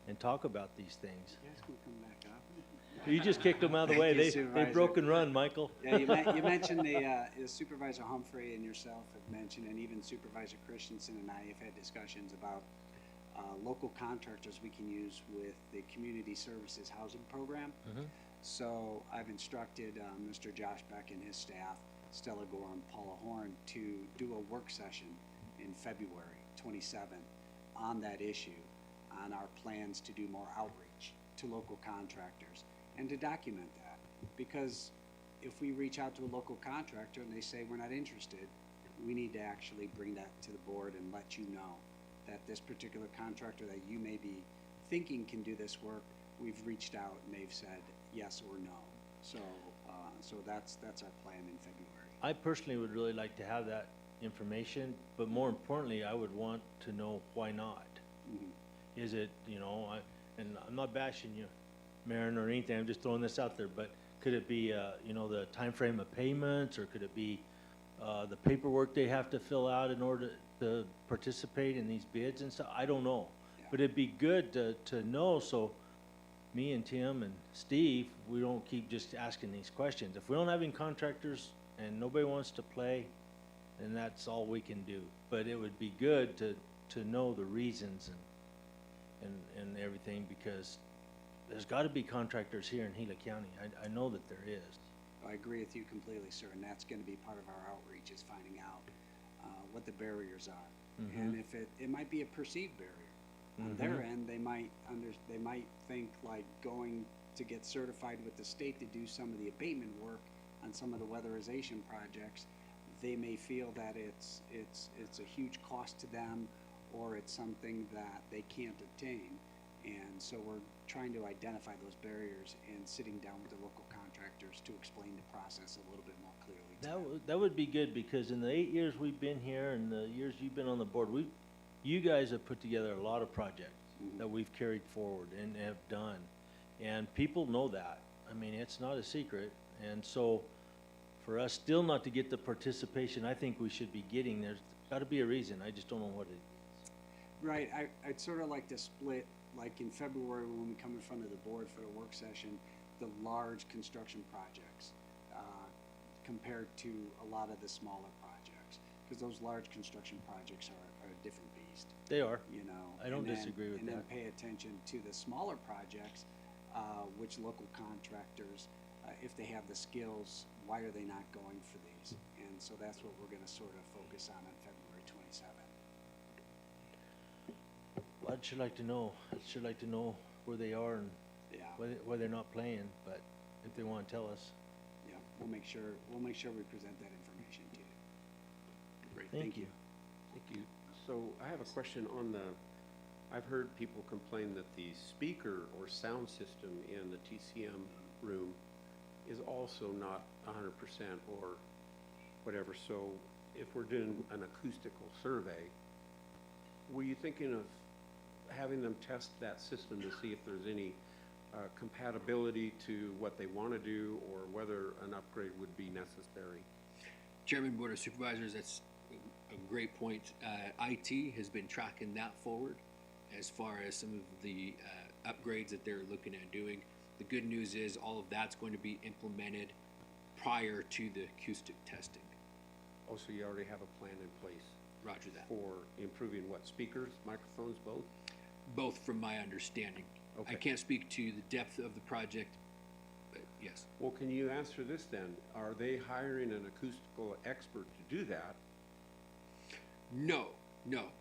and talk about these things. You guys can come back up. You just kicked them out of the way. Thank you, They Supervisor. broke and run, Michael. Yeah, you mentioned the Supervisor Humphrey and yourself have mentioned, and even Supervisor Christensen and I have had discussions about local contractors we can use with the Community Services Housing Program. Mhm. So I've instructed Mr. Josh Beck and his staff, Stella Gore and Paula Horn, to do a work session in February 27th on that issue, on our plans to do more outreach to local contractors and to document that. Because if we reach out to a local contractor and they say we're not interested, we need to actually bring that to the board and let you know that this particular contractor that you may be thinking can do this work, we've reached out and they've said yes or no. So, so that's our plan in February. I personally would really like to have that information, but more importantly, I would want to know why not. Is it, you know, and I'm not bashing you, Marin, or anything, I'm just throwing this out there, but could it be, you know, the time frame of payments, or could it be, the paperwork they have to fill out in order to participate in these bids and stuff? I don't know. Yeah. But it'd be good to know, so me and Tim and Steve, we don't keep just asking these questions. If we don't have any contractors and nobody wants to play, then that's all we can do. But it would be good to know the reasons and everything, because there's gotta be contractors here in Gila County. I know that there is. I agree with you completely, sir, and that's gonna be part of our outreach, is finding out, what the barriers are. And if it might be a perceived barrier. On their end, they might think like going to get certified with the state to do some of the abatement work on some of the weatherization projects. They may feel that it's a huge cost to them, or it's something that they can't obtain. And so we're trying to identify those barriers and sitting down with the local contractors to explain the process a little bit more clearly to them. That would be good, because in the 8 years we've been here and the years you've been on the board, you guys have put together a lot of projects that we've carried forward and have done. And people know that. I mean, it's not a secret. And so for us still not to get the participation I think we should be getting, there's gotta be a reason. I just don't know what it is. Right, I'd sort of like to split, like in February when we come in front of the board for the work session, the large construction projects, compared to a lot of the smaller projects. Because those large construction projects are a different beast. They are. You know. I don't and then- disagree with And then that. pay attention to the smaller projects, which local contractors, if they have the skills, why are they not going for these? And so that's what we're gonna sort of focus on February 27th. Well, I'd sure like to know. I'd sure like to know where they are and Yeah, why they're not playing, but if they wanna tell us. yeah, we'll make sure we present that information to you. Great. Thank you. Thank you. So I have a question on I've heard people complain that the speaker or sound system in the TCM room is also not 100% or whatever. So if we're doing an acoustical survey, were you thinking of having them test that system to see if there's any compatibility to what they want to do, or whether an upgrade would be necessary? Chairman, Board of Supervisors, that's a great point. IT has been tracking that forward as far as some of the upgrades that they're looking at doing. The good news is all of that's going to be implemented prior to the acoustic testing. Oh, so you already have a plan in place Roger that. for improving what, speakers, microphones, both? Both from my understanding. I Okay. can't speak to the depth of the project, but yes. Well, can you answer this then? Are they hiring an acoustical expert to do that? No.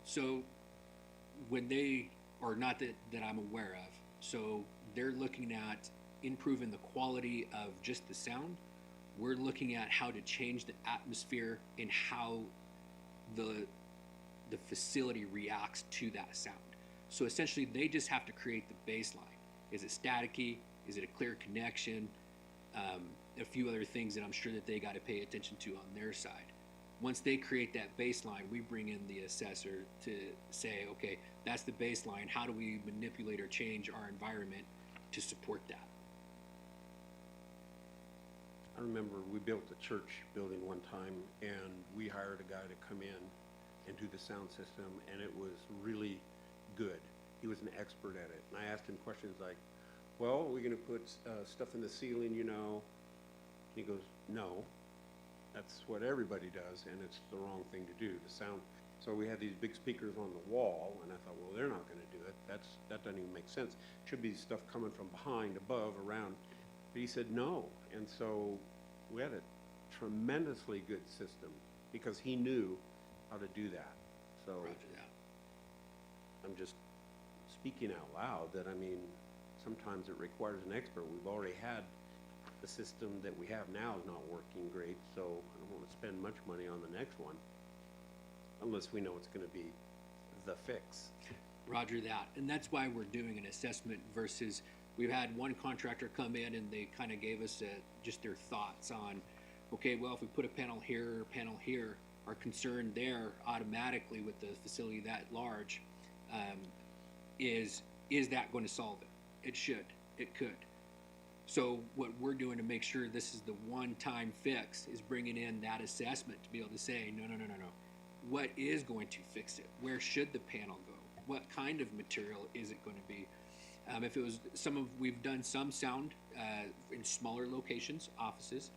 So when they, or not that I'm aware of, so they're looking at improving the quality of just the sound. We're looking at how to change the atmosphere and how the facility reacts to that sound. So essentially they just have to create the baseline. Is it staticky? Is it a clear connection? A few other things that I'm sure that they got to pay attention to on their side. Once they create that baseline, we bring in the assessor to say, okay, that's the baseline. How do we manipulate or change our environment to support that? I remember we built a church building one time, and we hired a guy to come in and do the sound system, and it was really good. He was an expert at it. And I asked him questions like, well, are we going to put stuff in the ceiling, you know? He goes, no. That's what everybody does, and it's the wrong thing to do. The sound. So we had these big speakers on the wall, and I thought, well, they're not going to do it. That doesn't even make sense. Should be stuff coming from behind, above, around. But he said no, and so we had a tremendously good system because he knew how to do that. So Roger that. I'm just speaking out loud that, I mean, sometimes it requires an expert. We've already had the system that we have now is not working great, so I don't want to spend much money on the next one unless we know it's going to be the fix. Roger that. And that's why we're doing an assessment versus we've had one contractor come in and they kind of gave us just their thoughts on okay, well, if we put a panel here or a panel here, our concern there automatically with the facility that large is that going to solve it? It should. It could. So what we're doing to make sure this is the one-time fix is bringing in that assessment to be able to say, no. What is going to fix it? Where should the panel go? What kind of material is it going to be? If it was we've done some sound in smaller locations, offices,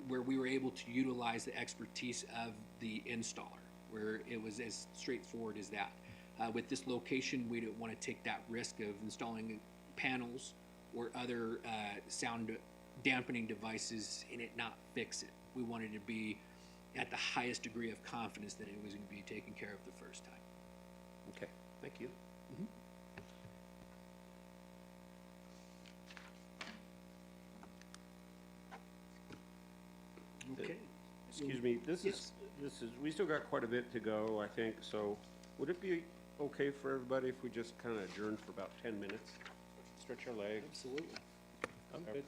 where we were able to utilize the expertise of the installer, where it was as straightforward as that. With this location, we didn't want to take that risk of installing panels or other sound dampening devices and it not fix it. We wanted to be at the highest degree of confidence that it was going to be taken care of the first time. Okay, thank you. Okay. Excuse me, this is, we still got quite a bit to go, I think, so would it be okay for everybody if we just kind of adjourn for about 10 minutes? Stretch our legs? Absolutely. I'm good.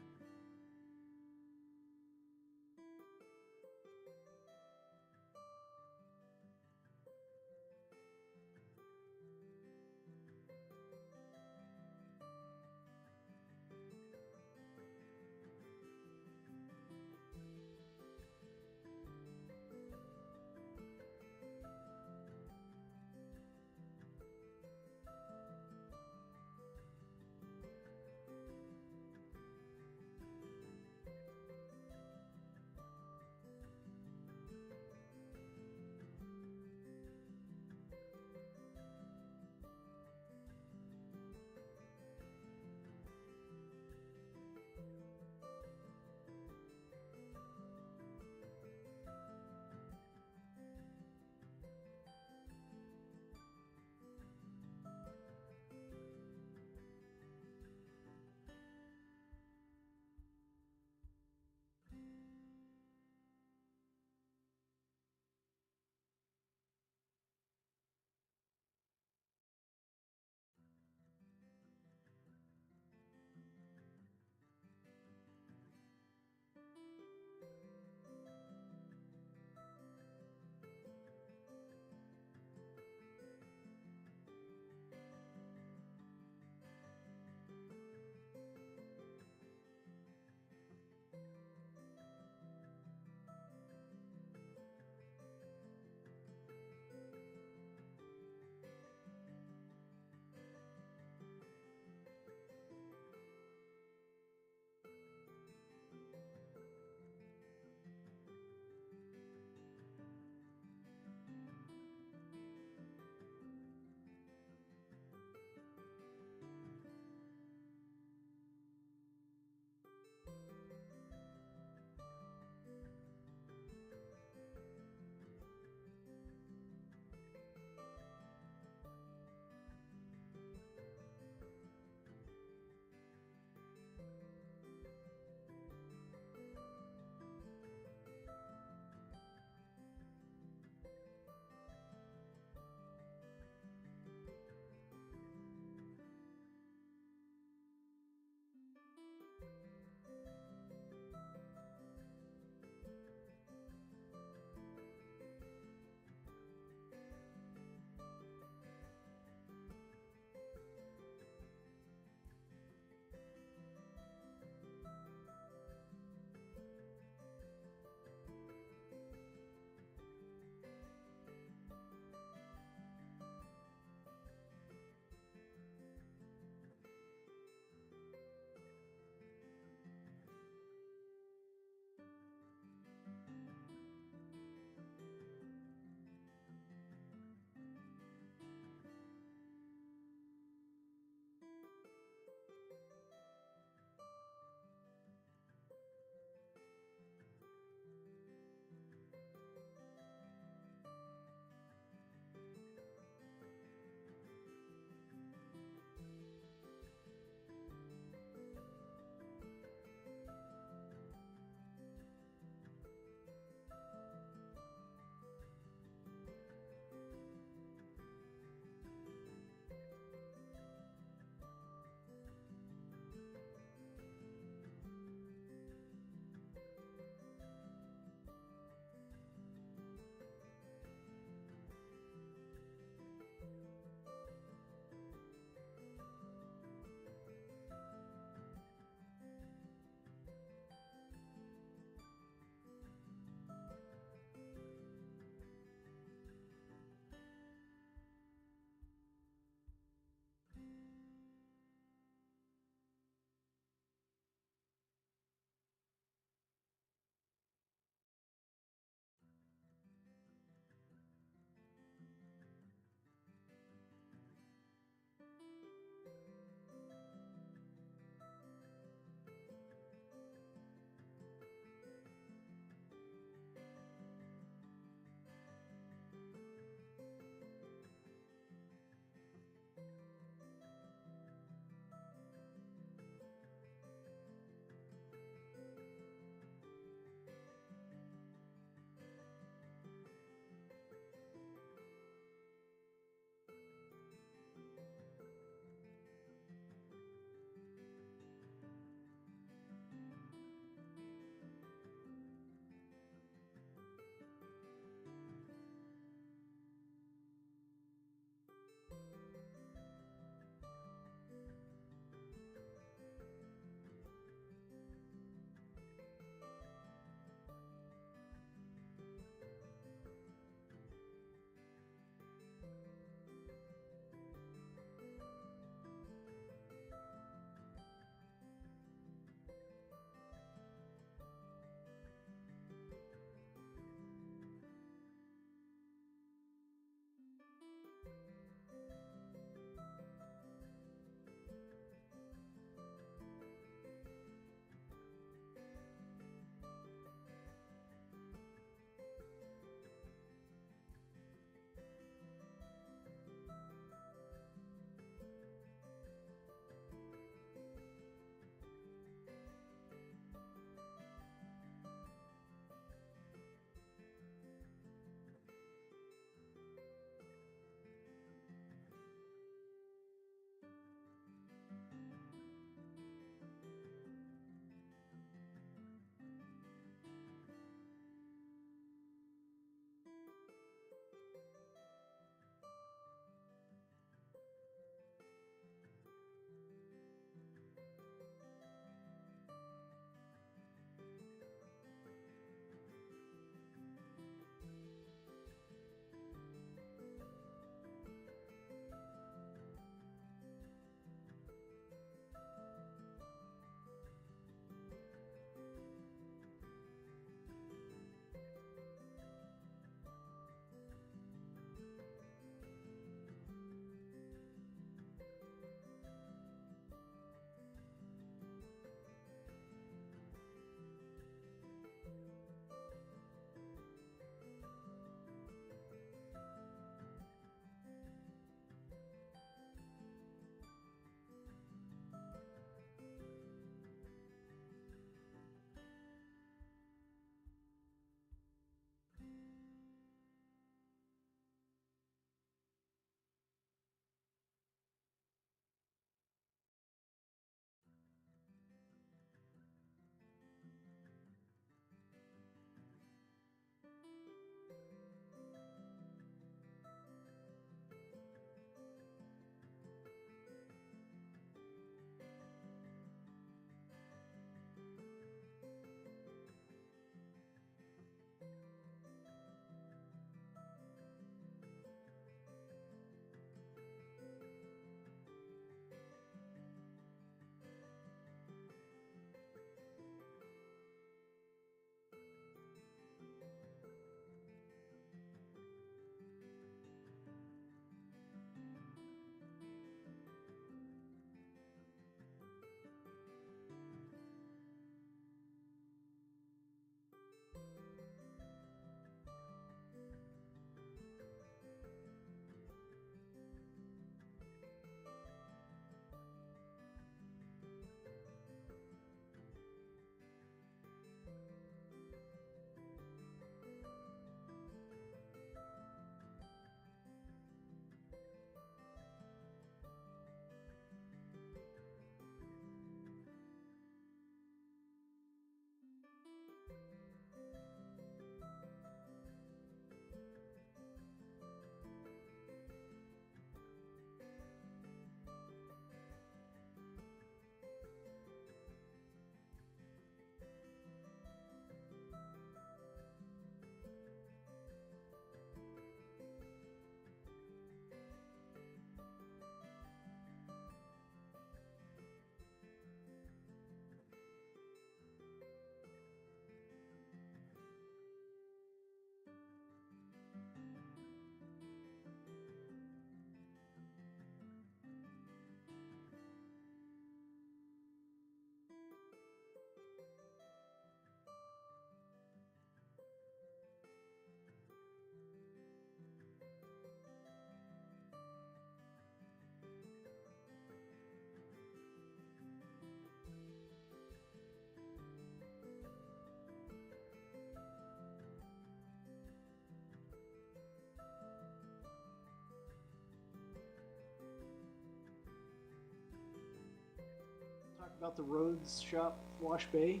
about the roads shop wash bay.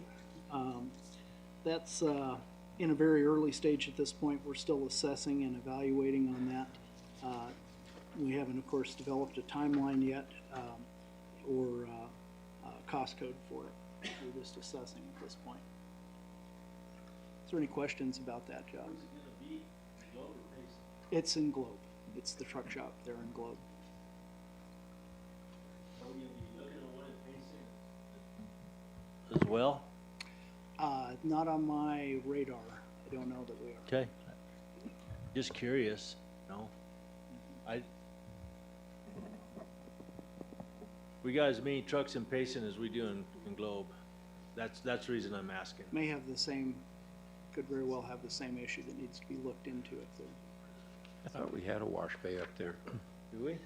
That's in a very early stage at this point. We're still assessing and evaluating on that. We haven't, of course, developed a timeline yet or cost code for it. We're just assessing at this point. Is there any questions about that job? It's in Globe. It's the truck shop there in Globe. As well? Not on my radar. I don't know that we are. Okay. Just curious, no? We got as many trucks in Payson as we do in Globe. That's the reason I'm asking. May have the same, could very well have the same issue that needs to be looked into if they're. I thought we had a wash bay up there. Do we?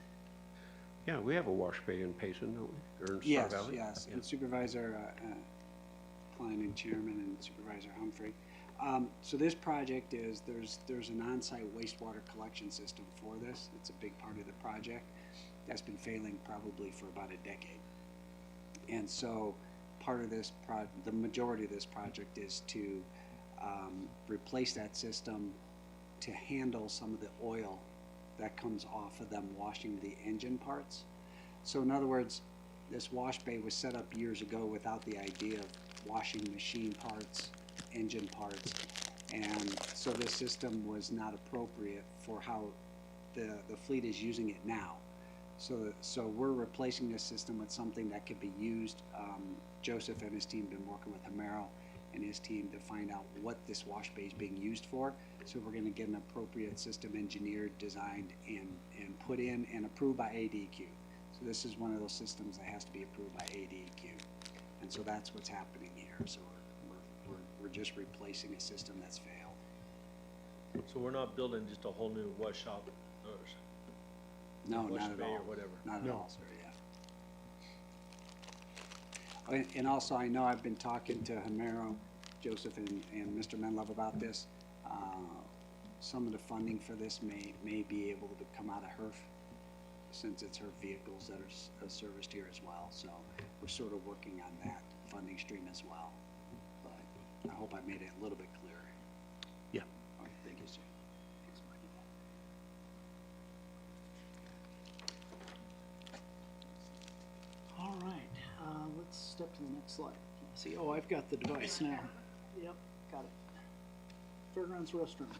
Yeah, we have a wash bay in Payson, don't we? Or in Star Yes, Valley? yes, Yeah. and Supervisor Klein and Chairman and Supervisor Humphrey. So this project is, there's an on-site wastewater collection system for this. It's a big part of the project. That's been failing probably for about a decade. And so part of this the majority of this project is to replace that system to handle some of the oil that comes off of them washing the engine parts. So in other words, this wash bay was set up years ago without the idea of washing machine parts, engine parts, and so this system was not appropriate for how the fleet is using it now. So we're replacing this system with something that could be used. Joseph and his team have been working with Hamero and his team to find out what this wash bay is being used for. So we're going to get an appropriate system engineered, designed, and put in and approved by ADQ. So this is one of those systems that has to be approved by ADQ. And so that's what's happening here. So we're just replacing a system that's failed. So we're not building just a whole new wash shop or No, wash not at bay all. or whatever. Not at all, sir, yeah. And also, I know I've been talking to Hamero, Joseph, and Mr. Menlove about this. Some of the funding for this may be able to come out of HERF, since it's HERF vehicles that are serviced here as well. So we're sort of working on that funding stream as well. But I hope I made it a little bit clearer. Yeah. All right, thank you, sir. All right, let's step to the next slide. Let's see, oh, I've got the device now. Yep, got it. Fairgrounds restroom.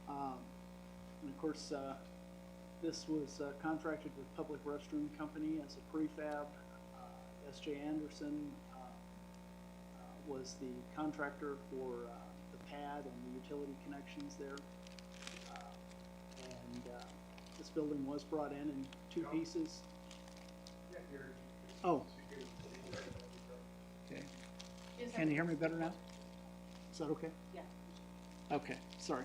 And of course, this was contracted with Public Restroom Company as a prefab. S.J. Anderson was the contractor for the pad and the utility connections there. And this building was brought in two pieces. Oh. Okay. Can you hear me better now? Is that okay? Yeah. Okay, sorry.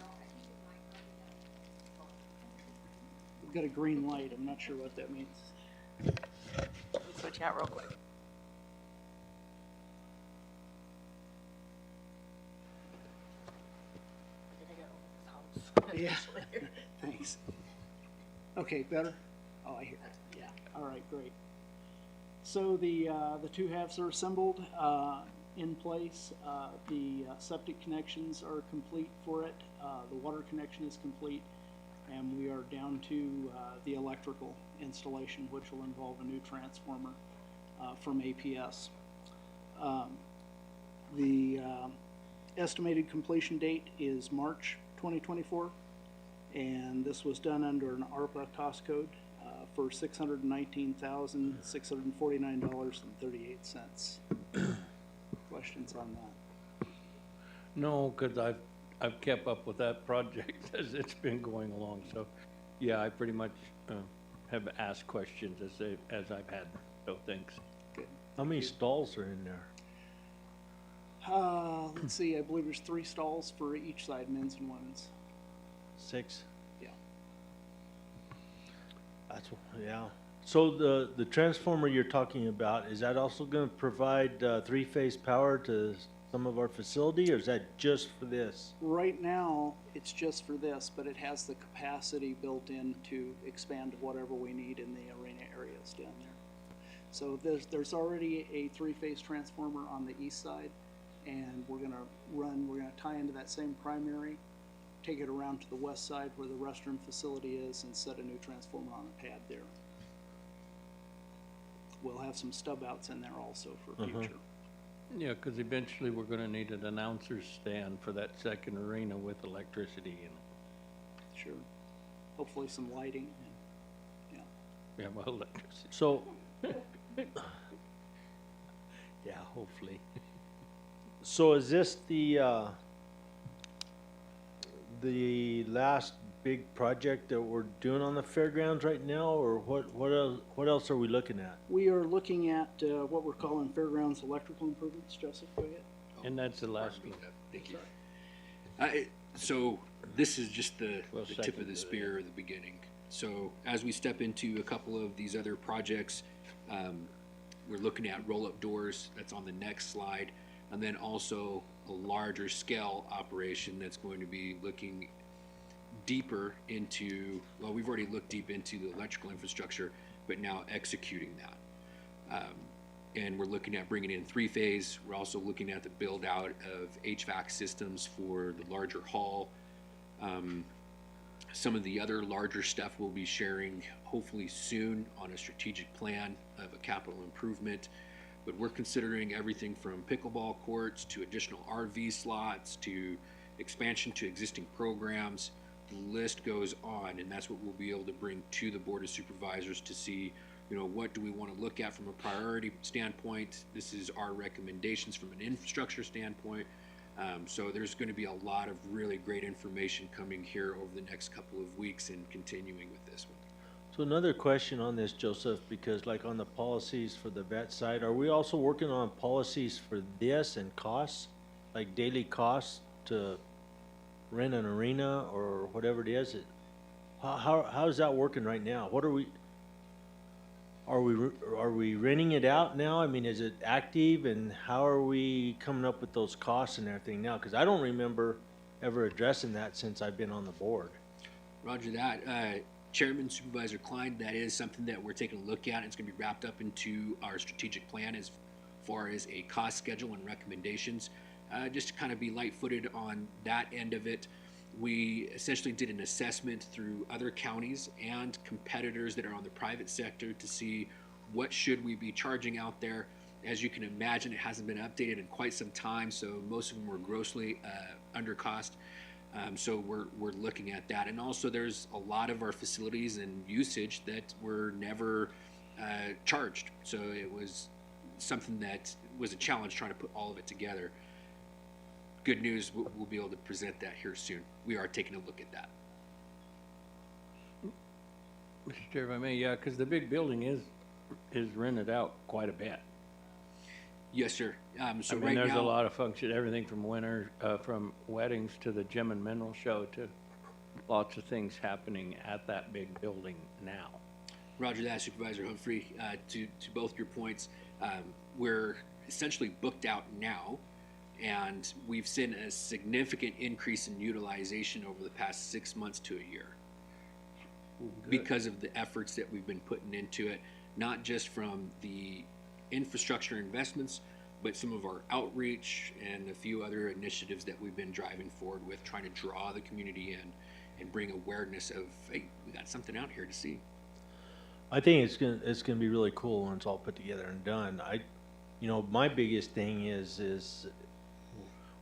We've got a green light. I'm not sure what that means. Switch out real quick. Yeah. Thanks. Okay, better? Oh, I hear it. Yeah. All right, great. So the two halves are assembled in place. The septic connections are complete for it. The water connection is complete, and we are down to the electrical installation, which will involve a new transformer from APS. The estimated completion date is March 2024, and this was done under an ARPA cost code for $619,649.38. Questions on that? No, because I've kept up with that project as it's been going along, so, yeah, I pretty much have asked questions as I've had, so thanks. Good. How many stalls are in there? Let's see, I believe there's 3 stalls for each side, men's and women's. 6? Yeah. That's, yeah. So the transformer you're talking about, is that also gonna provide 3-phase power to some of our facility, or is that just for this? Right now, it's just for this, but it has the capacity built in to expand to whatever we need in the arena areas down there. So there's already a three-phase transformer on the east side, and we're gonna tie into that same primary, take it around to the west side where the restroom facility is, and set a new transformer on a pad there. We'll have some stub outs in there also for future. Yeah, because eventually we're gonna need an announcer's stand for that second arena with electricity in it. Sure. Hopefully some lighting, and, yeah. Yeah, well, electricity. So, Yeah, hopefully. so is this the last big project that we're doing on the fairgrounds right now, or what else are we looking at? We are looking at what we're calling fairgrounds electrical improvements. Joseph, go ahead. And that's the last one. Thank you. So this is just the tip second of the to spear, the beginning. So as we step into a couple of these other projects, we're looking at roll-up doors. That's on the next slide. And then also a larger scale operation that's going to be looking deeper into, well, we've already looked deep into the electrical infrastructure, but now executing that. And we're looking at bringing in three-phase. We're also looking at the build out of HVAC systems for the larger hall. Some of the other larger stuff we'll be sharing hopefully soon on a strategic plan of a capital improvement. But we're considering everything from pickleball courts to additional RV slots to expansion to existing programs. The list goes on, and that's what we'll be able to bring to the Board of Supervisors to see, what do we want to look at from a priority standpoint. This is our recommendations from an infrastructure standpoint. So there's going to be a lot of really great information coming here over the next couple of weeks and continuing with this one. So another question on this, Joseph, because like on the policies for the vet side, are we also working on policies for this and costs, like daily costs to rent an arena or whatever it is? How is that working right now? What are we renting it out now? I mean, is it active, and how are we coming up with those costs and everything now? Because I don't remember ever addressing that since I've been on the board. Roger that. Chairman Supervisor Klein, that is something that we're taking a look at. It's going to be wrapped up into our strategic plan as far as a cost schedule and recommendations. Just to kind of be light-footed on that end of it, we essentially did an assessment through other counties and competitors that are on the private sector to see what should we be charging out there. As you can imagine, it hasn't been updated in quite some time, so most of them were grossly under cost. So we're looking at that. And also there's a lot of our facilities and usage that were never charged. So it was something that was a challenge trying to put all of it together. Good news, we'll be able to present that here soon. We are taking a look at that. Mr. Chair, if I may, yeah, because the big building is rented out quite a bit. Yes, sir. So I mean, right there's now, a lot of function, everything from from weddings to the gem and mineral show to lots of things happening at that big building now. Roger that, Supervisor Humphrey. To both your points, we're essentially booked out now, and we've seen a significant increase in utilization over the past 6 months to a year because of the efforts that we've been putting into it, not just from the infrastructure investments, but some of our outreach and a few other initiatives that we've been driving forward with, trying to draw the community in and bring awareness of, hey, we got something out here to see. I think it's gonna be really cool when it's all put together and done. My biggest thing is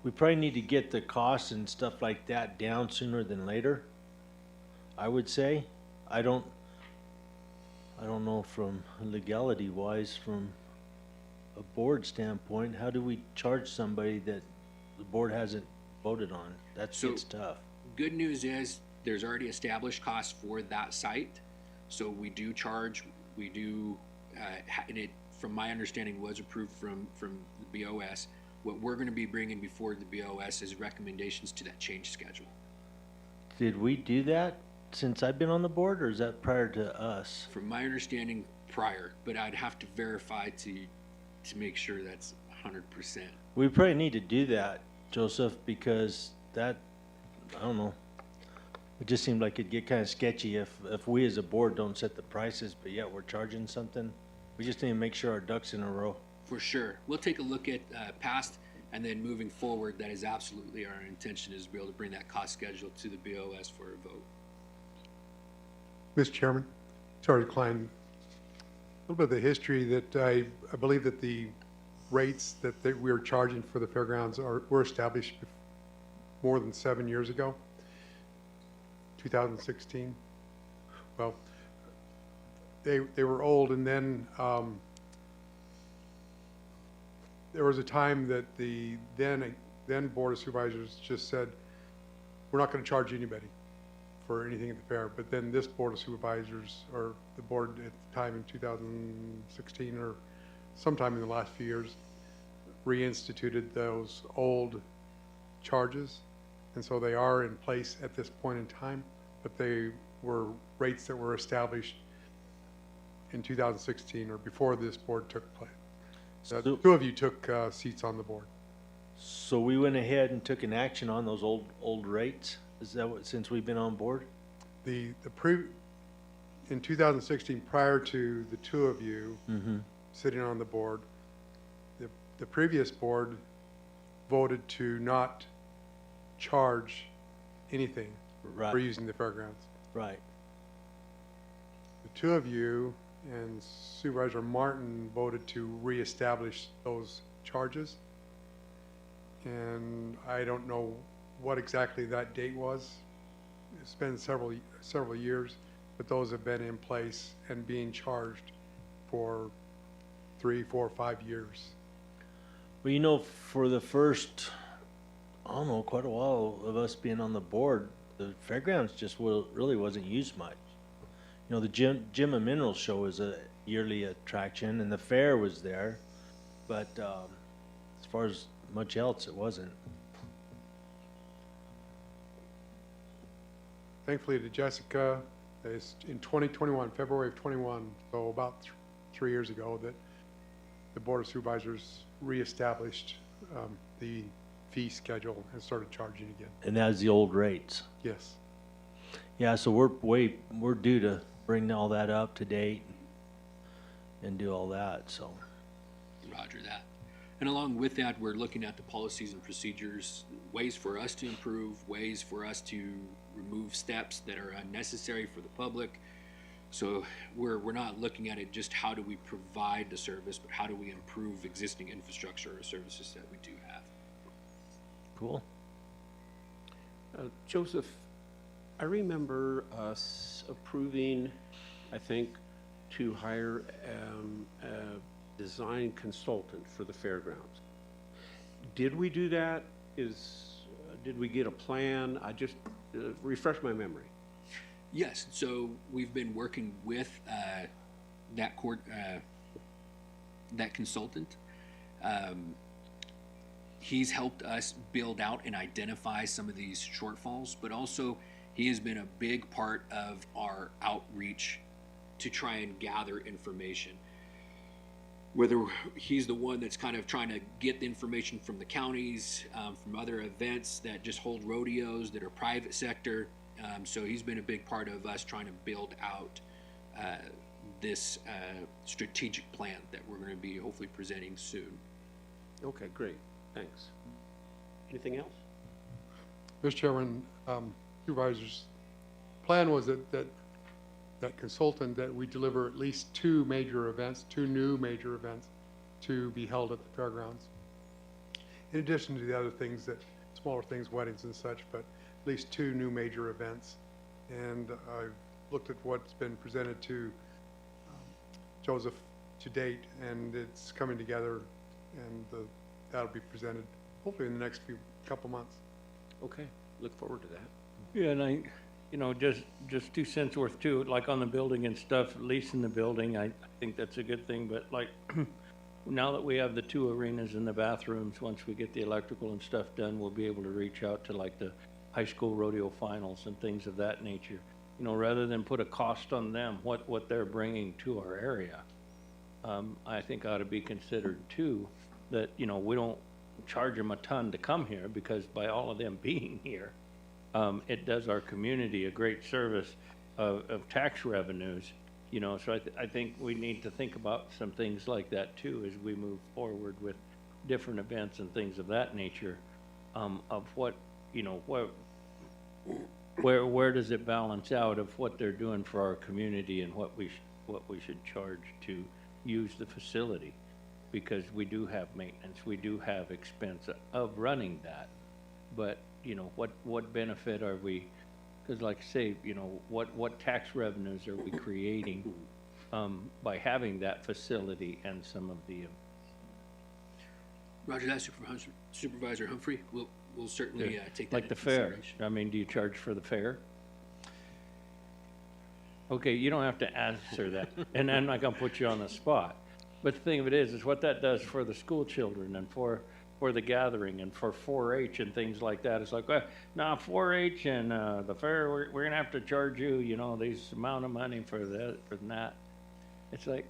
we probably need to get the costs and stuff like that down sooner than later. I would say. I don't know from legality wise, from a board standpoint, how do we charge somebody that the board hasn't voted on? It's tough. Good news is there's already established costs for that site. So we do charge, and it, from my understanding, was approved from the BOS. What we're going to be bringing before the BOS is recommendations to that change schedule. Did we do that since I've been on the board, or is that prior to us? From my understanding, prior, but I'd have to verify to make sure that's 100%. We probably need to do that, Joseph, because that, I don't know, it just seemed like it'd get kind of sketchy if we as a board don't set the prices, but yet we're charging something. We just need to make sure our ducks in a row. For sure. We'll take a look at past, and then moving forward, that is absolutely our intention, is to be able to bring that cost schedule to the BOS for a vote. Mr. Chairman, sorry, Klein, a little bit of the history that I believe that the rates that we are charging for the fairgrounds were established more than 7 years ago, 2016. Well, they were old, and then there was a time that the then Board of Supervisors just said, we're not going to charge anybody for anything at the fair. But then this Board of Supervisors, or the board at the time in 2016 or sometime in the last few years, reinstituted those old charges. And so they are in place at this point in time, but they were rates that were established in 2016 or before this board took place. So- Two of you took seats on the board. So we went ahead and took an action on those old rates? Is that what, since we've been on board? In 2016, prior to the two of you sitting on the board, the previous board voted to not charge anything for Right, using the fairgrounds. right. The two of you and Supervisor Martin voted to reestablish those charges. And I don't know what exactly that date was. It's been several years, but those have been in place and being charged for 3, 4, 5 years. Well, you know, for the first, I don't know, quite a while of us being on the board, the fairgrounds just really wasn't used much. You know, the Gym and Mineral Show is a yearly attraction, and the fair was there, but as far as much else, it wasn't. Thankfully to Jessica, it's in 2021, February of 21, so about 3 years ago, that the Board of Supervisors reestablished the fee schedule and started charging again. And that was the old rates. Yes. Yeah, so we're due to bring all that up to date and do all that, so. Roger that. And along with that, we're looking at the policies and procedures, ways for us to improve, ways for us to remove steps that are unnecessary for the public. So we're not looking at it just how do we provide the service, but how do we improve existing infrastructure or services that we do have. Cool. Joseph, I remember us approving, I think, to hire a design consultant for the fairgrounds. Did we do that? Did we get a plan? I just refresh my memory. Yes, so we've been working with that consultant. He's helped us build out and identify some of these shortfalls, but also he has been a big part of our outreach to try and gather information. Whether he's the one that's kind of trying to get the information from the counties, from other events that just hold rodeos that are private sector. So he's been a big part of us trying to build out this strategic plan that we're going to be hopefully presenting soon. Okay, great, thanks. Anything else? Mr. Chairman, Supervisors, plan was that consultant, that we deliver at least two new major events to be held at the fairgrounds. In addition to the other things, smaller things, weddings and such, but at least two new major events. And I've looked at what's been presented to Joseph to date, and it's coming together, and that'll be presented hopefully in the next couple months. Okay, look forward to that. Yeah, and you know, just 2 cents worth too, like on the building and stuff, leasing the building, I think that's a good thing, but like, now that we have the 2 arenas and the bathrooms, once we get the electrical and stuff done, we'll be able to reach out to like the high school rodeo finals and things of that nature. You know, rather than put a cost on them, what they're bringing to our area, I think ought to be considered too, that, you know, we don't charge them a ton to come here, because by all of them being here, it does our community a great service of tax revenues. You know, so I think we need to think about some things like that too as we move forward with different events and things of that nature, of what, you know, where does it balance out of what they're doing for our community and what we should charge to use the facility? Because we do have maintenance, we do have expense of running that, but, you know, what benefit are we, because like I say, you know, what tax revenues are we creating by having that facility and some of the Roger that, Supervisor Humphrey. We'll certainly take that like the into fair. consideration. I mean, do you charge for the fair? Okay, you don't have to answer that, and I'm not gonna put you on the spot. But the thing of it is what that does for the school children and for the gathering and for 4-H and things like that. It's like, well, nah, 4-H and the fair, we're gonna have to charge you, you know, this amount of money for that, for that. It's like,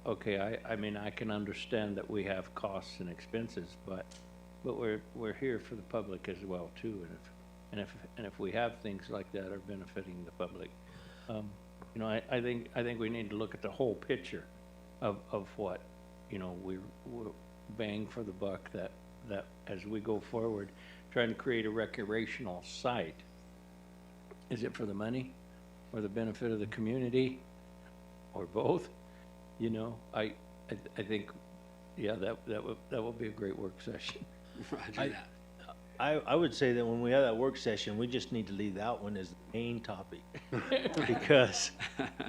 okay, I mean, I can understand that we have costs and expenses, but we're here for the public as well too. And if we have things like that are benefiting the public, you know, I think we need to look at the whole picture of what, you know, we're bang for the buck that as we go forward, trying to create a recreational site. Is it for the money or the benefit of the community or both? You know, I think, yeah, that will be a great work session. Roger that. I would say that when we have that work session, we just need to leave that one as the main topic.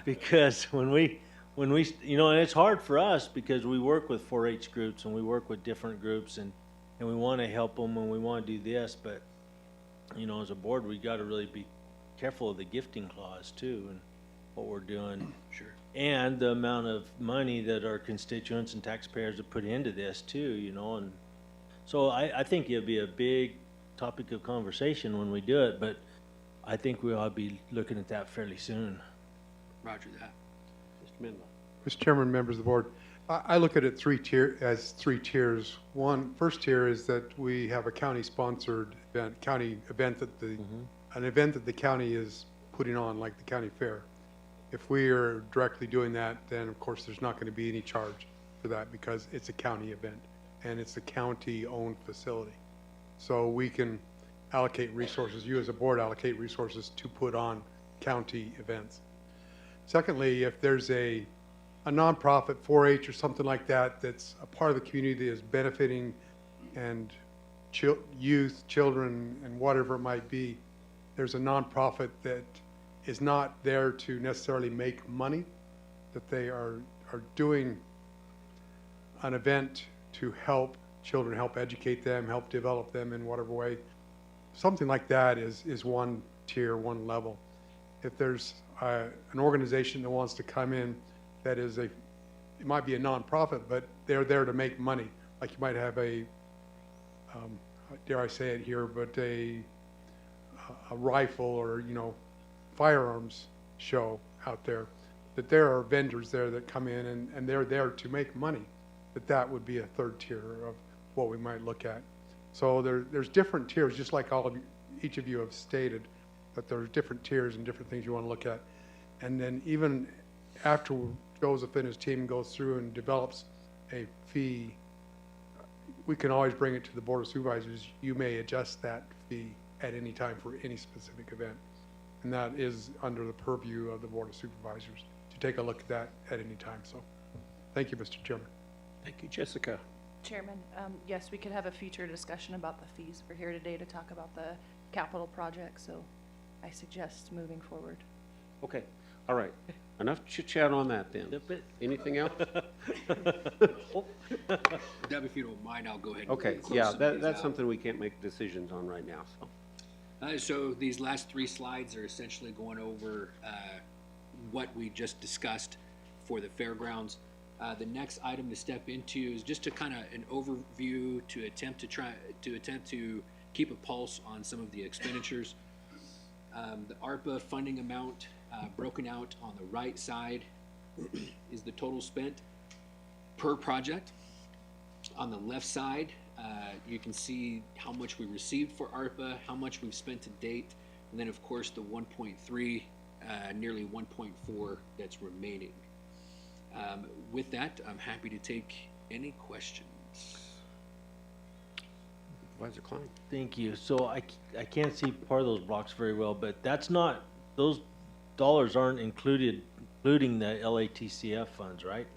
because when we, you know, and it's hard for us because we work with 4-H groups and we work with different groups and we want to help them and we want to do this, but, you know, as a board, we got to really be careful of the gifting clause too and what we're doing. Sure. And the amount of money that our constituents and taxpayers have put into this too, you know, and so I think it'll be a big topic of conversation when we do it, but I think we ought to be looking at that fairly soon. Roger that. Mr. Midland. Mr. Chairman, members of the board, I look at it as three tiers. First tier is that we have a county-sponsored event, an event that the county is putting on, like the county fair. If we are directly doing that, then of course there's not going to be any charge for that because it's a county event and it's a county-owned facility. So we can allocate resources, you as a board allocate resources to put on county events. Secondly, if there's a nonprofit, 4-H or something like that, that's a part of the community that is benefiting and youth, children, and whatever it might be, there's a nonprofit that is not there to necessarily make money, that they are doing an event to help children, help educate them, help develop them in whatever way. Something like that is one tier, one level. If there's an organization that wants to come in that is it might be a nonprofit, but they're there to make money. Like you might have a, dare I say it here, but a rifle or, you know, firearms show out there, that there are vendors there that come in and they're there to make money, that would be a third tier of what we might look at. So there's different tiers, just like each of you have stated, that there's different tiers and different things you want to look at. And then even after Joseph and his team goes through and develops a fee, we can always bring it to the Board of Supervisors. You may adjust that fee at any time for any specific event. And that is under the purview of the Board of Supervisors to take a look at that at any time. So thank you, Mr. Chairman. Thank you, Jessica. Chairman, yes, we could have a future discussion about the fees. We're here today to talk about the capital project, so I suggest moving forward. Okay, all right. Enough chit-chat on that then. Anything else? Deb, if you don't mind, I'll go ahead and Okay, close yeah, some of these that's out. something we can't make decisions on right now, so. So these last 3 slides are essentially going over what we just discussed for the fairgrounds. The next item to step into is just to kind of an overview to attempt to keep a pulse on some of the expenditures. The ARPA funding amount broken out on the right side is the total spent per project. On the left side, you can see how much we received for ARPA, how much we've spent to date, and then of course the 1.3 nearly 1.4 that's remaining. With that, I'm happy to take any questions. Supervisor Klein. Thank you. So I can't see part of those blocks very well, but that's not, those dollars aren't including the LATCF funds, right?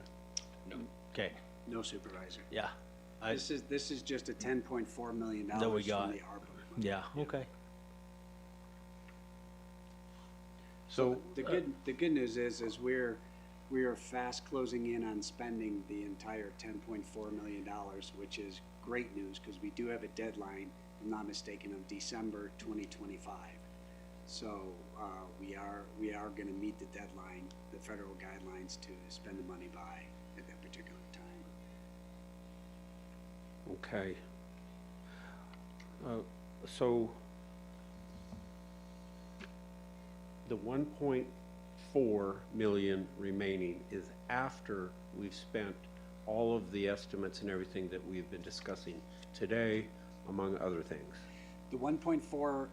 No. Okay, No, Supervisor. yeah. This is just a $10.4 million That we from got. the ARPA money. Yeah, okay. So, The good news is we are fast closing in on spending the entire $10.4 million, which is great news because we do have a deadline, if I'm not mistaken, of December 2025. So we are going to meet the deadline, the federal guidelines to spend the money by at that particular time. okay. So the 1.4 million remaining is after we've spent all of the estimates and everything that we've been discussing today, among other things. The 1.4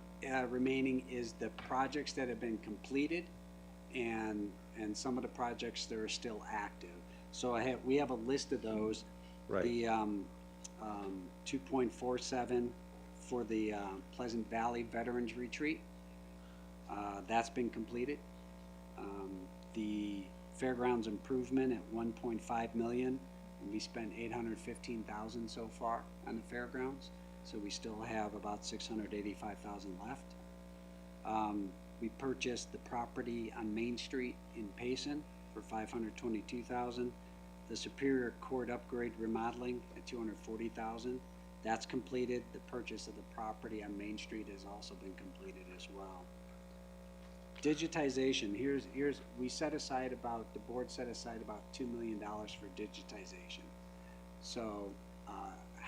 remaining is the projects that have been completed and some of the projects that are still active. So we have a list of those. Right. The 2.47 for the Pleasant Valley Veterans Retreat, that's been completed. The fairgrounds improvement at 1.5 million, and we spent 815,000 so far on the fairgrounds. So we still have about 685,000 left. We purchased the property on Main Street in Payson for 522,000. The Superior Court upgrade remodeling at 240,000. That's completed. The purchase of the property on Main Street has also been completed as well. Digitization, we set aside the board set aside about $2 million for digitization. So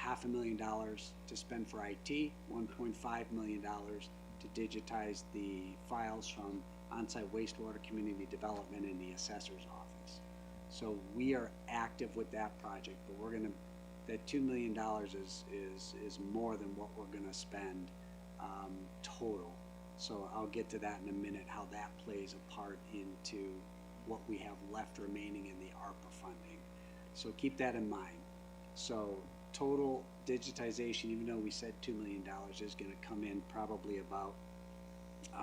$500,000 to spend for IT, $1.5 million to digitize the files from on-site wastewater community development in the assessor's office. So we are active with that project, but that $2 million is more than what we're gonna spend total. So I'll get to that in a minute, how that plays a part into what we have left remaining in the ARPA funding. So keep that in mind. So total digitization, even though we said $2 million, is going to come in probably about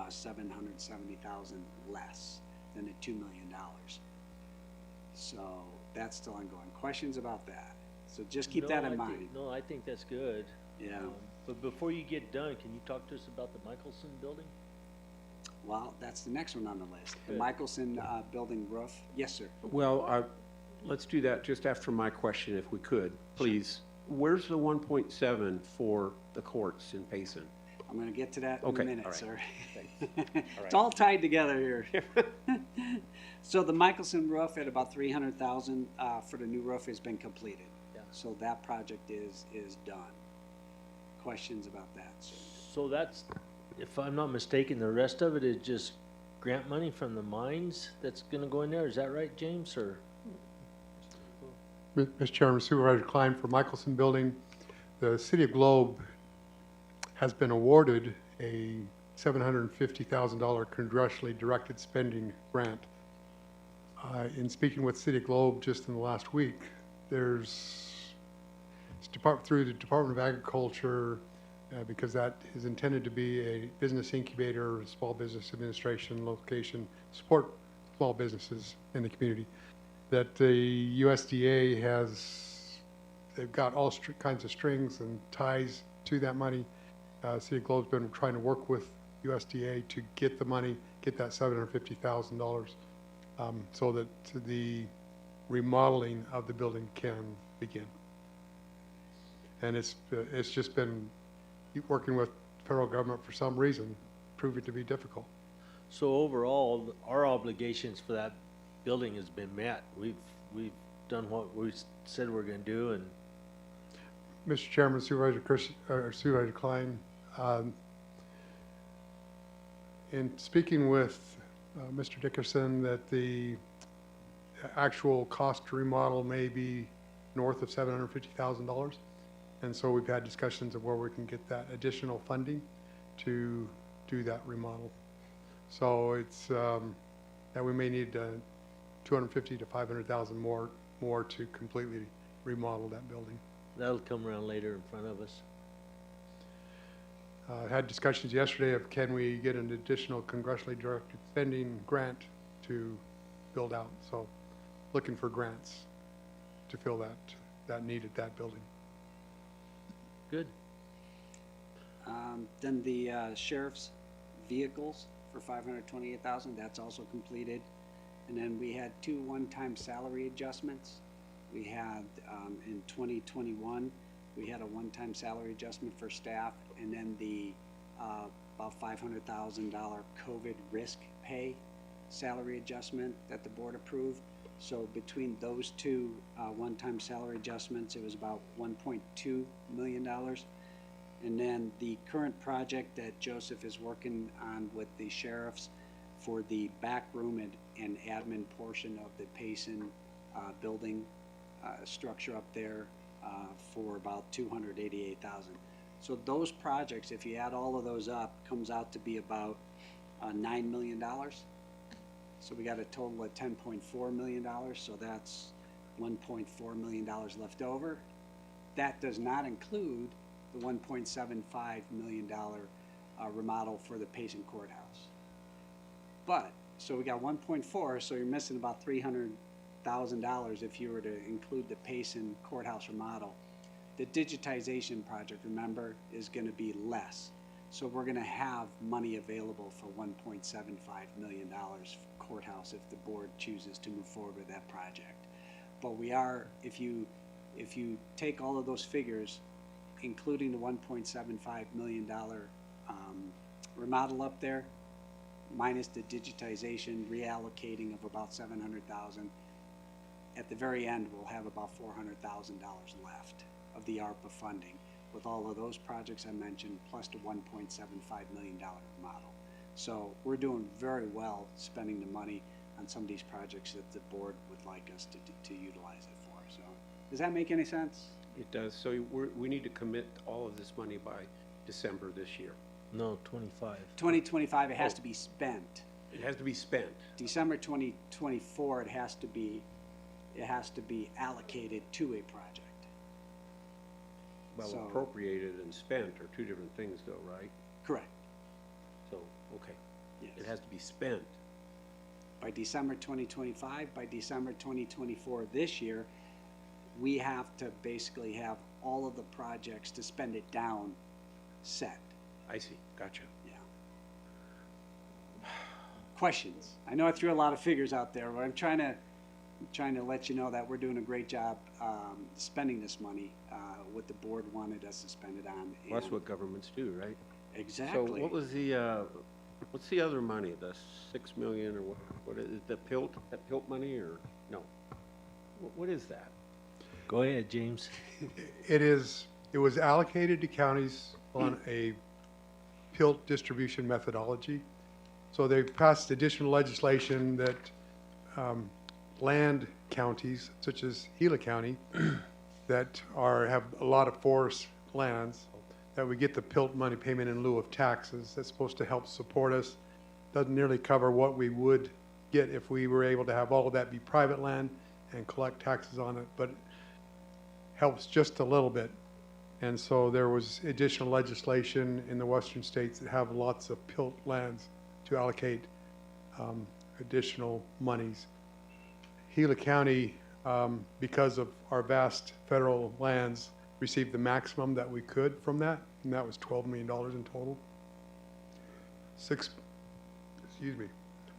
770,000 less than the $2 million. So that's still ongoing. Questions about that? So just keep that in mind. No, I think that's good. Yeah. But before you get done, can you talk to us about the Michelson building? Well, that's the next one on the list. The Good. Michelson building roof. Yes, sir. Well, let's do that just after my question, if we could, please. Where's the 1.7 for the courts in Payson? I'm going to get to that in Okay, a minute, all right. sir. All It's all tied together here. So the Michelson roof at about 300,000 for the new roof has been completed. Yeah. So that project is done. Questions about that, sir? So that's, if I'm not mistaken, the rest of it is just grant money from the mines that's gonna go in there, is that right, James, or? Mr. Chairman, Supervisor Klein, for Michelson Building, the City of Globe has been awarded a $750,000 congressionally directed spending grant. In speaking with City of Globe just in the last week, through the Department of Agriculture, because that is intended to be a business incubator, small business administration location, support small businesses in the community, that the USDA they've got all kinds of strings and ties to that money. City of Globe's been trying to work with USDA to get the money, get that $750,000, so that the remodeling of the building can begin. And it's just been working with federal government for some reason, proving to be difficult. So overall, our obligations for that building has been met. We've done what we said we're gonna do, and Mr. Chairman, Supervisor Klein, in speaking with Mr. Dickerson, that the actual cost to remodel may be north of $750,000. And so we've had discussions of where we can get that additional funding to do that remodel. So it's, that we may need 250 to 500,000 more to completely remodel that building. That'll come around later in front of us. Had discussions yesterday of can we get an additional congressionally directed spending grant to build out. So looking for grants to fill that need at that building. Good. Then the sheriff's vehicles for $528,000, that's also completed. And then we had 2 one-time salary adjustments. We had, in 2021, we had a one-time salary adjustment for staff, and then the about $500,000 COVID risk pay salary adjustment that the board approved. So between those two one-time salary adjustments, it was about $1.2 million. And then the current project that Joseph is working on with the sheriffs for the back room and admin portion of the Payson building structure up there for about $288,000. So those projects, if you add all of those up, comes out to be about $9 million. So we got a total of $10.4 million, so that's $1.4 million left over. That does not include the $1.75 million remodel for the Payson courthouse. But, so we got 1.4, so you're missing about $300,000 if you were to include the Payson courthouse remodel. The digitization project, remember, is gonna be less. So we're gonna have money available for $1.75 million courthouse if the board chooses to move forward with that project. But we are, if you take all of those figures, including the $1.75 million remodel up there, minus the digitization reallocating of about $700,000, at the very end we'll have about $400,000 left of the ARPA funding with all of those projects I mentioned, plus the $1.75 million remodel. So we're doing very well spending the money on some of these projects that the board would like us to utilize it for. So does that make any sense? It does. So we need to commit all of this money by December this year. No, 25. 2025, it has to be spent. It has to be spent. December 2024, it has to be allocated to a project. Well, So- appropriated and spent are two different things though, right? Correct. So, okay. Yes. It has to be spent. By December 2025, by December 2024 this year, we have to basically have all of the projects to spend it down set. I see. Gotcha. Yeah. Questions? I know I threw a lot of figures out there, but I'm trying to let you know that we're doing a great job spending this money, what the board wanted us to spend it on. Well, that's and- what governments do, right? Exactly. So what was what's the other money? The 6 million or what is it? That PILT money or no? What is that? Go ahead, James. It was allocated to counties on a PILT distribution methodology. So they passed additional legislation that land counties, such as Gila County, that have a lot of forest lands, that we get the PILT money, payment in lieu of taxes. That's supposed to help support us. Doesn't nearly cover what we would get if we were able to have all of that be private land and collect taxes on it, but helps just a little bit. And so there was additional legislation in the western states that have lots of PILT lands to allocate additional monies. Gila County, because of our vast federal lands, received the maximum that we could from that, and that was $12 million in total.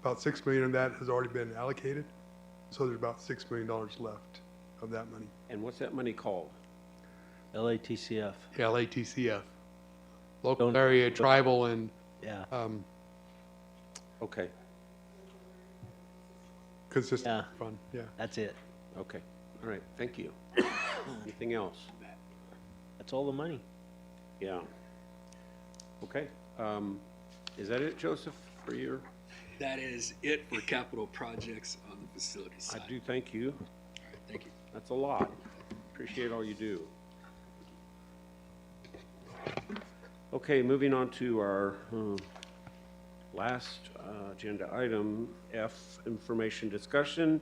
About $6 million of that has already been allocated, so there's about $6 million left of that money. And what's that money called? LATCF. LATCF, local Don't- area, tribal, and Yeah. Okay. consistent Yeah. fund, yeah. That's it. Okay. All right. Thank you. Anything else? That's all the money. Yeah. Okay. Is that it, Joseph, for your? That is it for capital projects on the facility side. I do thank you. All right, thank you. That's a lot. Appreciate all you do. Okay, moving on to our last agenda item, F, information discussion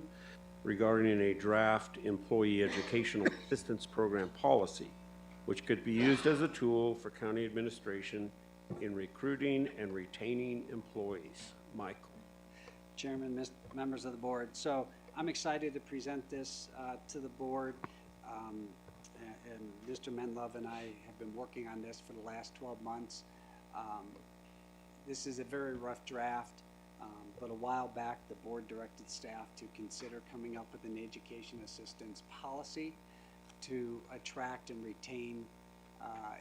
regarding a draft employee educational assistance program policy, which could be used as a tool for county administration in recruiting and retaining employees. Michael. Chairman, members of the board. So I'm excited to present this to the board. And Mr. Menlove and I have been working on this for the last 12 months. This is a very rough draft, but a while back the board directed staff to consider coming up with an education assistance policy to attract and retain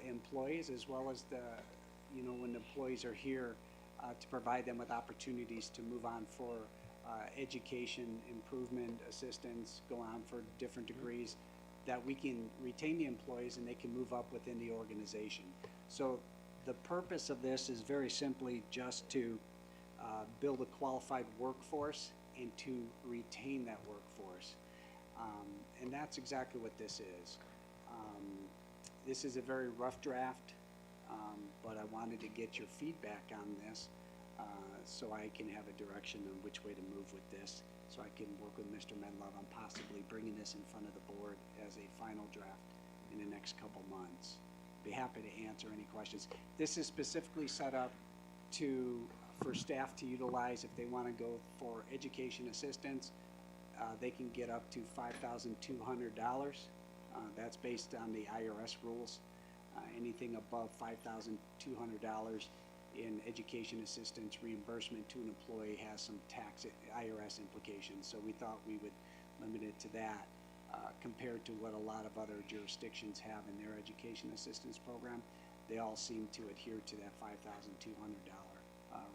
employees, as well as when employees are here, to provide them with opportunities to move on for education, improvement, assistance, go on for different degrees, that we can retain the employees and they can move up within the organization. So the purpose of this is very simply just to build a qualified workforce and to retain that workforce. And that's exactly what this is. This is a very rough draft, but I wanted to get your feedback on this so I can have a direction on which way to move with this, so I can work with Mr. Menlove on possibly bringing this in front of the board as a final draft in the next couple months. Be happy to answer any questions. This is specifically set up for staff to utilize if they want to go for education assistance. They can get up to $5,200. That's based on the IRS rules. Anything above $5,200 in education assistance reimbursement to an employee has some tax IRS implications. So we thought we would limit it to that compared to what a lot of other jurisdictions have in their education assistance program. They all seem to adhere to that $5,200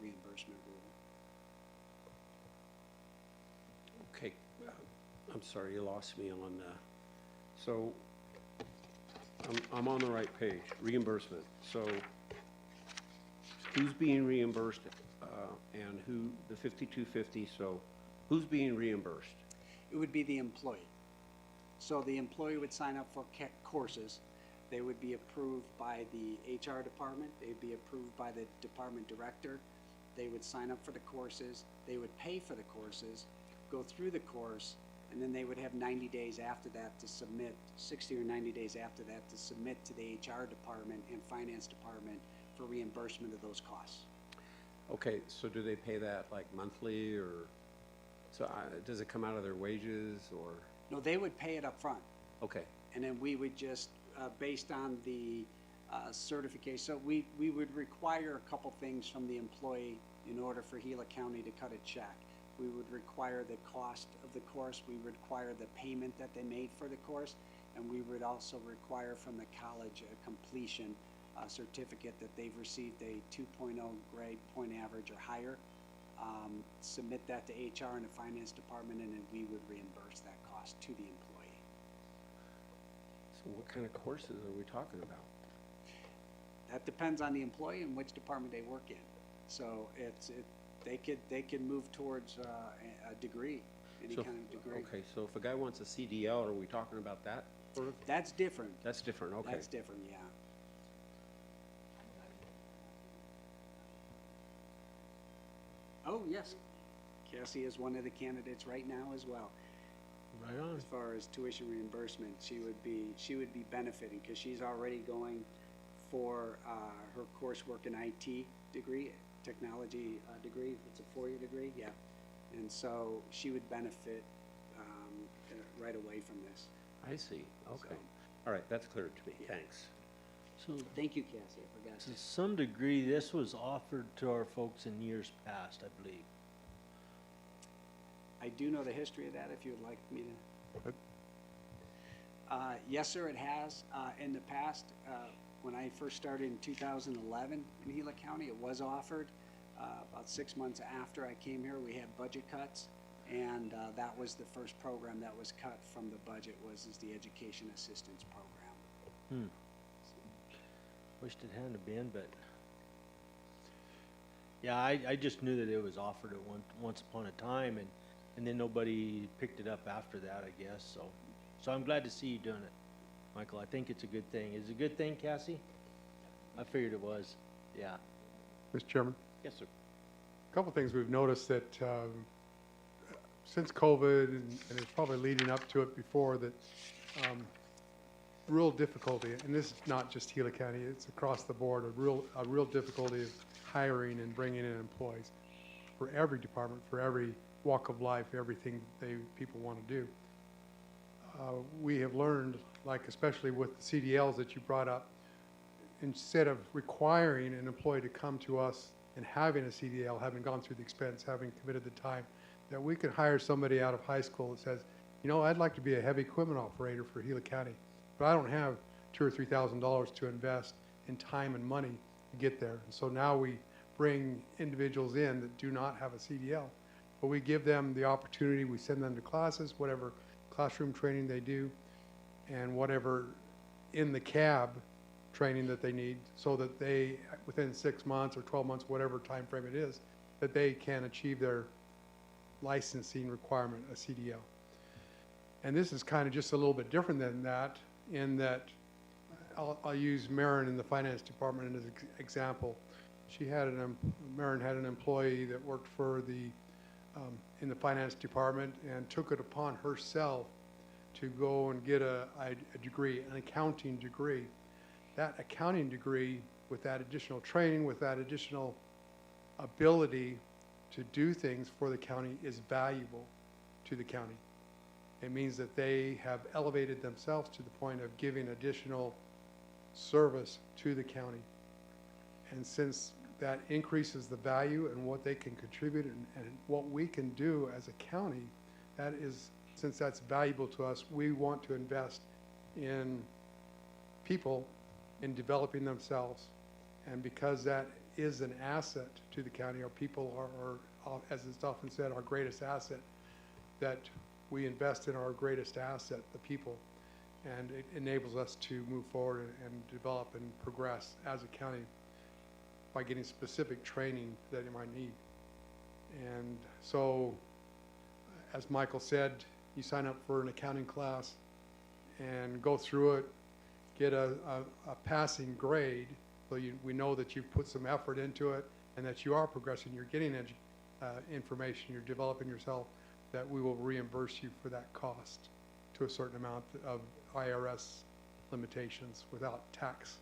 reimbursement rule. Okay, I'm sorry, you lost me on so I'm on the right page, reimbursement. So who's being reimbursed and who, the 5250, so who's being reimbursed? It would be the employee. So the employee would sign up for courses. They would be approved by the HR department. They'd be approved by the department director. They would sign up for the courses. They would pay for the courses, go through the course, and then they would have 90 days after that to submit, 60 or 90 days after that to submit to the HR department and finance department for reimbursement of those costs. Okay, so do they pay that like monthly, or so does it come out of their wages, or? No, they would pay it up front. Okay. And then we would just, based on the certification, so we would require a couple things from the employee in order for Gila County to cut a check. We would require the cost of the course, we would require the payment that they made for the course, and we would also require from the college a completion certificate that they've received a 2.0 grade point average or higher. Submit that to HR and the finance department, and then we would reimburse that cost to the employee. So what kind of courses are we talking about? That depends on the employee and which department they work in. So they can move towards a degree, any kind of degree. Okay, so if a guy wants a CDL, are we talking about that sort of? That's different. That's different, okay. That's different, yeah. Oh, yes. Cassie is one of the candidates right now as well. Right on. As far as tuition reimbursement, she would be benefiting because she's already going for her coursework in IT degree, technology degree. It's a 4-year degree, yeah. And so she would benefit right away from this. I see, okay. So, All right, that's clear to me, thanks. So thank you, Cassie. I forgot. to some degree, this was offered to our folks in years past, I believe. I do know the history of that if you would like me to. Yes, sir, it has. In the past, when I first started in 2011 in Gila County, it was offered. About 6 months after I came here, we had budget cuts, and that was the first program that was cut from the budget was the education assistance program. Wished it hadn't been, but yeah, I just knew that it was offered at once upon a time, and then nobody picked it up after that, I guess. So I'm glad to see you doing it, Michael. I think it's a good thing. Is it a good thing, Cassie? I figured it was. Yeah. Mr. Chairman, Yes, sir. a couple things we've noticed that since COVID, and it's probably leading up to it before, that real difficulty, and this is not just Gila County, it's across the board, a real difficulty of hiring and bringing in employees for every department, for every walk of life, everything people want to do. We have learned, like especially with the CDLs that you brought up, instead of requiring an employee to come to us and having a CDL, having gone through the expense, having committed the time, that we could hire somebody out of high school that says, you know, I'd like to be a heavy equipment operator for Gila County, but I don't have $2,000 or $3,000 to invest in time and money to get there. And so now we bring individuals in that do not have a CDL, but we give them the opportunity, we send them to classes, whatever classroom training they do, and whatever in the cab training that they need, so that they, within 6 months or 12 months, whatever time frame it is, that they can achieve their licensing requirement, a CDL. And this is kind of just a little bit different than that, in that I'll use Marin in the finance department as an example. Marin had an employee that worked for the in the finance department and took it upon herself to go and get a degree, an accounting degree. That accounting degree, with that additional training, with that additional ability to do things for the county, is valuable to the county. It means that they have elevated themselves to the point of giving additional service to the county. And since that increases the value and what they can contribute and what we can do as a county, that is, since that's valuable to us, we want to invest in people, in developing themselves. And because that is an asset to the county, our people are, as it's often said, our greatest asset, that we invest in our greatest asset, the people, and it enables us to move forward and develop and progress as a county by getting specific training that you might need. And so, as Michael said, you sign up for an accounting class and go through it, get a passing grade, so we know that you've put some effort into it and that you are progressing, you're getting information, you're developing yourself, that we will reimburse you for that cost to a certain amount of IRS limitations without tax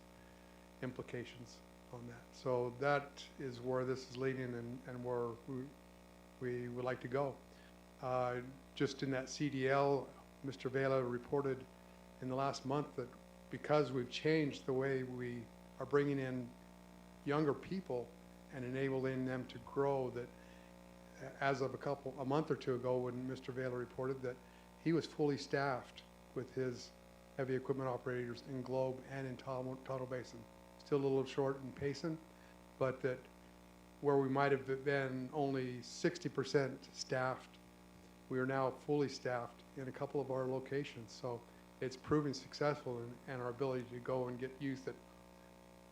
implications on that. So that is where this is leading and where we would like to go. Just in that CDL, Mr. Vela reported in the last month that because we've changed the way we are bringing in younger people and enabling them to grow, that as of a month or two ago, when Mr. Vela reported that he was fully staffed with his heavy equipment operators in Globe and in Tidal Basin. Still a little short in Payson, but that where we might have been only 60% staffed, we are now fully staffed in a couple of our locations. So it's proving successful in our ability to go and get youth that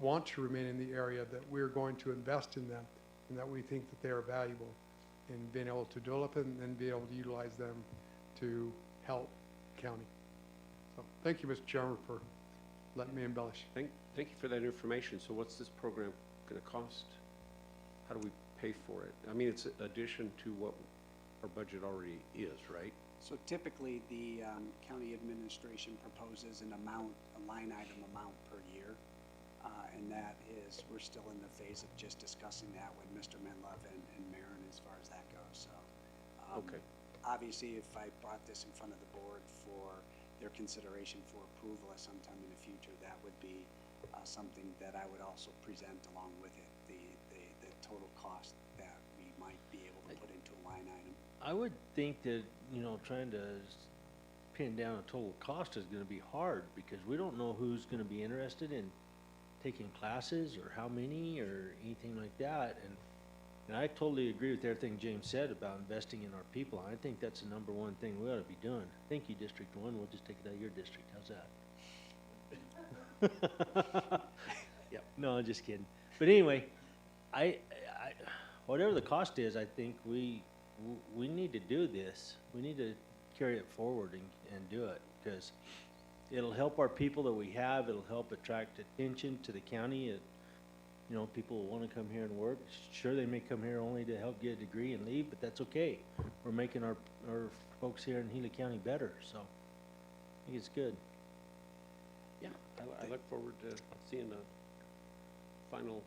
want to remain in the area, that we're going to invest in them, and that we think that they are valuable in being able to develop and then be able to utilize them to help county. So thank you, Mr. Chairman, for letting me embellish. Thank you for that information. So what's this program going to cost? How do we pay for it? I mean, it's an addition to what our budget already is, right? So typically, the county administration proposes an amount, a line item amount per year. And that is, we're still in the phase of just discussing that with Mr. Menlove and Marin as far as that goes. So, Okay. Obviously, if I brought this in front of the board for their consideration for approval at some time in the future, that would be something that I would also present along with it, the total cost that we might be able to put into a line item. I would think that, you know, trying to pin down a total cost is gonna be hard, because we don't know who's gonna be interested in taking classes or how many or anything like that. And I totally agree with everything James said about investing in our people. I think that's the number one thing we ought to be doing. Thank you, District 1. We'll just take it out of your district. How's that? Yep. No, I'm just kidding. But anyway, I whatever the cost is, I think we need to do this. We need to carry it forward and do it, because it'll help our people that we have. It'll help attract attention to the county. You know, people want to come here and work. Sure, they may come here only to help get a degree and leave, but that's okay. We're making our folks here in Gila County better, so I think it's good. Yeah, I look forward to seeing the final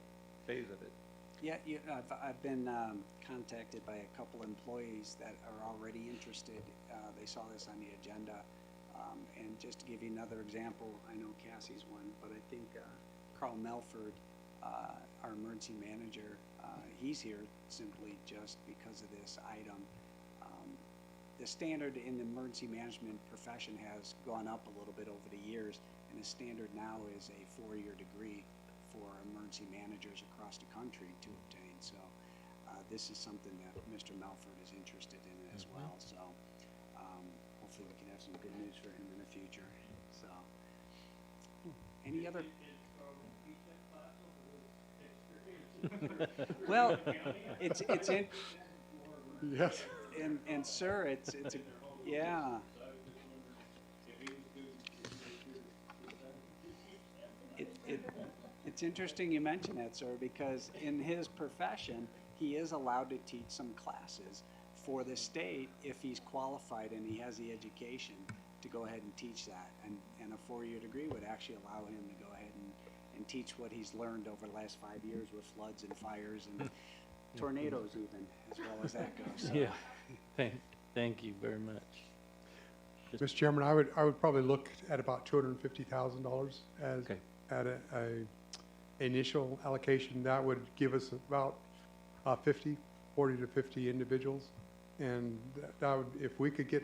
phase of it. Yeah, I've been contacted by a couple employees that are already interested. They saw this on the agenda. And just to give you another example, I know Cassie's one, but I think Carl Melford, our emergency manager, he's here simply just because of this item. The standard in the emergency management profession has gone up a little bit over the years, and the standard now is a 4-year degree for emergency managers across the country to obtain. So this is something that Mr. Melford is interested in as well. So hopefully we can have some good news for him in the future. So any other? Well, it's in. Yes. And sir, it's a, yeah. It's interesting you mention that, sir, because in his profession, he is allowed to teach some classes for the state if he's qualified and he has the education to go ahead and teach that. And a 4-year degree would actually allow him to go ahead and teach what he's learned over the last 5 years with floods and fires and tornadoes even, as well as that goes. So. Yeah, thank you very much. Mr. Chairman, I would probably look at about $250,000 as at a initial allocation. That would give us about 40 to 50 individuals, and that would, if we could get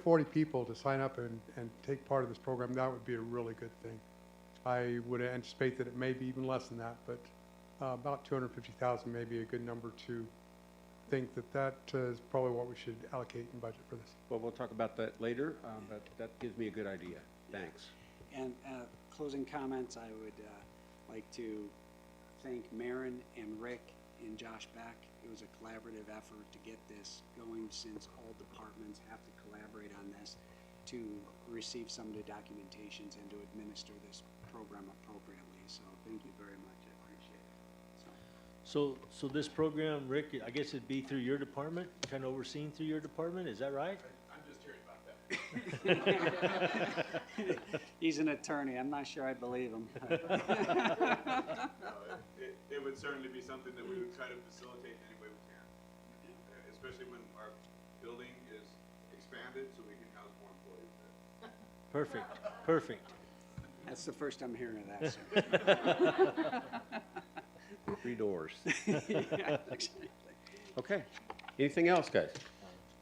40 people to sign up and take part of this program, that would be a really good thing. I would anticipate that it may be even less than that, but about 250,000 may be a good number to think that is probably what we should allocate in budget for this. Well, we'll talk about that later, but that gives me a good idea. Thanks. And closing comments, I would like to thank Maren and Rick and Josh Beck. It was a collaborative effort to get this going, since all departments have to collaborate on this to receive some of the documentations and to administer this program appropriately. So thank you very much. I appreciate it. So this program, Rick, I guess it'd be through your department, kind of overseen through your department, is that right? I'm just hearing about that. He's an attorney. I'm not sure I believe him. No, it would certainly be something that we would try to facilitate in any way we can, especially when our building is expanded so we can house more employees there. Perfect, perfect. That's the first I'm hearing of that, sir. 3 doors. Yeah, exactly. Okay. Anything else, guys?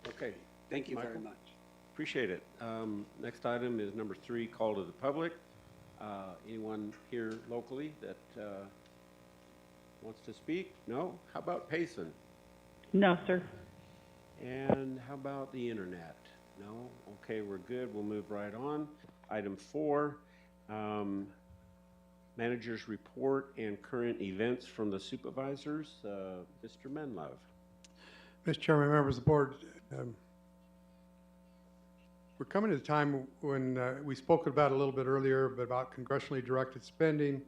Okay. Thank you Michael? very much. Appreciate it. Next item is number 3, call to the public. Anyone here locally that wants to speak? No? How about Payson? No, sir. And how about the internet? No? Okay, we're good. We'll move right on. Item 4, manager's report and current events from the supervisors. Mr. Menlove. Mr. Chairman, members of the board, we're coming to the time when we spoke about a little bit earlier, but about congressionally directed spending.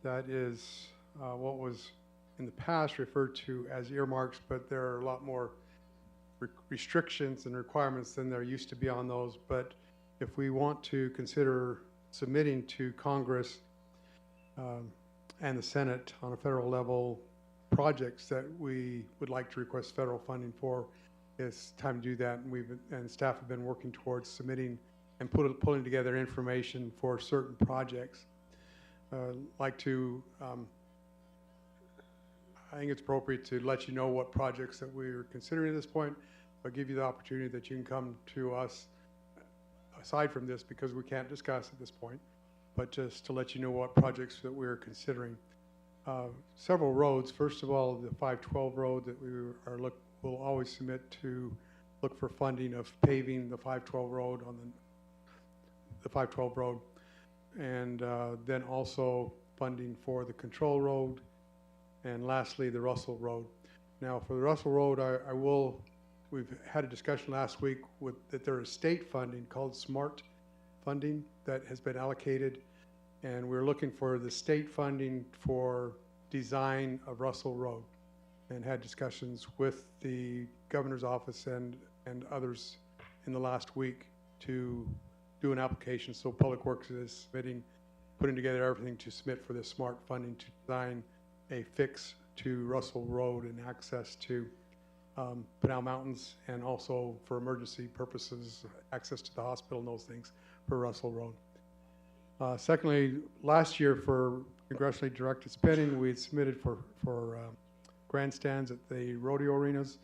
That is what was in the past referred to as earmarks, but there are a lot more restrictions and requirements than there used to be on those. But if we want to consider submitting to Congress and the Senate on a federal level projects that we would like to request federal funding for, it's time to do that. And staff have been working towards submitting and pulling together information for certain projects. I think it's appropriate to let you know what projects that we're considering at this point, but give you the opportunity that you can come to us aside from this, because we can't discuss at this point, but just to let you know what projects that we're considering. Several roads. First of all, the 512 road that we'll always submit to look for funding of paving the 512 road on the 512 road, and then also funding for the Control Road, and lastly the Russell Road. Now for the Russell Road, we've had a discussion last week that there is state funding called SMART funding that has been allocated And we're looking for the state funding for design of Russell Road, and had discussions with the governor's office and others in the last week to do an application. So Public Works is putting together everything to submit for this SMART funding to design a fix to Russell Road and access to Pinal Mountains, and also for emergency purposes, access to the hospital and those things for Russell Road. Secondly, last year for congressionally directed spending, we had submitted for grandstands at the rodeo arenas.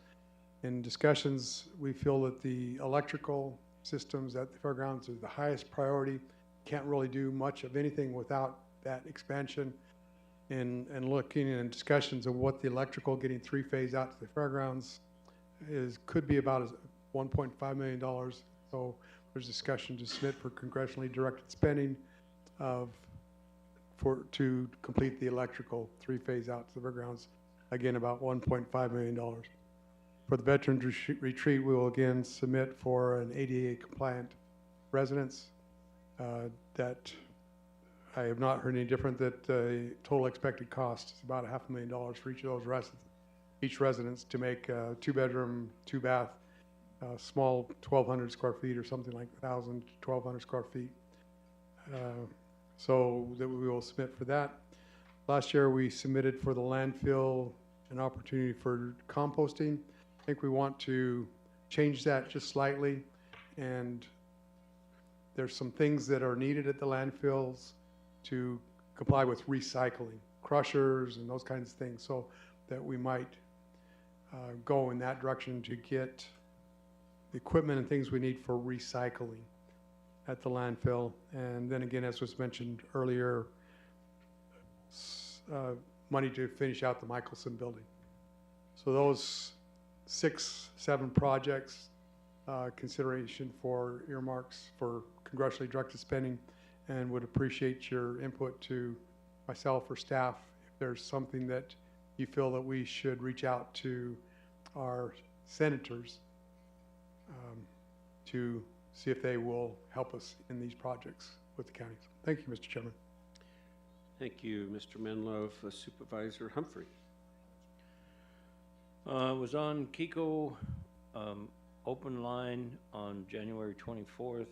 In discussions, we feel that the electrical systems at the fairgrounds are the highest priority. Can't really do much of anything without that expansion. And looking in discussions of what the electrical getting three-phase out to the fairgrounds could be about $1.5 million. So there's discussion to submit for congressionally directed spending to complete the electrical three-phase out to the fairgrounds. Again, about $1.5 million. For the Veterans Retreat, we will again submit for an ADA compliant residence that I have not heard any different, that the total expected cost is about $500,000 for each of those residence to make a 2-bedroom, 2-bath, small 1,200 square feet or something like 1,000 to 1,200 square feet. So that we will submit for that. Last year we submitted for the landfill an opportunity for composting. I think we want to change that just slightly, and there's some things that are needed at the landfills to comply with recycling, crushers and those kinds of things, so that we might go in that direction to get the equipment and things we need for recycling at the landfill. And then again, as was mentioned earlier, money to finish out the Michelson building. So those 6-7 projects, consideration for earmarks for congressionally directed spending, and would appreciate your input to myself or staff if there's something that you feel that we should reach out to our senators to see if they will help us in these projects with the counties. Thank you, Mr. Chairman. Thank you, Mr. Menlove. Supervisor Humphrey. Was on Kiko open line on January 24th.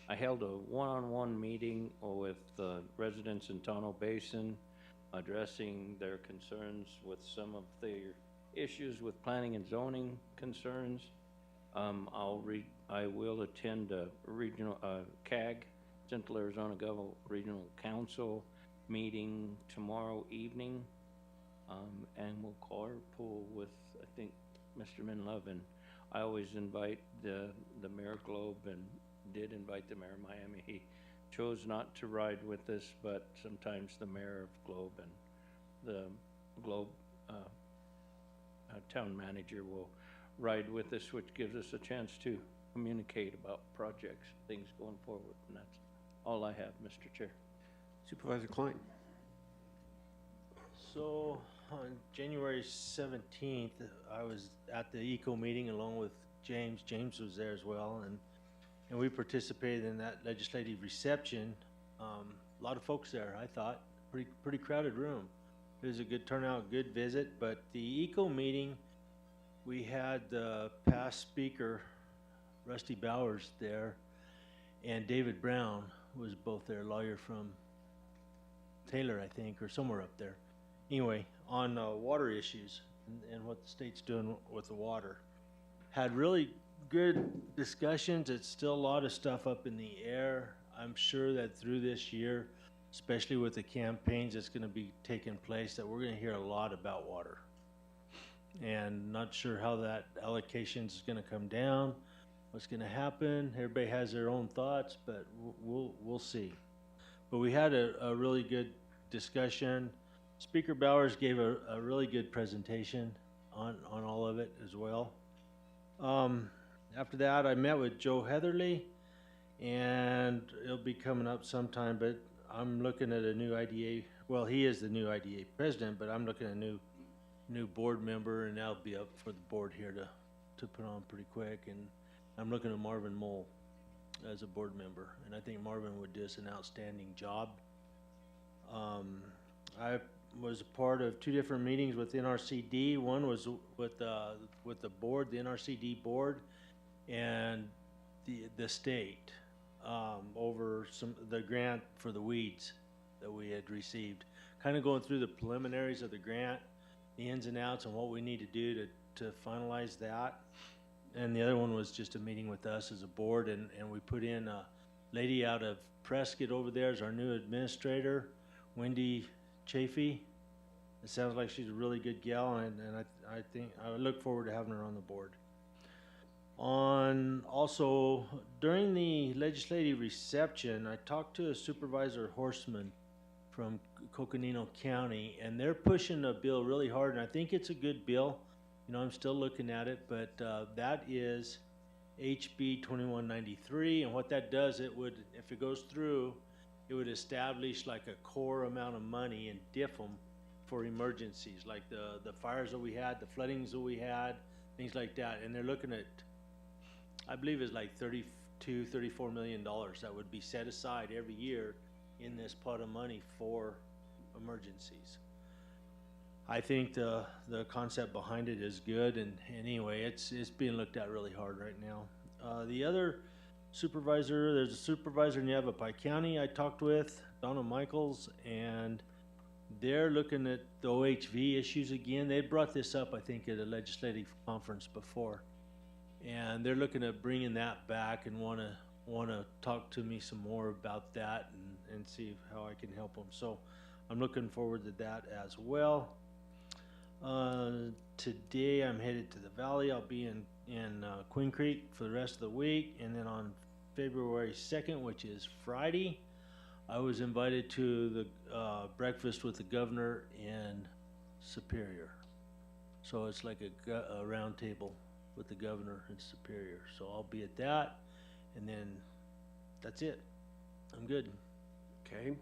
I held a one-on-one meeting with residents in Tonto Basin, addressing their concerns with some of their issues with planning and zoning concerns. I will attend a regional CAG, Central Arizona Government Regional Council meeting tomorrow evening, and we'll carpool with, I think, Mr. Menlove. And I always invite the Mayor Globe, and did invite the Mayor of Miami. He chose not to ride with us, but sometimes the Mayor of Globe and the Globe town manager will ride with us, which gives us a chance to communicate about projects, things going forward. And that's all I have, Mr. Chair. Supervisor Klein. So on January 17th, I was at the ECO meeting along with James. James was there as well, and we participated in that legislative reception. A lot of folks there, I thought. Pretty crowded room. It was a good turnout, good visit. But the ECO meeting, we had the past speaker, Rusty Bowers, there, and David Brown was both there, lawyer from Taylor, I think, or somewhere up there. Anyway, on water issues and what the state's doing with the water. Had really good discussions. It's still a lot of stuff up in the air. I'm sure that through this year, especially with the campaigns that's going to be taking place, that we're going to hear a lot about water. And not sure how that allocation is going to come down, what's going to happen. Everybody has their own thoughts, but we'll see. But we had a really good discussion. Speaker Bowers gave a really good presentation on all of it as well. After that, I met with Joe Heatherly, and it'll be coming up sometime, but I'm looking at a new IDA. Well, he is the new IDA president, but I'm looking at a new board member, and that'll be up for the board here to put on pretty quick. And I'm looking at Marvin Mole as a board member, and I think Marvin would do us an outstanding job I was a part of two different meetings with NRCD. One was with the board, the NRCD board, and the state, over the grant for the weeds that we had received. Kind of going through the preliminaries of the grant, the ins and outs, and what we need to do to finalize that. And the other one was just a meeting with us as a board, and we put in a lady out of Prescott over there as our new administrator, Wendy Chafee. It sounds like she's a really good gal, and I think I look forward to having her on the board. Also, during the legislative reception, I talked to a Supervisor Horseman from Coconino County, and they're pushing a bill really hard, and I think it's a good bill. You know, I'm still looking at it, but that is HB 2193, and what that does, it would, if it goes through, it would establish like a core amount of money and diff them for emergencies, like the fires that we had, the floodings that we had, things like that. And they're looking at, I believe it's like $34 million that would be set aside every year in this pot of money for emergencies. I think the concept behind it is good, and anyway, it's being looked at really hard right now. The other supervisor, there's a supervisor in Yavapai County I talked with, Donna Michaels, and they're looking at the OHV issues again. They brought this up, I think, at a legislative conference before, and they're looking at bringing that back and want to talk to me some more about that and see how I can help them. So I'm looking forward to that as well. Today I'm headed to the valley. I'll be in Queen Creek for the rest of the week, and then on February 2nd, which is Friday, I was invited to the breakfast with the governor in Superior. So it's like a round table with the governor in Superior. So I'll be at that, and then that's it. I'm good. Okay.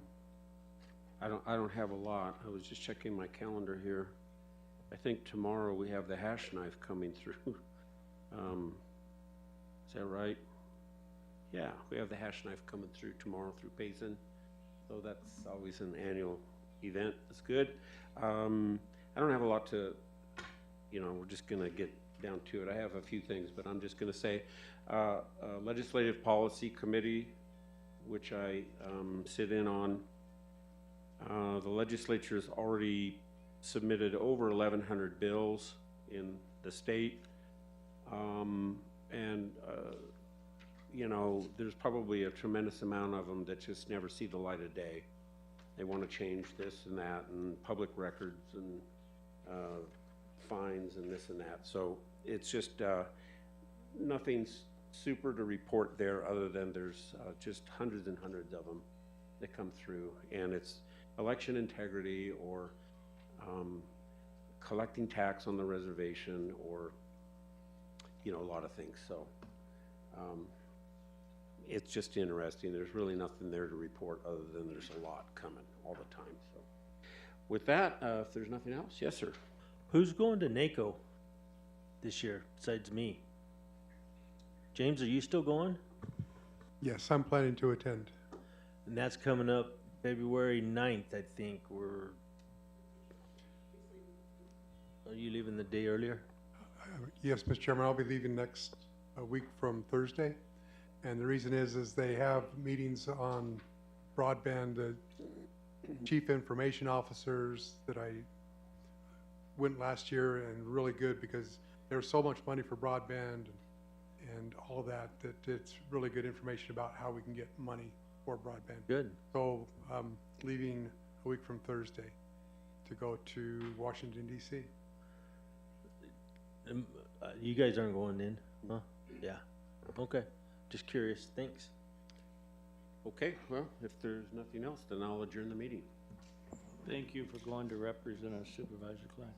I don't have a lot. I was just checking my calendar here. I think tomorrow we have the hash knife coming through. Is that right? Yeah, we have the hash knife coming through tomorrow through Payson. So that's always an annual event. That's good. I don't have a lot to, we're just going to get down to it. I have a few things, but I'm just going to say Legislative Policy Committee, which I sit in on. The legislature has already submitted over 1,100 bills in the state. There's probably a tremendous amount of them that just never see the light of day. They want to change this and that, and public records and fines and this and that. So it's just nothing super to report there, other than there's just hundreds and hundreds of them that come through, and it's election integrity or collecting tax on the reservation, or a lot of things. So it's just interesting. There's really nothing there to report other than there's a lot coming all the time. So with that, if there's nothing else, yes, sir. Who's going to NACO this year besides me? James, are you still going? Yes, I'm planning to attend. And that's coming up February 9th, I think. Are you leaving the day earlier? Yes, Mr. Chairman, I'll be leaving next week from Thursday. And the reason is they have meetings on broadband. The chief information officers that I went last year, and really good because there's so much money for broadband and all of that it's really good information about how we can get money for broadband. Good. So I'm leaving a week from Thursday to go to Washington, D.C. You guys aren't going in, huh? Yeah. Okay. Just curious. Thanks. Okay, well, if there's nothing else, then I'll adjourn the meeting. Thank you for going to represent us, Supervisor Klein.